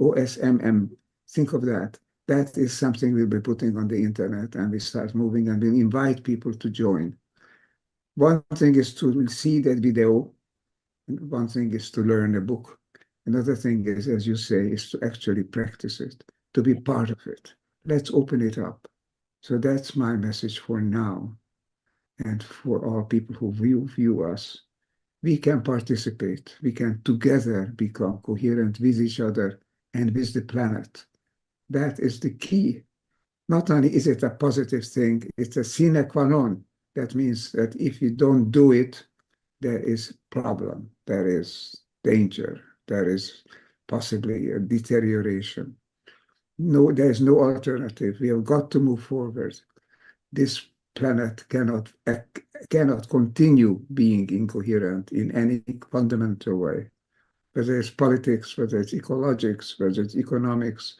OSMM, think of that. That is something we'll be putting on the internet, and we start moving and we'll invite people to join. One thing is to see that video, and one thing is to learn a book. Another thing is, as you say, is to actually practice it, to be part of it. Let's open it up. So that's my message for now. And for all people who view us, we can participate. We can together become coherent with each other and with the planet. That is the key. Not only is it a positive thing, it's a sine qua non. That means that if you don't do it, there is problem, there is danger, there is possibly a deterioration. No, there is no alternative. We have got to move forward. This planet cannot continue being incoherent in any fundamental way, whether it's politics, whether it's ecologics, whether it's economics,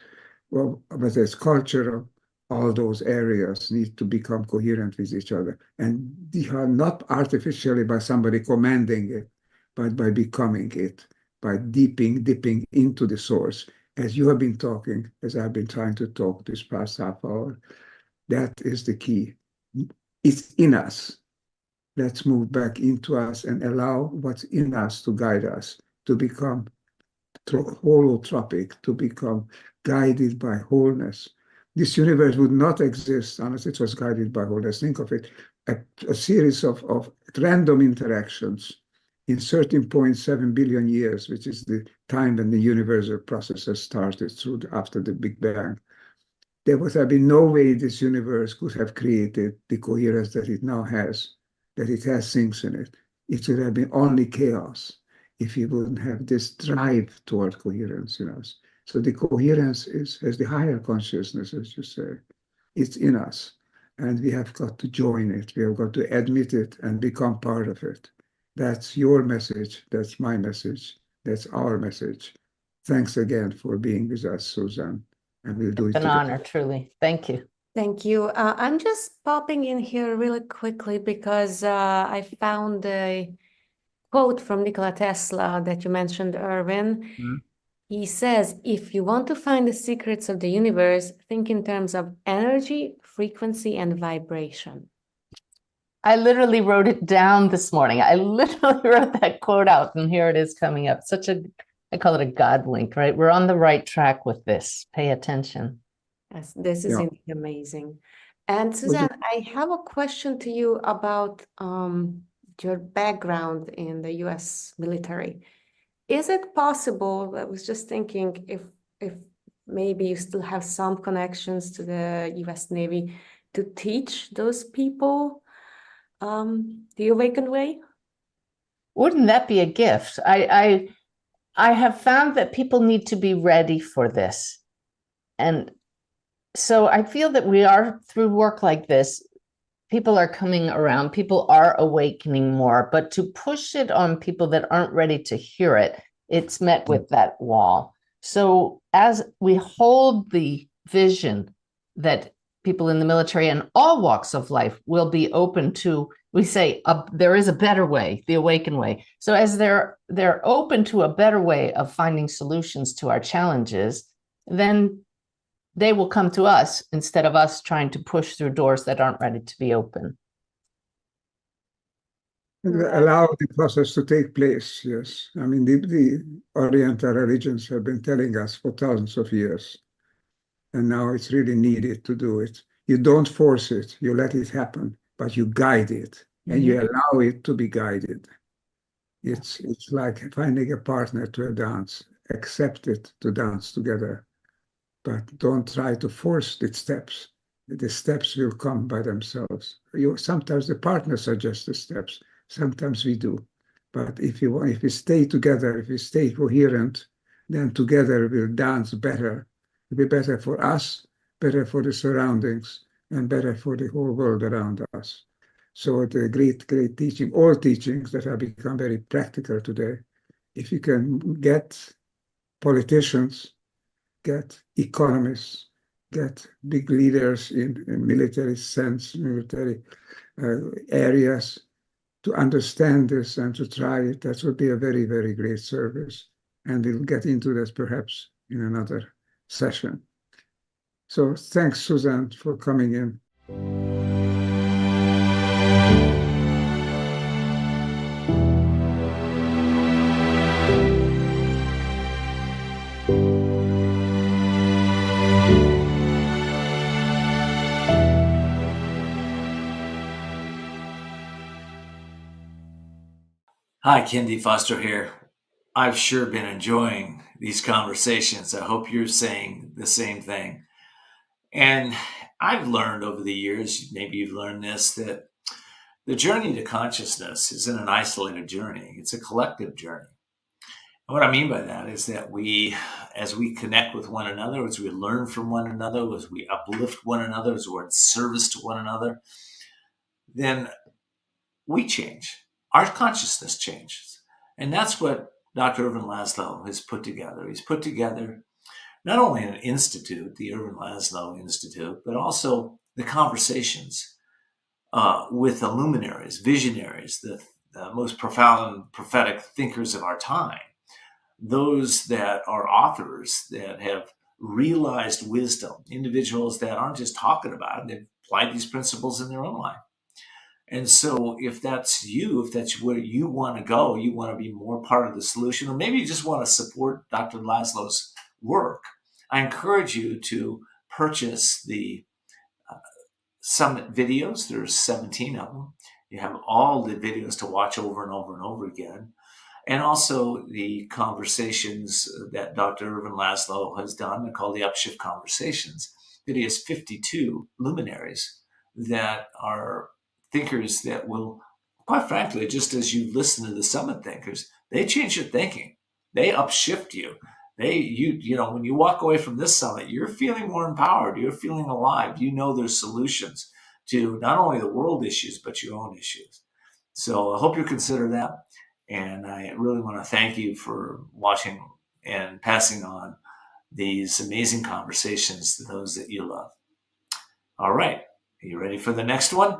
well, whether it's culture. All those areas need to become coherent with each other. And they are not artificially by somebody commanding it, but by becoming it, by dipping into the source. As you have been talking, as I've been trying to talk this past half hour, that is the key. It's in us. Let's move back into us and allow what's in us to guide us, to become holotropic, to become guided by wholeness. This universe would not exist unless it was guided by wholeness. Think of it, a series of random interactions in 13.7 billion years, which is the time when the universal processes started after the Big Bang. There would have been no way this universe could have created the coherence that it now has, that it has things in it. It would have been only chaos if you wouldn't have this drive toward coherence in us. So the coherence has the higher consciousness, as you say. It's in us. And we have got to join it. We have got to admit it and become part of it. That's your message. That's my message. That's our message. Thanks again for being with us, Suzanne. And we'll do it together. An honor, truly. Thank you. Thank you. I'm just popping in here really quickly because I found a quote from Nikola Tesla that you mentioned, Ervin. Mm-hmm. He says, if you want to find the secrets of the universe, think in terms of energy, frequency, and vibration. I literally wrote it down this morning. I literally wrote that quote out, and here it is coming up. I call it a God wink, right? We're on the right track with this. Pay attention. Yes, this is amazing. And Suzanne, I have a question to you about your background in the US military. Is it possible, I was just thinking, if maybe you still have some connections to the US Navy, to teach those people the awakened way? Wouldn't that be a gift? I have found that people need to be ready for this. And so I feel that we are, through work like this, people are coming around, people are awakening more, but to push it on people that aren't ready to hear it, it's met with that wall. So as we hold the vision that people in the military and all walks of life will be open to, we say there is a better way, the awakened way. So as they're open to a better way of finding solutions to our challenges, then they will come to us instead of us trying to push through doors that aren't ready to be open. Allow the process to take place, yes. I mean, the Oriental religions have been telling us for thousands of years, and now it's really needed to do it. You don't force it, you let it happen, but you guide it, and you allow it to be guided. It's like finding a partner to a dance. Accept it to dance together. But don't try to force the steps. The steps will come by themselves. Sometimes the partner suggests the steps. Sometimes we do. But if we stay together, if we stay coherent, then together we'll dance better. It'll be better for us, better for the surroundings, and better for the whole world around us. So the great teaching, all teachings that have become very practical today, if you can get politicians, get economists, get big leaders in military areas to understand this and to try it, that would be a very, very great service. And we'll get into this perhaps in another session. So thanks, Suzanne, for coming in. Hi, Kendi Foster here. I've sure been enjoying these conversations. I hope you're saying the same thing. And I've learned over the years, maybe you've learned this, that the journey to consciousness isn't an isolated journey. It's a collective journey. And what I mean by that is that as we connect with one another, as we learn from one another, as we uplift one another, as we're in service to one another, then we change. Our consciousness changes. And that's what Dr. Ervin Laszlo has put together. He's put together not only an institute, the Ervin Laszlo Institute, but also the conversations with the luminaries, visionaries, the most profound prophetic thinkers of our time, those that are authors that have realized wisdom, individuals that aren't just talking about it, they've applied these principles in their own life. And so if that's you, if that's where you want to go, you want to be more part of the solution, or maybe you just want to support Dr. Laszlo's work, I encourage you to purchase the Summit videos. There's 17 of them. You have all the videos to watch over and over and over again. And also the conversations that Dr. Ervin Laszlo has done. They're called the Upshift Conversations. It is 52 luminaries that are thinkers that will, quite frankly, just as you listen to the Summit thinkers, they change your thinking. They upshift you. You know, when you walk away from this summit, you're feeling more empowered. You're feeling alive. You know there's solutions to not only the world issues, but your own issues. So I hope you consider that. And I really want to thank you for watching and passing on these amazing conversations to those that you love. All right. Are you ready for the next one?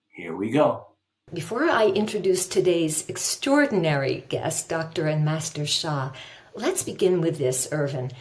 Here we go. Before I introduce today's extraordinary guest, Dr. and Master Shah, let's begin with this, Ervin.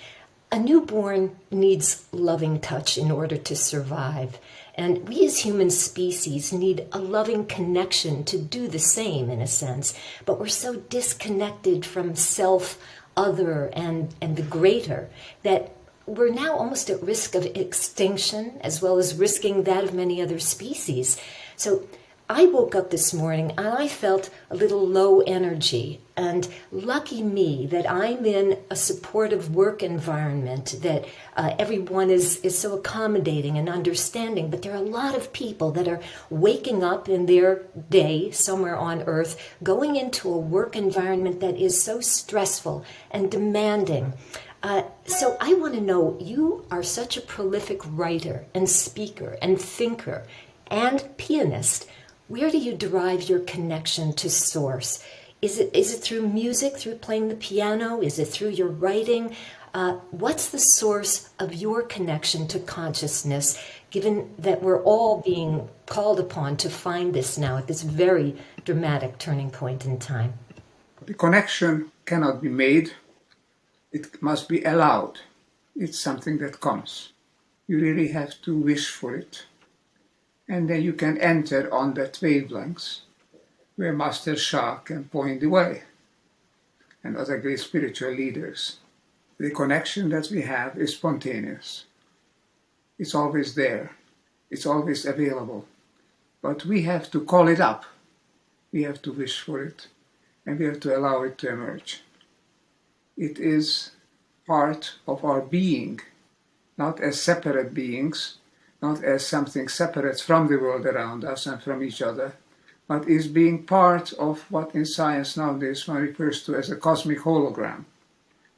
A newborn needs loving touch in order to survive. And we as human species need a loving connection to do the same, in a sense. But we're so disconnected from self, other, and the greater that we're now almost at risk of extinction, as well as risking that of many other species. So I woke up this morning and I felt a little low energy, and lucky me that I'm in a supportive work environment, that everyone is so accommodating and understanding. But there are a lot of people that are waking up in their day somewhere on earth, going into a work environment that is so stressful and demanding. So I want to know, you are such a prolific writer and speaker and thinker and pianist. Where do you derive your connection to source? Is it through music, through playing the piano? Is it through your writing? What's the source of your connection to consciousness, given that we're all being called upon to find this now at this very dramatic turning point in time? The connection cannot be made. It must be allowed. It's something that comes. You really have to wish for it. And then you can enter on that wavelengths where Master Shah can point the way, and other great spiritual leaders. The connection that we have is spontaneous. It's always there. It's always available. But we have to call it up. We have to wish for it, and we have to allow it to emerge. It is part of our being, not as separate beings, not as something separate from the world around us and from each other, but is being part of what in science nowadays one refers to as a cosmic hologram,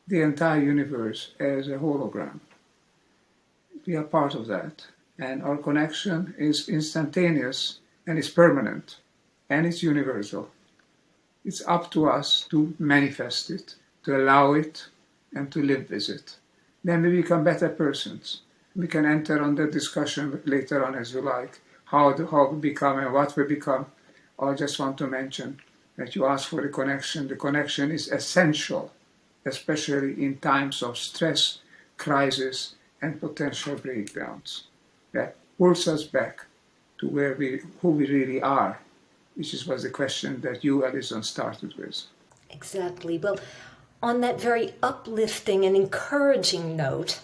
the entire universe as a hologram. We are part of that, and our connection is instantaneous and is permanent, and it's universal. It's up to us to manifest it, to allow it, and to live with it. Then we become better persons. We can enter on the discussion later on as you like, how we become and what we become. I just want to mention that you asked for the connection. The connection is essential, especially in times of stress, crisis, and potential breakdowns. That pulls us back to who we really are, which was the question that you, Alison, started with. Exactly. Well, on that very uplifting and encouraging note,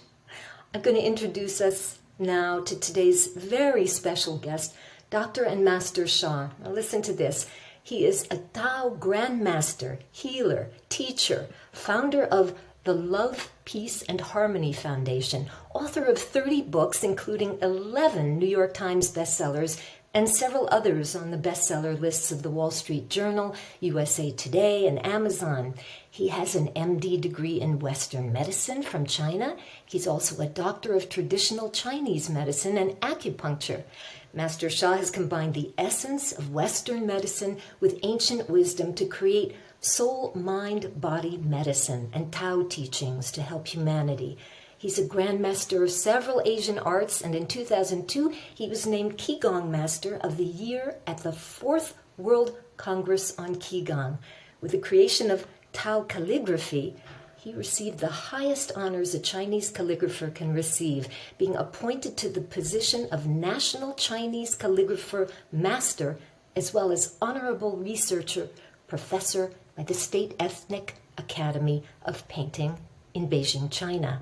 I'm going to introduce us now to today's very special guest, Dr. and Master Shah. Now listen to this. He is a Tao grandmaster, healer, teacher, founder of the Love, Peace, and Harmony Foundation, author of 30 books, including 11 New York Times bestsellers and several others on the bestseller lists of the Wall Street Journal, USA Today, and Amazon. He has an MD degree in Western medicine from China. He's also a doctor of traditional Chinese medicine and acupuncture. Master Sha has combined the essence of Western medicine with ancient wisdom to create soul, mind, body medicine and Tao teachings to help humanity. He's a grandmaster of several Asian arts, and in 2002, he was named Qigong Master of the Year at the 4th World Congress on Qigong. With the creation of Tao calligraphy, he received the highest honors a Chinese calligrapher can receive, being appointed to the position of National Chinese Calligrapher Master, as well as Honorable Researcher Professor by the State Ethnic Academy of Painting in Beijing, China.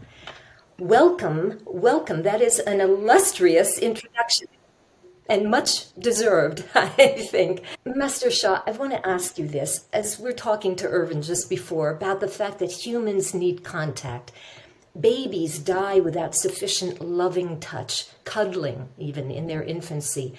Welcome, welcome. That is an illustrious introduction and much deserved, I think. Master Sha, I want to ask you this, as we're talking to Ervin just before, about the fact that humans need contact. Babies die without sufficient loving touch, cuddling even in their infancy.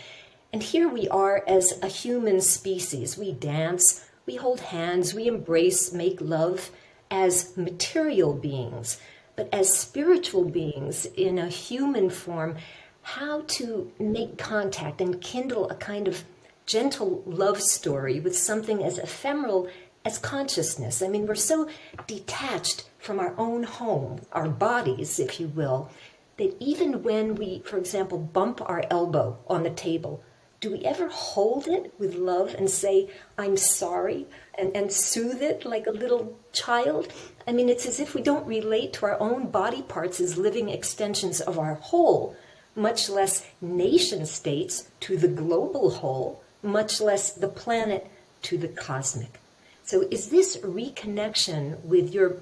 And here we are as a human species. We dance, we hold hands, we embrace, make love as material beings. But as spiritual beings in a human form, how to make contact and kindle a kind of gentle love story with something as ephemeral as consciousness. I mean, we're so detached from our own home, our bodies, if you will, that even when we, for example, bump our elbow on the table, do we ever hold it with love and say, I'm sorry, and soothe it like a little child? I mean, it's as if we don't relate to our own body parts as living extensions of our whole, much less nation states to the global whole, much less the planet to the cosmic. So is this reconnection with your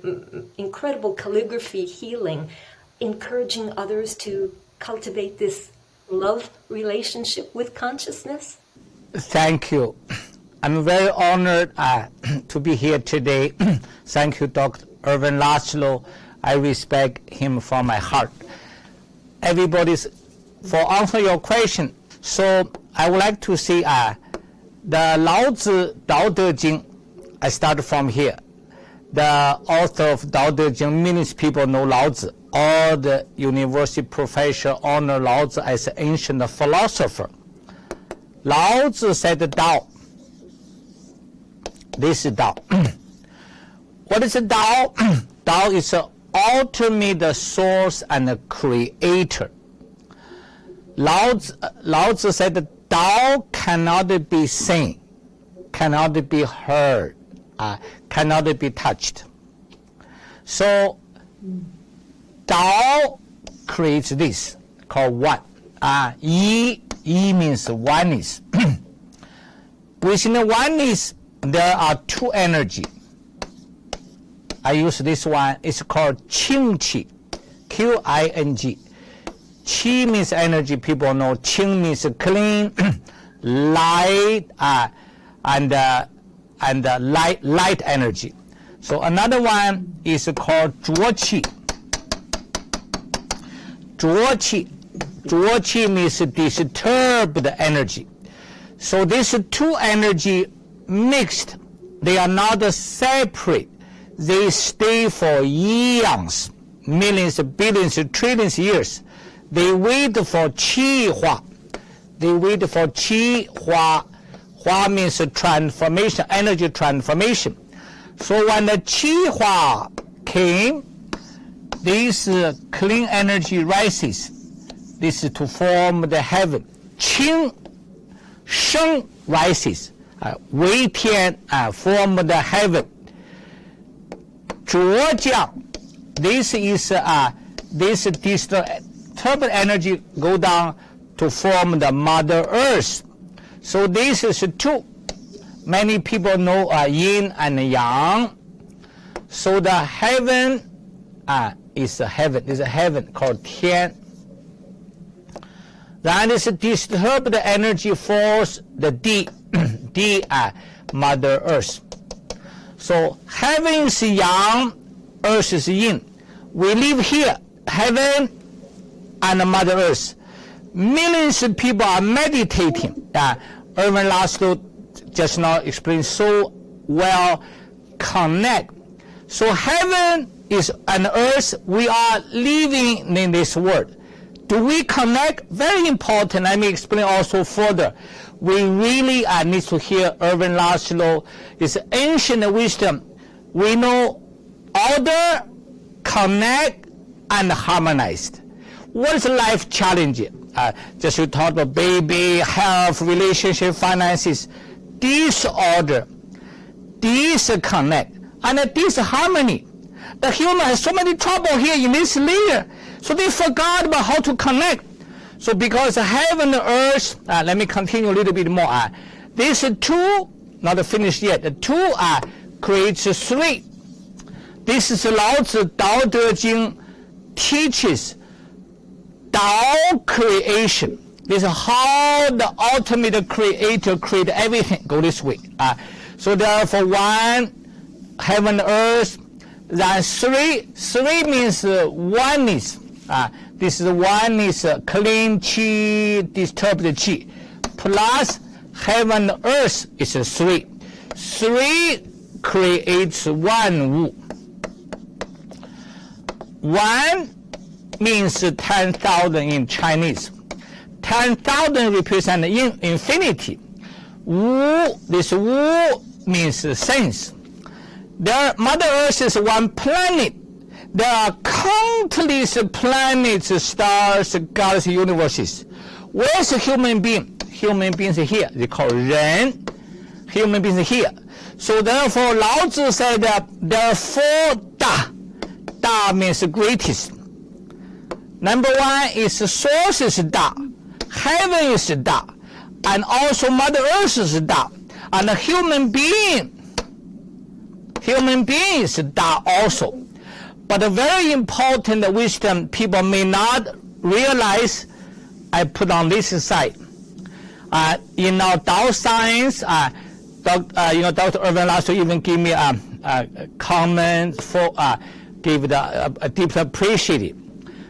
incredible calligraphy healing encouraging others to cultivate this love relationship with consciousness? Thank you. I'm very honored to be here today. Thank you, Dr. Ervin Laszlo. I respect him from my heart. For answer your question, so I would like to say the Lao Tzu Tao Te Ching, I start from here. The author of Tao Te Ching, millions of people know Lao Tzu. All the university professors honor Lao Tzu as an ancient philosopher. Lao Tzu said Tao. This is Tao. What is Tao? Tao is the ultimate source and creator. Lao Tzu said Tao cannot be seen, cannot be heard, cannot be touched. So Tao creates this called one. Yi means oneness. Within the oneness, there are two energy. I use this one. It's called Qing Qi, Qing. Qi means energy. People know Qing means clean, light, and light energy. So another one is called Zhuo Qi. Zhuo Qi means disturbed energy. So these two energy mixed, they are not separate. They stay for eons, millions, billions, trillions years. They wait for Qi Hua. They wait for Qi Hua. Hua means transformation, energy transformation. So when the Qi Hua came, this clean energy rises. This is to form the heaven. Qing Sheng rises. Wei Tian form the heaven. Zhuo Jiang, this is this disturbed energy go down to form the Mother Earth. So this is two. Many people know yin and yang. So the heaven is a heaven called Tian. Then this disturbed energy force the Di. the Mother Earth. So heaven is yang, earth is yin. We live here, heaven and Mother Earth. Millions of people are meditating. Ervin Laszlo just now explained so well, connect. So heaven is and earth, we are living in this world. Do we connect? Very important. Let me explain also further. We really need to hear Ervin Laszlo. It's ancient wisdom. We know order, connect, and harmonized. What is life challenge? Just you talk about baby, health, relationship, finances. Disorder, disconnect, and disharmony. The human has so many trouble here in this layer, so they forgot about how to connect. So because heaven and earth, let me continue a little bit more. These two, not finished yet, the two creates three. This is Lao Tzu Tao Te Ching teaches Tao creation. This is how the ultimate creator created everything. Go this way. So therefore, one, heaven, earth, then three. Three means oneness. This is oneness, clean chi, disturbed chi. Plus heaven, earth is three. Three creates one wu. One means 10,000 in Chinese. 10,000 represent infinity. Wu, this wu means sense. There, Mother Earth is one planet. There are countless planets, stars, galaxies, universes. Where's a human being? Human beings are here. They call Ren. Human beings are here. So therefore, Lao Tzu said that there are four Da. Da means greatest. Number one is source is Da. Heaven is Da. And also Mother Earth is Da. And a human being is Da also. But a very important wisdom people may not realize, I put on this side. In our Tao science, Dr. Ervin Laszlo even gave me a comment for give it a deep appreciate.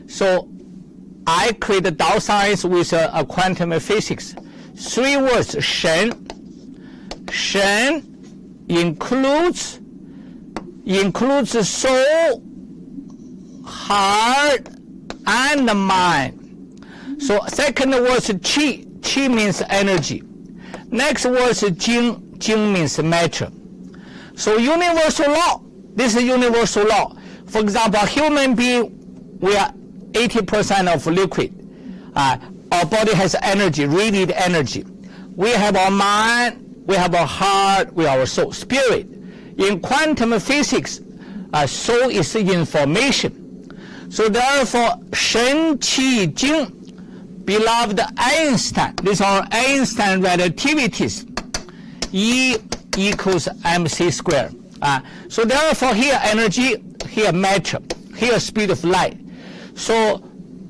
So I created Tao science with a quantum physics. Three words: Shen. Shen includes soul, heart, and mind. So second word is Qi. Qi means energy. Next word is Jing. Jing means matter. So universal law. This is universal law. For example, a human being, we are 80% of liquid. Our body has energy, radiant energy. We have our mind, we have our heart, we have our soul, spirit. In quantum physics, soul is information. So therefore, Shen, Qi, Jing, beloved Einstein, these are Einstein relativities. E equals mc squared. So therefore, here energy, here matter, here speed of light. So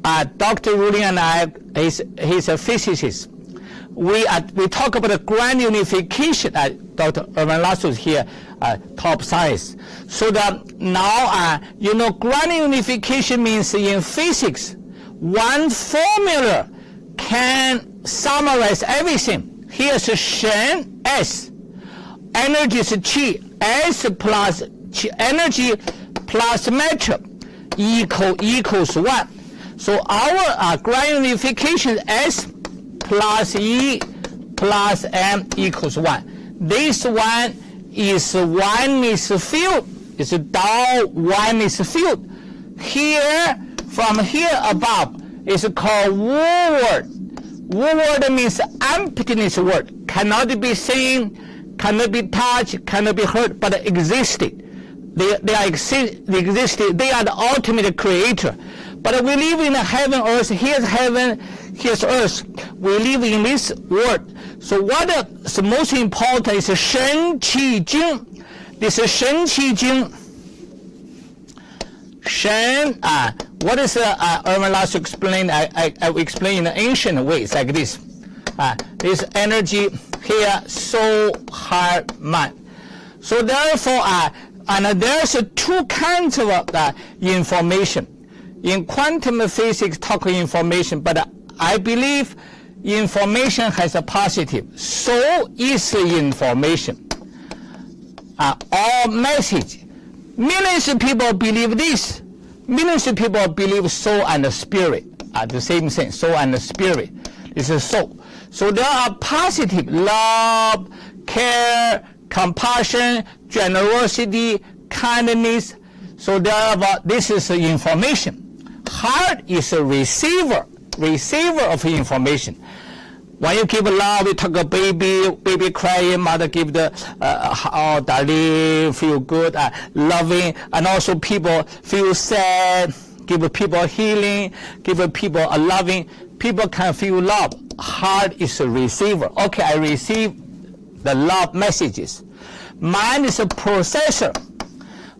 Dr. Rulin and I, he's a physicist. We talk about the grand unification. Dr. Ervin Laszlo is here, top science. So that now, grand unification means in physics, one formula can summarize everything. Here's Shen, S. Energy is Qi. S plus Qi, energy plus matter equals 1. So our grand unification S plus E plus M equals 1. This one is oneness field. It's a Tao oneness field. Here, from here above, is called Wu word. Wu word means emptiness word. Cannot be seen, cannot be touched, cannot be heard, but existed. They existed. They are the ultimate creator. But we live in heaven, earth. Here's heaven, here's earth. We live in this world. So what is most important is Shen, Qi, Jing. This is Shen, Qi, Jing. Shen, what is Ervin Laszlo explained? I will explain in ancient ways like this. This energy here soul, heart, mind. So therefore, and there's two kinds of information. In quantum physics, talk information, but I believe information has a positive. Soul is information. All message. Millions of people believe this. Millions of people believe soul and the spirit are the same thing. Soul and the spirit is a soul. So there are positive love, care, compassion, generosity, kindness. So therefore, this is information. Heart is a receiver of information. When you give love, you talk a baby crying, mother give the, oh, darling, feel good, loving, and also people feel sad, give people healing, give people a loving, people can feel love. Heart is a receiver. Okay, I receive the love messages. Mind is a processor.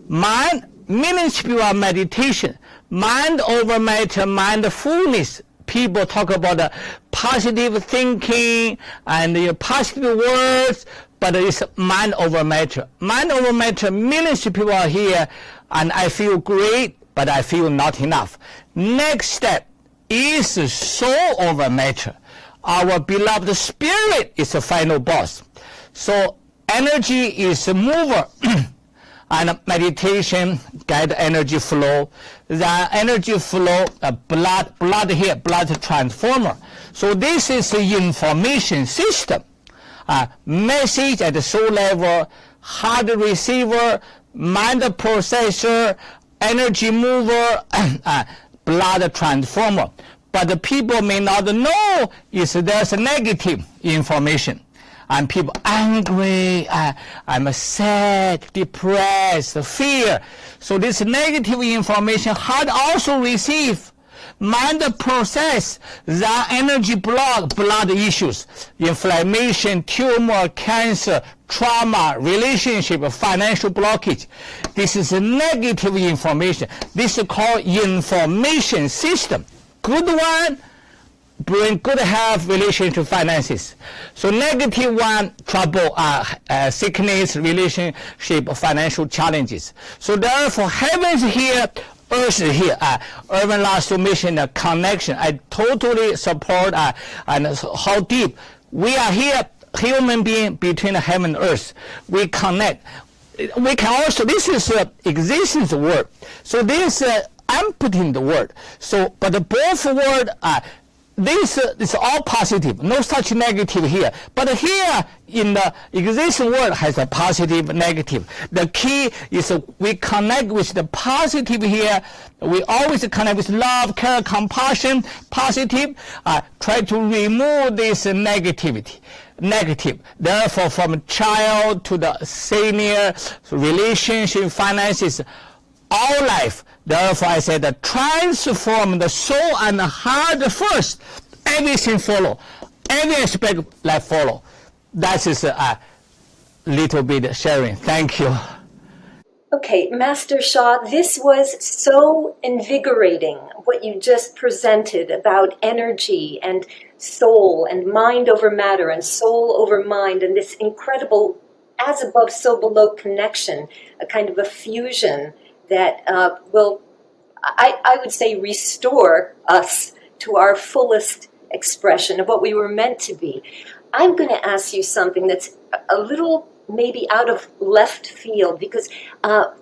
Mind, millions of people are meditation. Mind over matter, mindfulness. People talk about positive thinking and positive words, but it's mind over matter. Mind over matter, millions of people are here, and I feel great, but I feel not enough. Next step is soul over matter. Our beloved spirit is the final boss. So energy is a mover. And meditation, guide energy flow. The energy flow, blood here, blood transformer. So this is the information system. Message at the soul level, heart receiver, mind processor, energy mover, blood transformer. But the people may not know is there's negative information. And people angry, I'm sad, depressed, fear. So this negative information, heart also receive, mind process, the energy blood issues, inflammation, tumor, cancer, trauma, relationship, financial blockage. This is negative information. This is called information system. Good one, bring good health, relationship, finances. So negative one, trouble, sickness, relationship, financial challenges. So therefore, heaven is here, earth is here. Ervin Laszlo mission, connection. I totally support and how deep. We are here, human being between heaven and earth. We connect. We can also, this is existence word. So this, I'm putting the word. So, but both word this is all positive, no such negative here. But here in the existing world has a positive, negative. The key is we connect with the positive here. We always connect with love, care, compassion, positive. Try to remove this negativity. Negative. Therefore, from child to the senior, relationship, finances, all life. Therefore, I said transform the soul and the heart first. Everything follow. Every aspect of life follow. That is a little bit sharing. Thank you. Okay, Master Sha, this was so invigorating, what you just presented about energy and soul and mind over matter and soul over mind and this incredible as above, so below connection, a kind of a fusion that will, I would say, restore us to our fullest expression of what we were meant to be. I'm going to ask you something that's a little maybe out of left field, because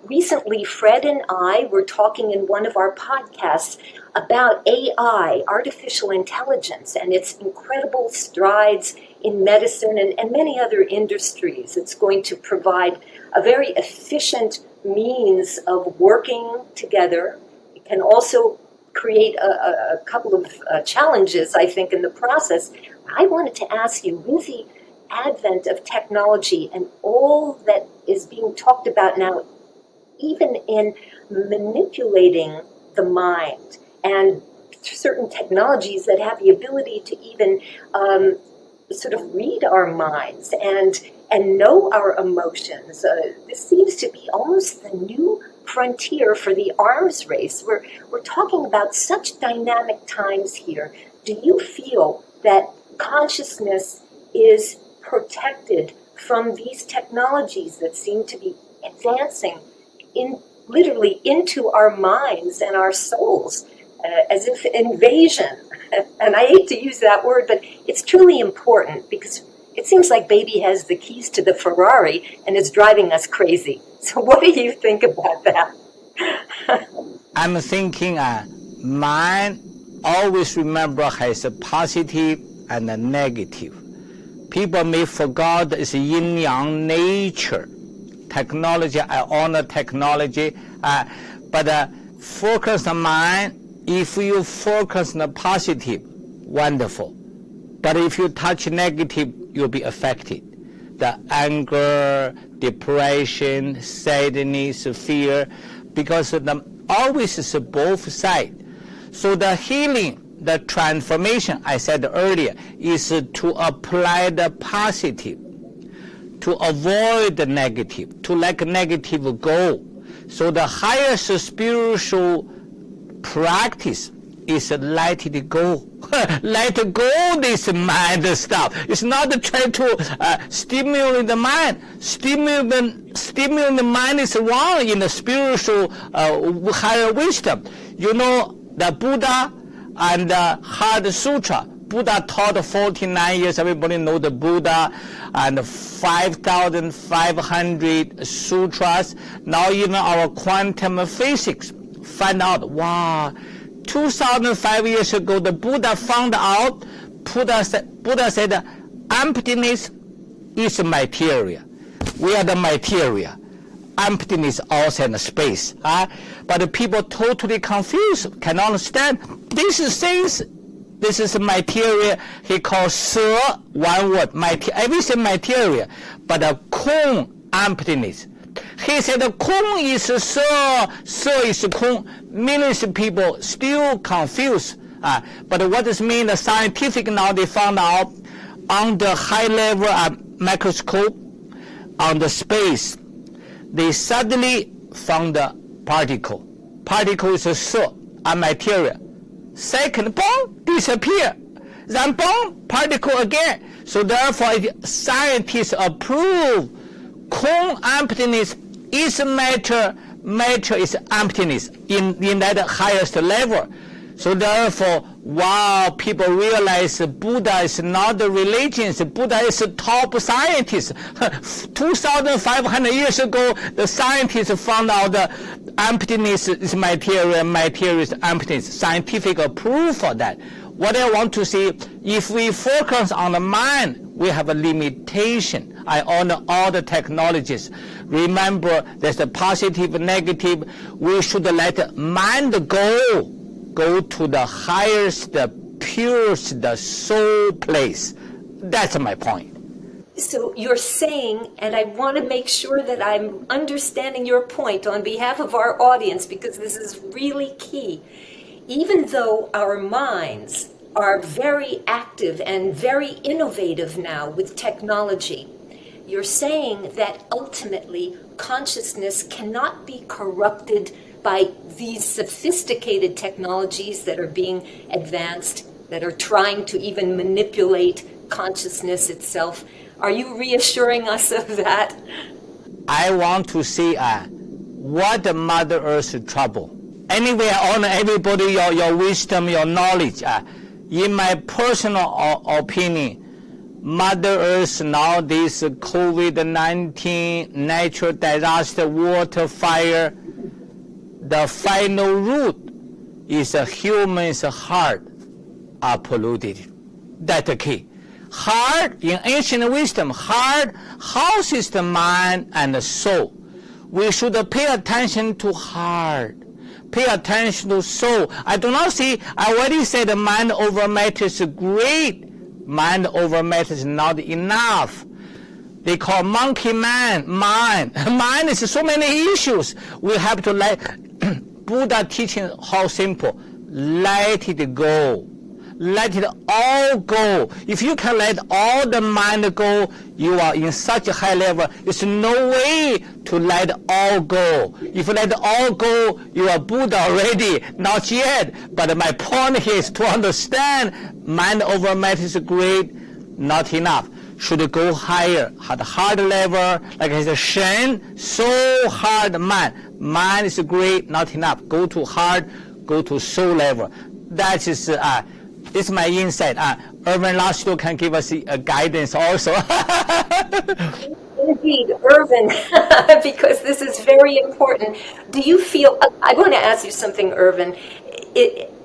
recently Fred and I were talking in one of our podcasts about AI, artificial intelligence, and its incredible strides in medicine and many other industries. It's going to provide a very efficient means of working together. It can also create a couple of challenges, I think, in the process. I wanted to ask you, with the advent of technology and all that is being talked about now, even in manipulating the mind and certain technologies that have the ability to even sort of read our minds and know our emotions. This seems to be almost the new frontier for the arms race. We're talking about such dynamic times here. Do you feel that consciousness is protected from these technologies that seem to be advancing literally into our minds and our souls, as if invasion. And I hate to use that word, but it's truly important because it seems like baby has the keys to the Ferrari and is driving us crazy. So what do you think about that? I'm thinking mind always remember has a positive and a negative. People may forget it's yin-yang nature. Technology, I honor technology, but focus on mind. If you focus on the positive, wonderful. But if you touch negative, you'll be affected. The anger, depression, sadness, fear, because always is both sides. So the healing, the transformation, I said earlier, is to apply the positive, to avoid the negative, to let negative go. So the highest spiritual practice is let it go. Let go this mind stuff. It's not trying to stimulate the mind. Stimulate the mind is wrong in the spiritual higher wisdom. You know, the Buddha and the Heart Sutra. Buddha taught 49 years. Everybody know the Buddha and 5,500 sutras. Now even our quantum physics find out, wow, 2,005 years ago, the Buddha found out, Buddha said, emptiness is material. We are the material. Emptiness outside the space. But the people totally confused, cannot understand. This is things, this is material. He calls Se, one word, everything material. But the Kong, emptiness. He said the Kong is Se is Kong. Millions of people still confused. But what does mean? The scientific now they found out on the high level microscope, on the space, they suddenly found the particle. Particle is a material. Second, boom, disappear. Then boom, particle again. So therefore, scientists approve Kong emptiness is matter, matter is emptiness in that highest level. So therefore, wow, people realize Buddha is not the religion, Buddha is a top scientist. 2,500 years ago, the scientists found out the emptiness is material, material is emptiness. Scientific approval for that. What I want to see, if we focus on the mind, we have a limitation. I honor all the technologies. Remember, there's a positive, negative. We should let mind go to the highest, the purest, the soul place. That's my point. So you're saying, and I want to make sure that I'm understanding your point on behalf of our audience, because this is really key. Even though our minds are very active and very innovative now with technology, you're saying that ultimately consciousness cannot be corrupted by these sophisticated technologies that are being advanced, that are trying to even manipulate consciousness itself. Are you reassuring us of that? I want to see what the Mother Earth's trouble. Anyway, I honor everybody, your wisdom, your knowledge. In my personal opinion, Mother Earth now, this COVID-19, natural disaster, water, fire, the final root is a human's heart are polluted. That's the key. Heart, in ancient wisdom, heart houses the mind and the soul. We should pay attention to heart. Pay attention to soul. I do not see, I already said mind over matter is great. Mind over matter is not enough. They call monkey mind. Mind is so many issues. We have to let Buddha teaching how simple. Let it go. Let it all go. If you can let all the mind go, you are in such a high level. There's no way to let all go. If you let all go, you are Buddha already. Not yet. But my point here is to understand mind over matter is great, not enough. should go higher, at hard level. Like I said, Shen, so hard man. Man is great, not enough. Go to hard, go to soul level. That is, this is my insight. Ervin Laszlo can give us guidance also. Indeed, Ervin, because this is very important. Do you feel, I want to ask you something, Ervin.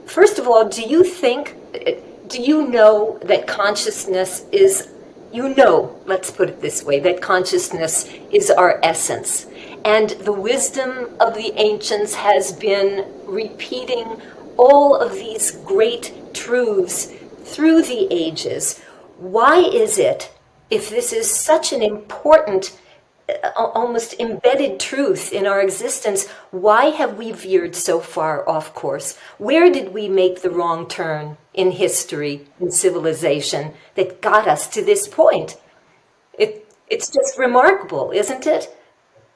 First of all, do you know that consciousness is, let's put it this way, that consciousness is our essence? And the wisdom of the ancients has been repeating all of these great truths through the ages. Why is it, if this is such an important, almost embedded truth in our existence, why have we veered so far off course? Where did we make the wrong turn in history and civilization that got us to this point? It's just remarkable, isn't it?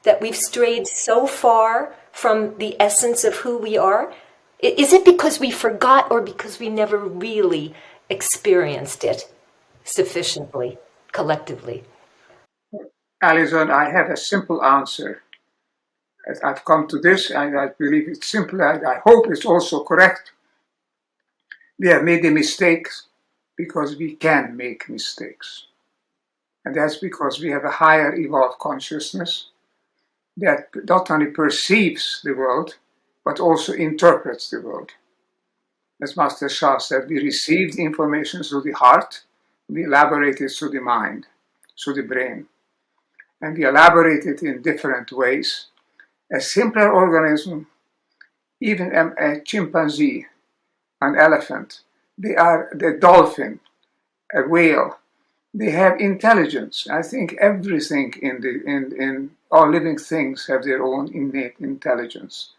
That we've strayed so far from the essence of who we are. Is it because we forgot, or because we never really experienced it sufficiently, collectively? Alison, I have a simple answer. As I've come to this, and I believe it's simple, and I hope it's also correct. We have made the mistakes because we can make mistakes. And that's because we have a higher evolved consciousness that not only perceives the world, but also interprets the world. As Master Shah said, we receive the information through the heart, we elaborate it through the mind, through the brain. And we elaborate it in different ways. A simpler organism, even a chimpanzee, an elephant, the dolphin, a whale, they have intelligence. I think everything in all living things have their own innate intelligence.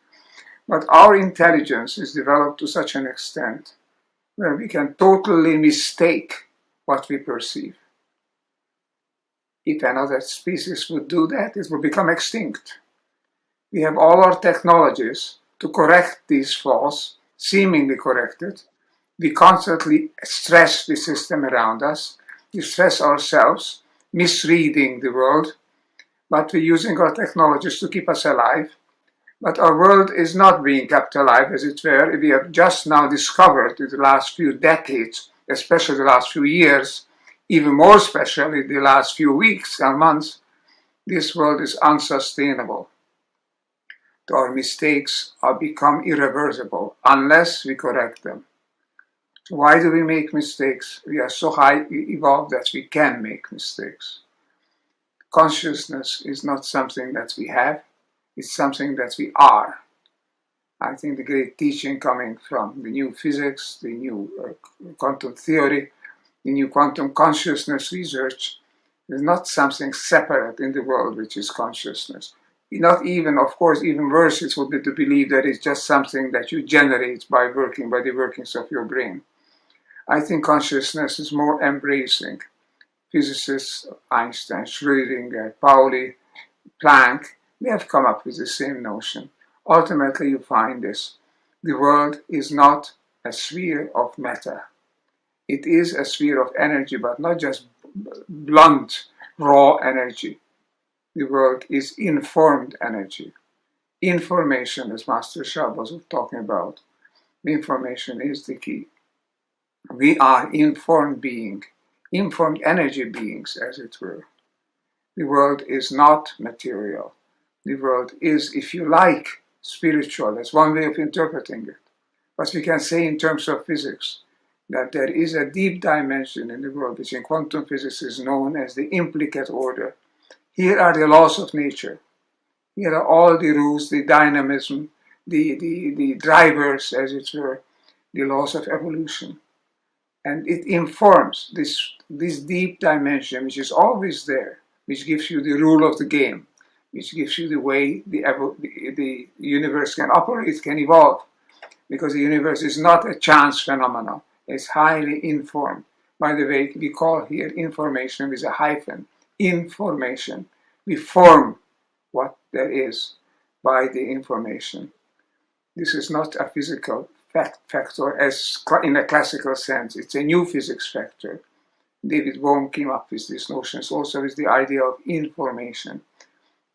But our intelligence is developed to such an extent where we can totally mistake what we perceive. If another species would do that, it would become extinct. We have all our technologies to correct these flaws, seemingly corrected. We constantly stress the system around us. We stress ourselves, misreading the world, but we're using our technologies to keep us alive. But our world is not being kept alive, as it were. We have just now discovered in the last few decades, especially the last few years, even more especially the last few weeks and months, this world is unsustainable. Our mistakes are become irreversible unless we correct them. Why do we make mistakes? We are so high evolved that we can make mistakes. Consciousness is not something that we have, it's something that we are. I think the great teaching coming from the new physics, the new quantum theory, the new quantum consciousness research is not something separate in the world, which is consciousness. Not even, of course, even worse, it would be to believe that it's just something that you generate by the workings of your brain. I think consciousness is more embracing. Physicists, Einstein, Schrödinger, Pauli, Planck, they have come up with the same notion. Ultimately, you find this. The world is not a sphere of matter. It is a sphere of energy, but not just blunt, raw energy. The world is informed energy. Information, as Master Shah was talking about, information is the key. We are informed beings, informed energy beings, as it were. The world is not material. The world is, if you like, spiritual. That's one way of interpreting it. But we can say in terms of physics that there is a deep dimension in the world, which in quantum physics is known as the implicate order. Here are the laws of nature. Here are all the rules, the dynamism, the drivers, as it were, the laws of evolution. And it informs this deep dimension, which is always there, which gives you the rule of the game, which gives you the way the universe can operate, can evolve. Because the universe is not a chance phenomenon. It's highly informed. By the way, we call here information with a hyphen. Information. We form what there is by the information. This is not a physical factor as in a classical sense. It's a new physics factor. David Bohm came up with these notions also with the idea of information.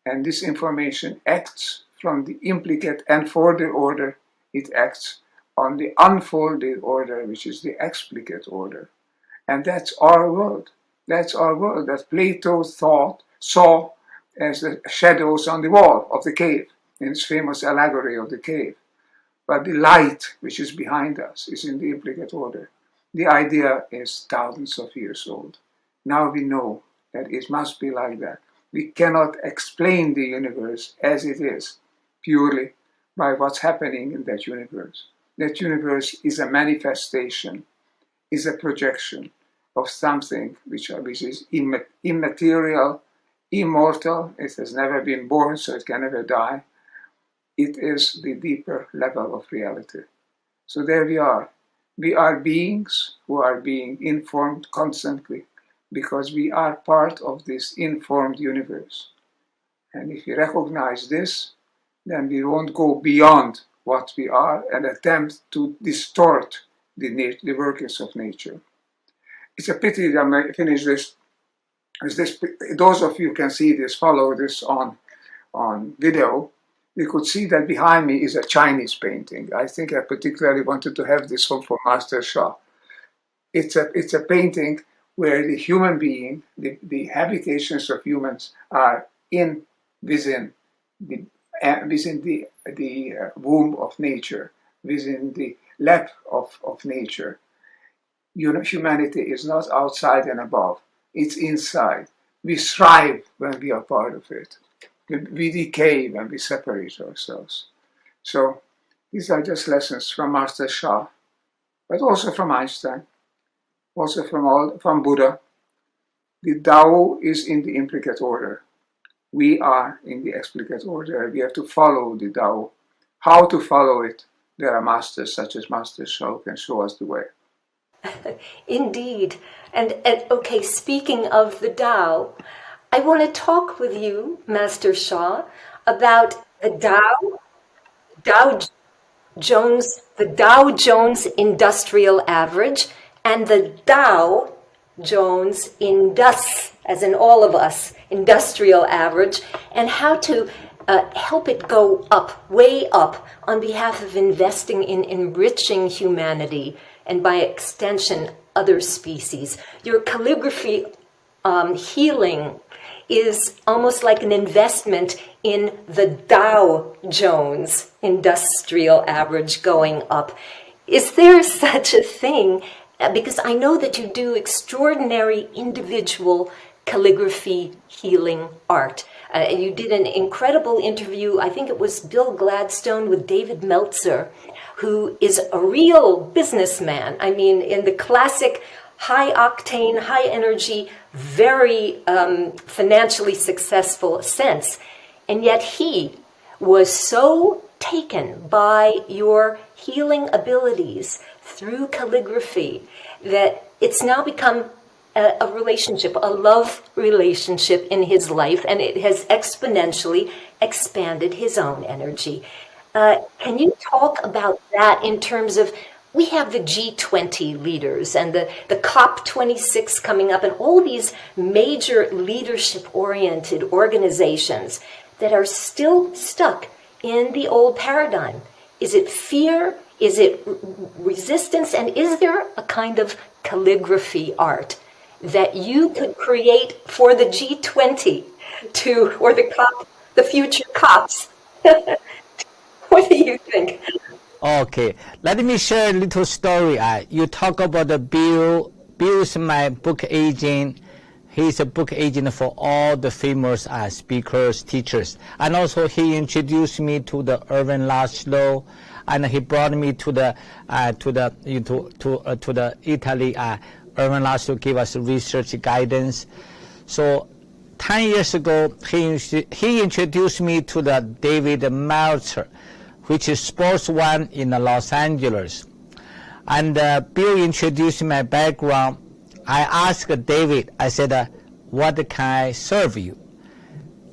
And this information acts from the implicate and folded order. It acts on the unfolded order, which is the explicate order. And that's our world. That's our world that Plato saw as the shadows on the wall of the cave, in his famous allegory of the cave. But the light, which is behind us, is in the implicate order. The idea is thousands of years old. Now we know that it must be like that. We cannot explain the universe as it is purely by what's happening in that universe. That universe is a manifestation, is a projection of something which is immaterial, immortal. It has never been born, so it can never die. It is the deeper level of reality. So there we are. We are beings who are being informed constantly because we are part of this informed universe. And if we recognize this, then we won't go beyond what we are and attempt to distort the workings of nature. It's a pity that I finish this. Those of you can see this, follow this on video. You could see that behind me is a Chinese painting. I think I particularly wanted to have this one for Master Shah. It's a painting where the human being, the habitations of humans are within the womb of nature, within the lap of nature. Humanity is not outside and above, it's inside. We thrive when we are part of it. We decay when we separate ourselves. So these are just lessons from Master Shah, but also from Einstein, also from Buddha. The Tao is in the implicate order. We are in the explicate order. We have to follow the Tao. How to follow it? There are masters such as Master Shah who can show us the way. Indeed. And okay, speaking of the Tao, I want to talk with you, Master Shah, about the Dow Jones Industrial Average and the Dow Jones as in all of us, Industrial Average, and how to help it go up, way up, on behalf of investing in enriching humanity and by extension, other species. Your calligraphy healing is almost like an investment in the Dow Jones Industrial Average going up. Is there such a thing? Because I know that you do extraordinary individual calligraphy healing art. You did an incredible interview, I think it was Bill Gladstone with David Meltzer, who is a real businessman. I mean, in the classic high octane, high energy, very financially successful sense. And yet he was so taken by your healing abilities through calligraphy that it's now become a relationship, a love relationship in his life, and it has exponentially expanded his own energy. Can you talk about that in terms of, we have the G20 leaders and the COP26 coming up and all these major leadership-oriented organizations that are still stuck in the old paradigm. Is it fear? Is it resistance? And is there a kind of calligraphy art that you could create for the G20 or the future COPs? What do you think? Okay, let me share a little story. You talk about the Bill. Bill's my book agent. He's a book agent for all the famous speakers, teachers, and also he introduced me to the Ervin Laszlo, and he brought me to the Italy. Ervin Laszlo gave us research guidance. So 10 years ago, he introduced me to the David Meltzer, which is sports one in Los Angeles. And Bill introduced my background. I asked David, I said, what can I serve you?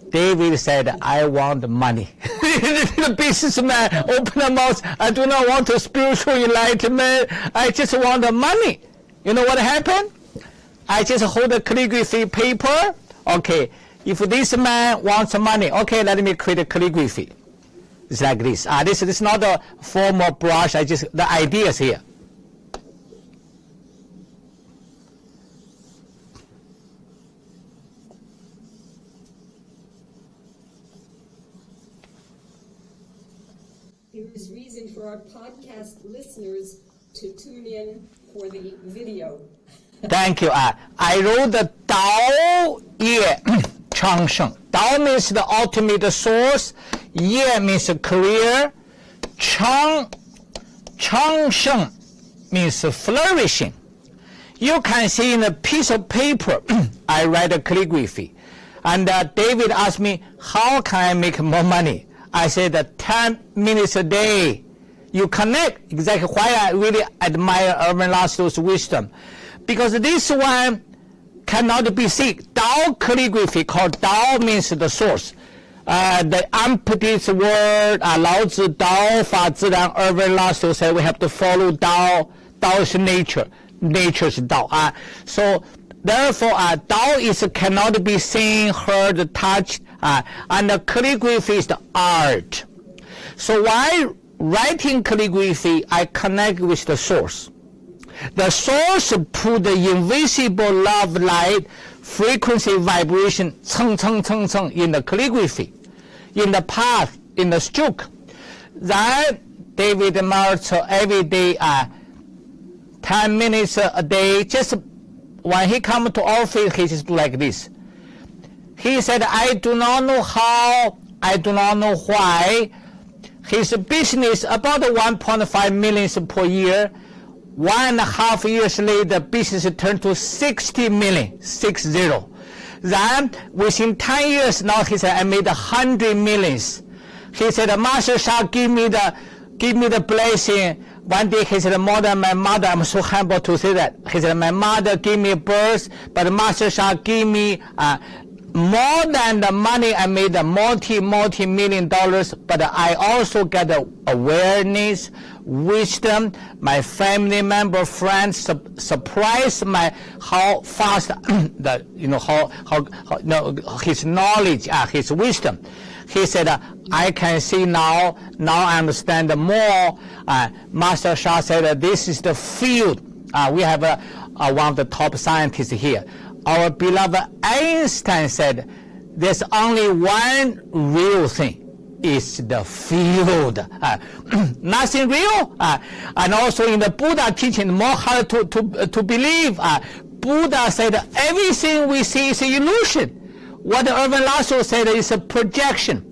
David said, I want money. The businessman opened the mouth, I do not want a spiritual enlightenment, I just want the money. You know what happened? I just hold a calligraphy paper. Okay, if this man wants money, okay, let me create a calligraphy. It's like this. This is not a formal brush. The idea is here. There is reason for our podcast listeners to tune in for the video. Thank you. I wrote the Dao Ye Chang Sheng. Dao means the ultimate source. Ye means career. Chang Sheng means flourishing. You can see in a piece of paper, I write a calligraphy. And David asked me, how can I make more money? I said 10 minutes a day. You connect exactly why I really admire Ervin Laszlo's wisdom. Because this one cannot be seen. Dao calligraphy, called Dao means the source. The unpredicted word, Lao Tzu, Dao, Fa Ziran, Ervin Laszlo said we have to follow Dao. Dao is nature. Nature is Dao. So therefore, Dao cannot be seen, heard, touched, and the calligraphy is the art. So while writing calligraphy, I connect with the source. The source put the invisible love light, frequency, vibration, in the calligraphy, in the path, in the stroke. Then David Martel every day, 10 minutes a day, just when he come to office, he just do like this. He said, I do not know how, I do not know why. His business about 1.5 million per year. 1.5 years later, business turned to 60 million, 60. Then within 10 years now, he said, I made 100 millions. He said, Master Sha, give me the blessing. One day he said, more than my mother, I'm so humble to say that. He said, my mother gave me birth, but Master Sha gave me more than the money I made, multi-million dollars, but I also get the awareness, wisdom. My family member, friends surprised how fast his knowledge, his wisdom. He said, I can see now I understand more. Master Sha said, this is the field. We have one of the top scientists here. Our beloved Einstein said, there's only one real thing. It's the field. Nothing real. And also in the Buddha teaching, more hard to believe. Buddha said, everything we see is an illusion. What Ervin Laszlo said is a projection.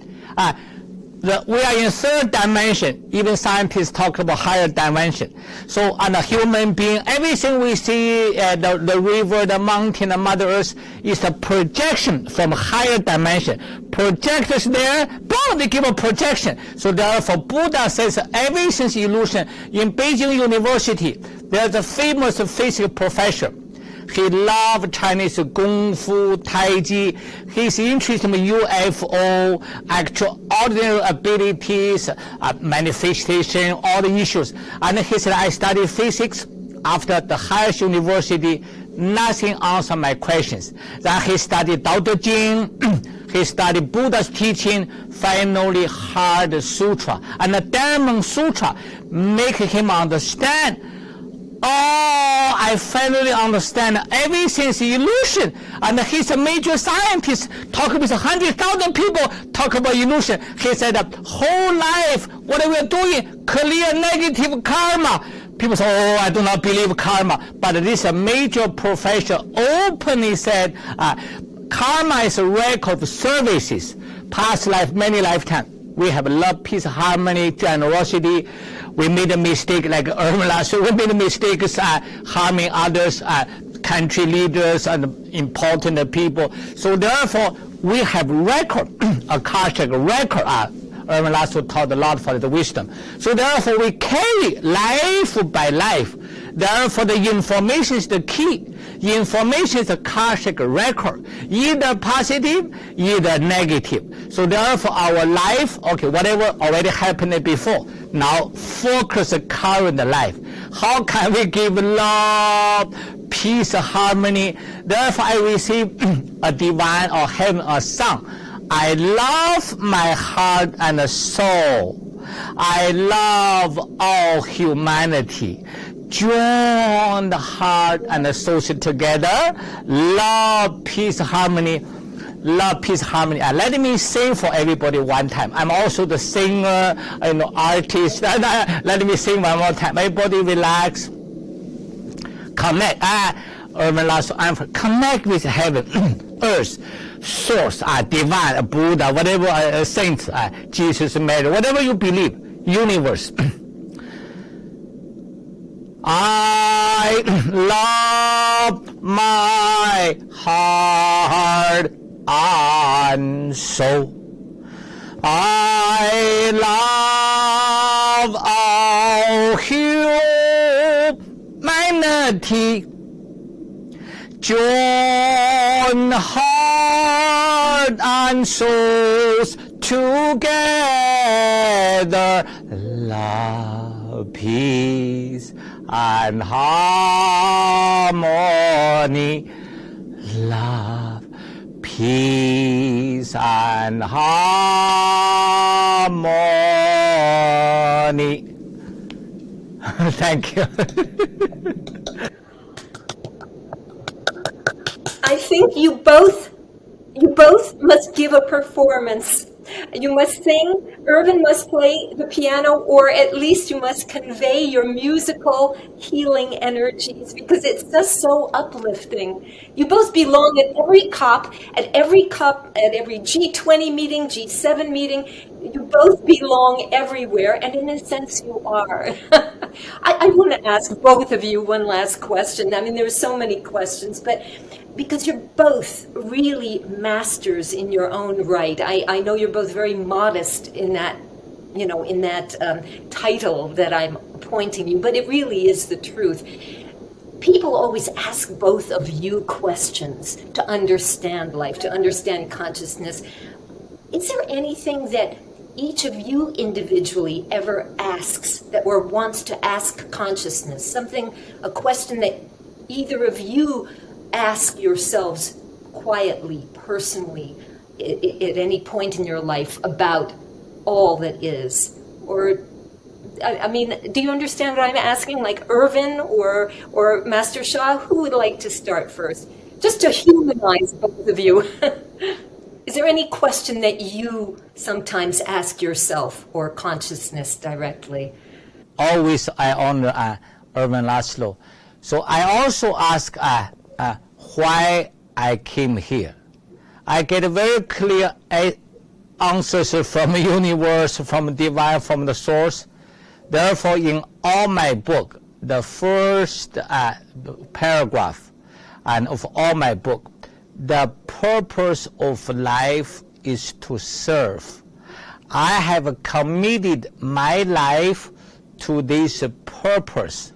We are in third dimension. Even scientists talk about higher dimension. So on a human being, everything we see, the river, the mountain, the Mother Earth, is a projection from higher dimension. Projectors there, boom, they give a projection. So therefore, Buddha says everything's illusion. In Beijing University, there's a famous physics professor. He loved Chinese Kung Fu, Tai Chi. He's interested in UFO, extraordinary abilities, manifestation, all the issues. And he said, I studied physics after the highest university. Nothing answered my questions. Then he studied Tao Te Ching. He studied Buddha's teaching. Finally, Heart Sutra. And the Diamond Sutra make him understand, oh, I finally understand everything's illusion. And he's a major scientist, talking with 100,000 people, talk about illusion. He said, whole life, what we are doing, clear negative karma. People say, oh, I do not believe karma. But this major professor openly said, karma is a record of services, past life, many lifetimes. We have love, peace, harmony, generosity. We made a mistake like Ervin Laszlo. We made mistakes harming others, country leaders, and important people. So therefore, we have record, a Akashic record. Ervin Laszlo taught a lot for the wisdom. So therefore, we carry life by life. Therefore, the information is the key. Information is a Akashic record, either positive, either negative. So therefore, our life, okay, whatever already happened before, now focus the current life. How can we give love, peace, harmony. Therefore, I receive a divine or heaven, a song. I love my heart and soul. I love all humanity. Join the heart and the soul together. Love, peace, harmony. Love, peace, harmony. Let me sing for everybody one time. I'm also the singer, artist. Let me sing one more time. Everybody relax. Connect. Ervin Laszlo, connect with heaven, earth, source, divine, Buddha, whatever, saints, Jesus, Mary, whatever you believe, universe. I love my heart and soul. I love all humanity. Join heart and souls together. Love, peace, and harmony. Love, peace, and harmony. Thank you. I think you both must give a performance. You must sing, Ervin must play the piano, or at least you must convey your musical healing energies, because it's just so uplifting. You both belong at every COP, at every G20 meeting, G7 meeting. You both belong everywhere, and in a sense you are. I want to ask both of you one last question. I mean, there's so many questions, but because you're both really masters in your own right. I know you're both very modest in that, title that I'm appointing you, but it really is the truth. People always ask both of you questions to understand life, to understand consciousness. Is there anything that each of you individually ever asks that or wants to ask consciousness? A question that either of you ask yourselves quietly, personally, at any point in your life about all that is? Or, I mean, do you understand what I'm asking? Like Ervin or Master Shah, who would like to start first? Just to humanize both of you. Is there any question that you sometimes ask yourself or consciousness directly? Always I honor Ervin Laszlo. So I also ask why I came here. I get very clear answers from the universe, from divine, from the source. Therefore, in all my book, the first paragraph and of all my book, the purpose of life is to serve. I have committed my life to this purpose.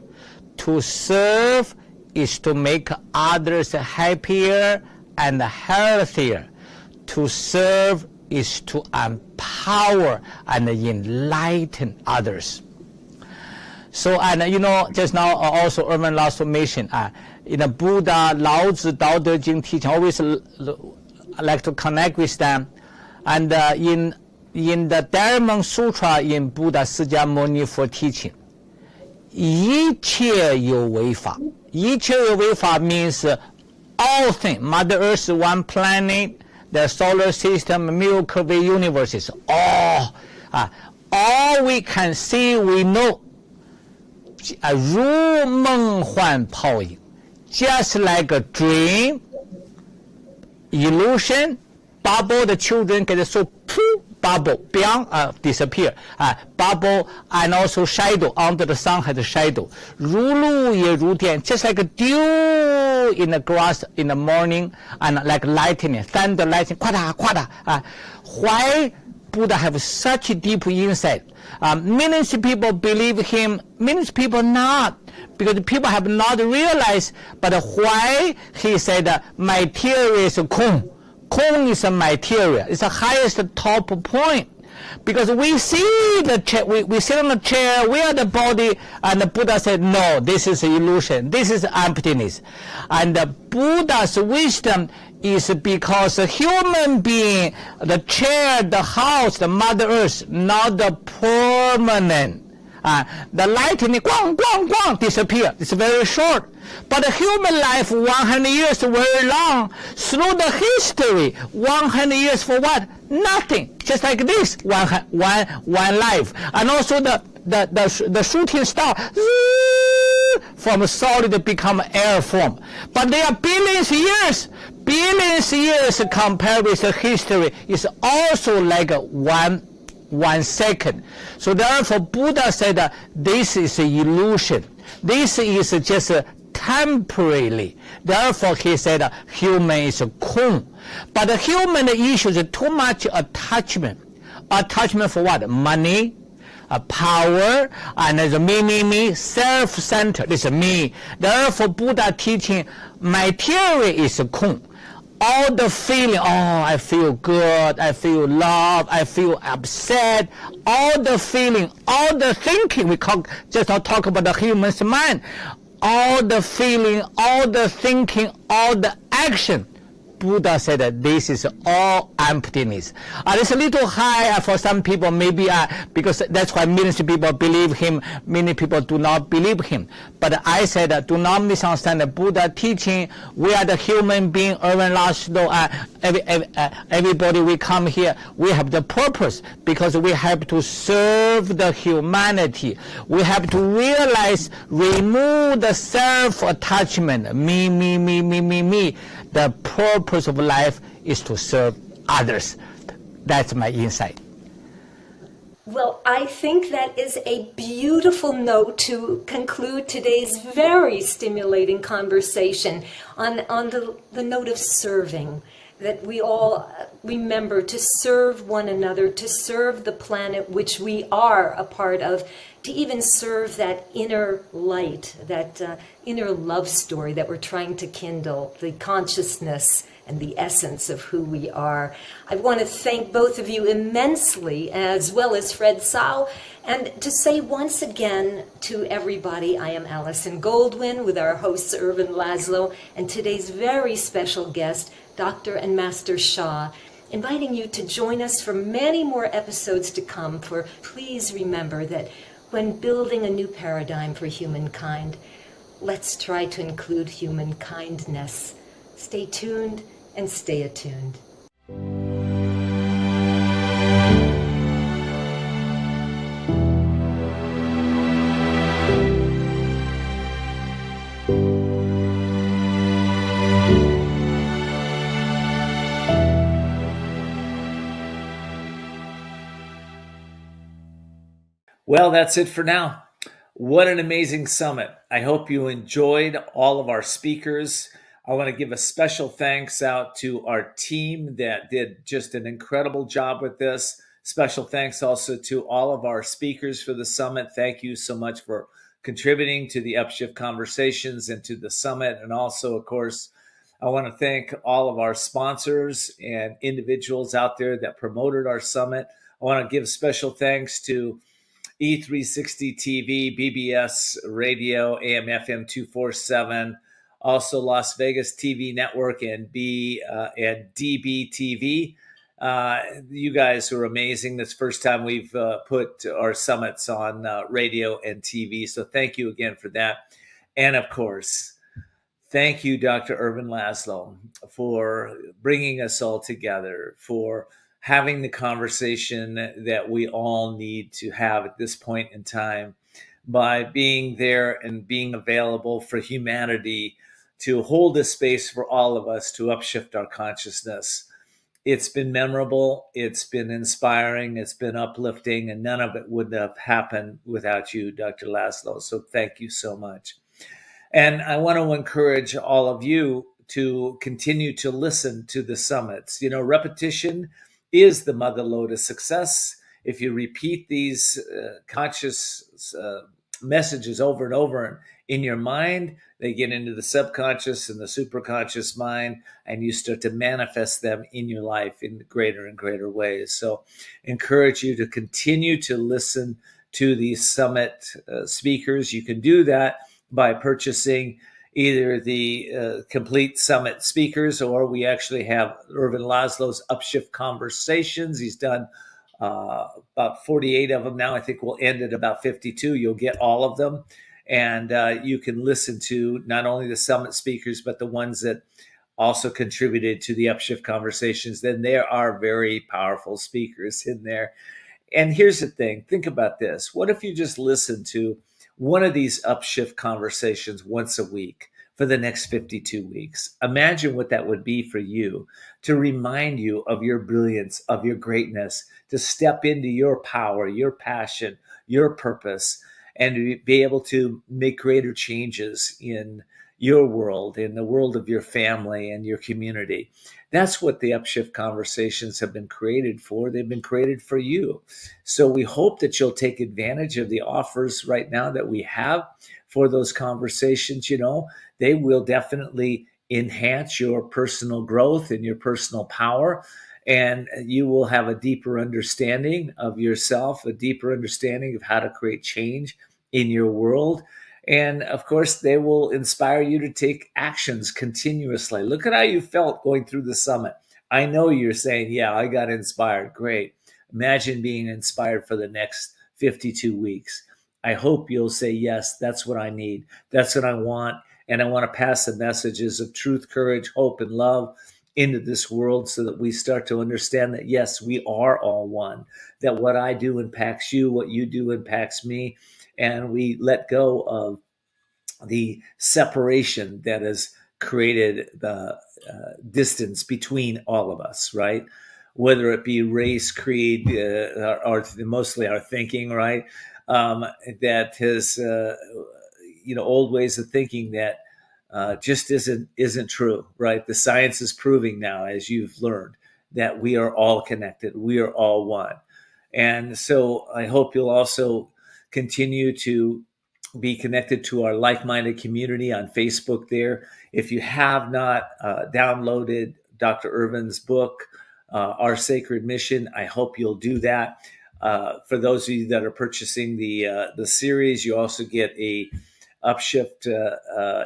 To serve is to make others happier and healthier. To serve is to empower and enlighten others. So, and just now also Ervin Laszlo mentioned, in the Buddha, Lao Tzu, Tao Te Ching teaching, always like to connect with them. And in the Diamond Sutra in Buddha释迦牟尼佛teaching, 一切有为法. 一切有为法 means all things. Mother Earth, one planet, the solar system, Milky Way universes, all we can see, we know. 如梦幻泡影, just like a dream, illusion, bubble, the children get so poof, bubble, disappear. Bubble and also shadow, under the sun has a shadow. 如露也如电, just like a dew in the grass in the morning, and like lightning, thunder, lightning, quata, quata. Why Buddha have such deep insight? Many people believe him, many people not, because people have not realized. But why he said material is Kong? Kong is a material. It's the highest top point. Because we see the chair, we sit on the chair, we are the body, and the Buddha said, no, this is illusion, this is emptiness. And the Buddha's wisdom is because a human being, the chair, the house, the Mother Earth, not the permanent. The lightning, guang, guang, guang, disappear. It's very short. But the human life, 100 years, very long. Through the history, 100 years for what? Nothing. Just like this, one life. And also the shooting star, from solid become air form. But they are billions years compared with the history is also like 1 second. So therefore Buddha said that this is an illusion. This is just temporarily. Therefore he said human is Kung. But the human issue is too much attachment. Attachment for what? Money, power, and the me, self-centered. This is me. Therefore Buddha teaching material is Kung. All the feeling, I feel good, I feel love, I feel upset, all the feeling, all the thinking, we just talk about the human's mind, all the feeling, all the thinking, all the action. Buddha said that this is all emptiness. It's a little high for some people, maybe because that's why millions of people believe him, many people do not believe him. But I said, do not misunderstand the Buddha teaching. We are the human being, Ervin Laszlo, everybody we come here, we have the purpose because we have to serve the humanity. We have to realize, remove the self-attachment, me. The purpose of life is to serve others. That's my insight. Well, I think that is a beautiful note to conclude today's very stimulating conversation on the note of serving, that we all remember to serve one another, to serve the planet which we are a part of, to even serve that inner light, that inner love story that we're trying to kindle, the consciousness and the essence of who we are. I want to thank both of you immensely, as well as Fred Sau, and to say once again to everybody, I am Allison Goldwyn with our hosts Ervin Laszlo and today's very special guest, Dr. and Master Shah, inviting you to join us for many more episodes to come, for please remember that when building a new paradigm for humankind, let's try to include human kindness. Stay tuned and stay attuned. Well, that's it for now. What an amazing summit. I hope you enjoyed all of our speakers. I want to give a special thanks out to our team that did just an incredible job with this. Special thanks also to all of our speakers for the summit. Thank you so much for contributing to the Upshift conversations and to the summit. And also, of course, I want to thank all of our sponsors and individuals out there that promoted our summit. I want to give special thanks to E360 TV, BBS Radio, AM FM 247, also Las Vegas TV Network and DB TV. You guys are amazing. This first time we've put our summits on radio and TV. So thank you again for that. And of course, thank you, Dr. Ervin Laszlo, for bringing us all together, for having the conversation that we all need to have at this point in time, by being there and being available for humanity to hold a space for all of us to upshift our consciousness. It's been memorable, it's been inspiring, it's been uplifting, and none of it would have happened without you, Dr. Laszlo. So thank you so much. And I want to encourage all of you to continue to listen to the summits. You know, repetition is the mother lode of success. If you repeat these conscious messages over and over in your mind, they get into the subconscious and the superconscious mind, and you start to manifest them in your life in greater and greater ways. So encourage you to continue to listen to these summit speakers. You can do that by purchasing either the complete summit speakers, or we actually have Ervin Laszlo's Upshift Conversations. He's done about 48 of them now. I think we'll end at about 52. You'll get all of them. And you can listen to not only the summit speakers, but the ones that also contributed to the Upshift Conversations. Then there are very powerful speakers in there. And here's the thing. Think about this. What if you just listen to one of these Upshift Conversations once a week for the next 52 weeks? Imagine what that would be for you, to remind you of your brilliance, of your greatness, to step into your power, your passion, your purpose, and to be able to make greater changes in your world, in the world of your family and your community. That's what the Upshift Conversations have been created for. They've been created for you. So we hope that you'll take advantage of the offers right now that we have for those conversations. You know, they will definitely enhance your personal growth and your personal power. And you will have a deeper understanding of yourself, a deeper understanding of how to create change in your world. And of course, they will inspire you to take actions continuously. Look at how you felt going through the summit. I know you're saying, yeah, I got inspired. Great. Imagine being inspired for the next 52 weeks. I hope you'll say, yes, that's what I need. That's what I want. And I want to pass the messages of truth, courage, hope, and love into this world so that we start to understand that, yes, we are all one, that what I do impacts you, what you do impacts me. And we let go of the separation that has created the distance between all of us, right? Whether it be race, creed, or mostly our thinking, right? That has, old ways of thinking that just isn't true, right? The science is proving now, as you've learned, that we are all connected. We are all one. And so I hope you'll also continue to be connected to our like-minded community on Facebook there. If you have not downloaded Dr. Ervin's book, Our Sacred Mission, I hope you'll do that. For those of you that are purchasing the series, you also get a Upshift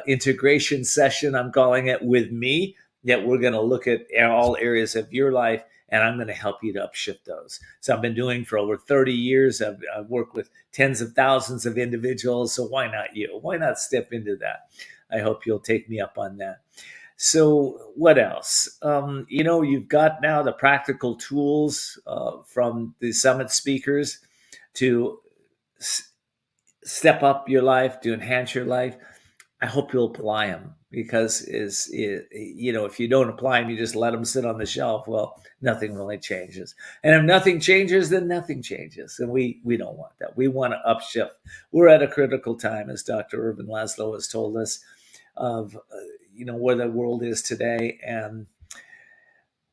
integration session, I'm calling it, with me, that we're going to look at all areas of your life, and I'm going to help you to upshift those. So I've been doing for over 30 years. I've worked with tens of thousands of individuals. So why not you? Why not step into that? I hope you'll take me up on that. So what else? You've got now the practical tools from the summit speakers to step up your life, to enhance your life. I hope you'll apply them, because if you don't apply them, you just let them sit on the shelf. Well, nothing really changes. And if nothing changes, then nothing changes. And we don't want that. We want to upshift. We're at a critical time, as Dr. Ervin Laszlo has told us, of where the world is today. And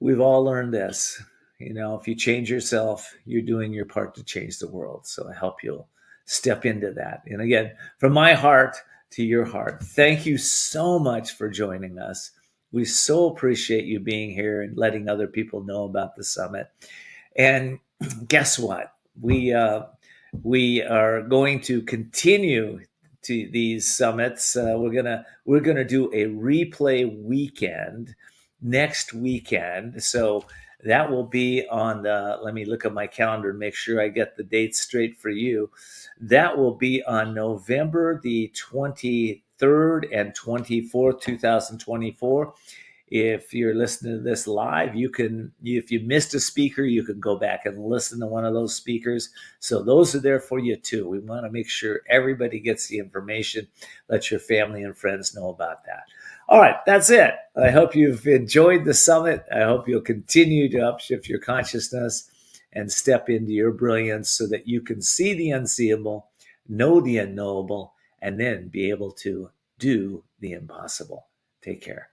we've all learned this. If you change yourself, you're doing your part to change the world. So I hope you'll step into that. And again, from my heart to your heart, thank you so much for joining us. We so appreciate you being here and letting other people know about the summit. And guess what? We are going to continue to these summits. We're gonna do a replay weekend next weekend. So that will be on let me look at my calendar and make sure I get the dates straight for you. That will be on November the 23rd and 24th, 2024. If you're listening to this live, if you missed a speaker, you can go back and listen to one of those speakers. So those are there for you too. We want to make sure everybody gets the information. Let your family and friends know about that. All right, that's it. I hope you've enjoyed the summit. I hope you'll continue to upshift your consciousness and step into your brilliance so that you can see the unseeable, know the unknowable, and then be able to do the impossible. Take care.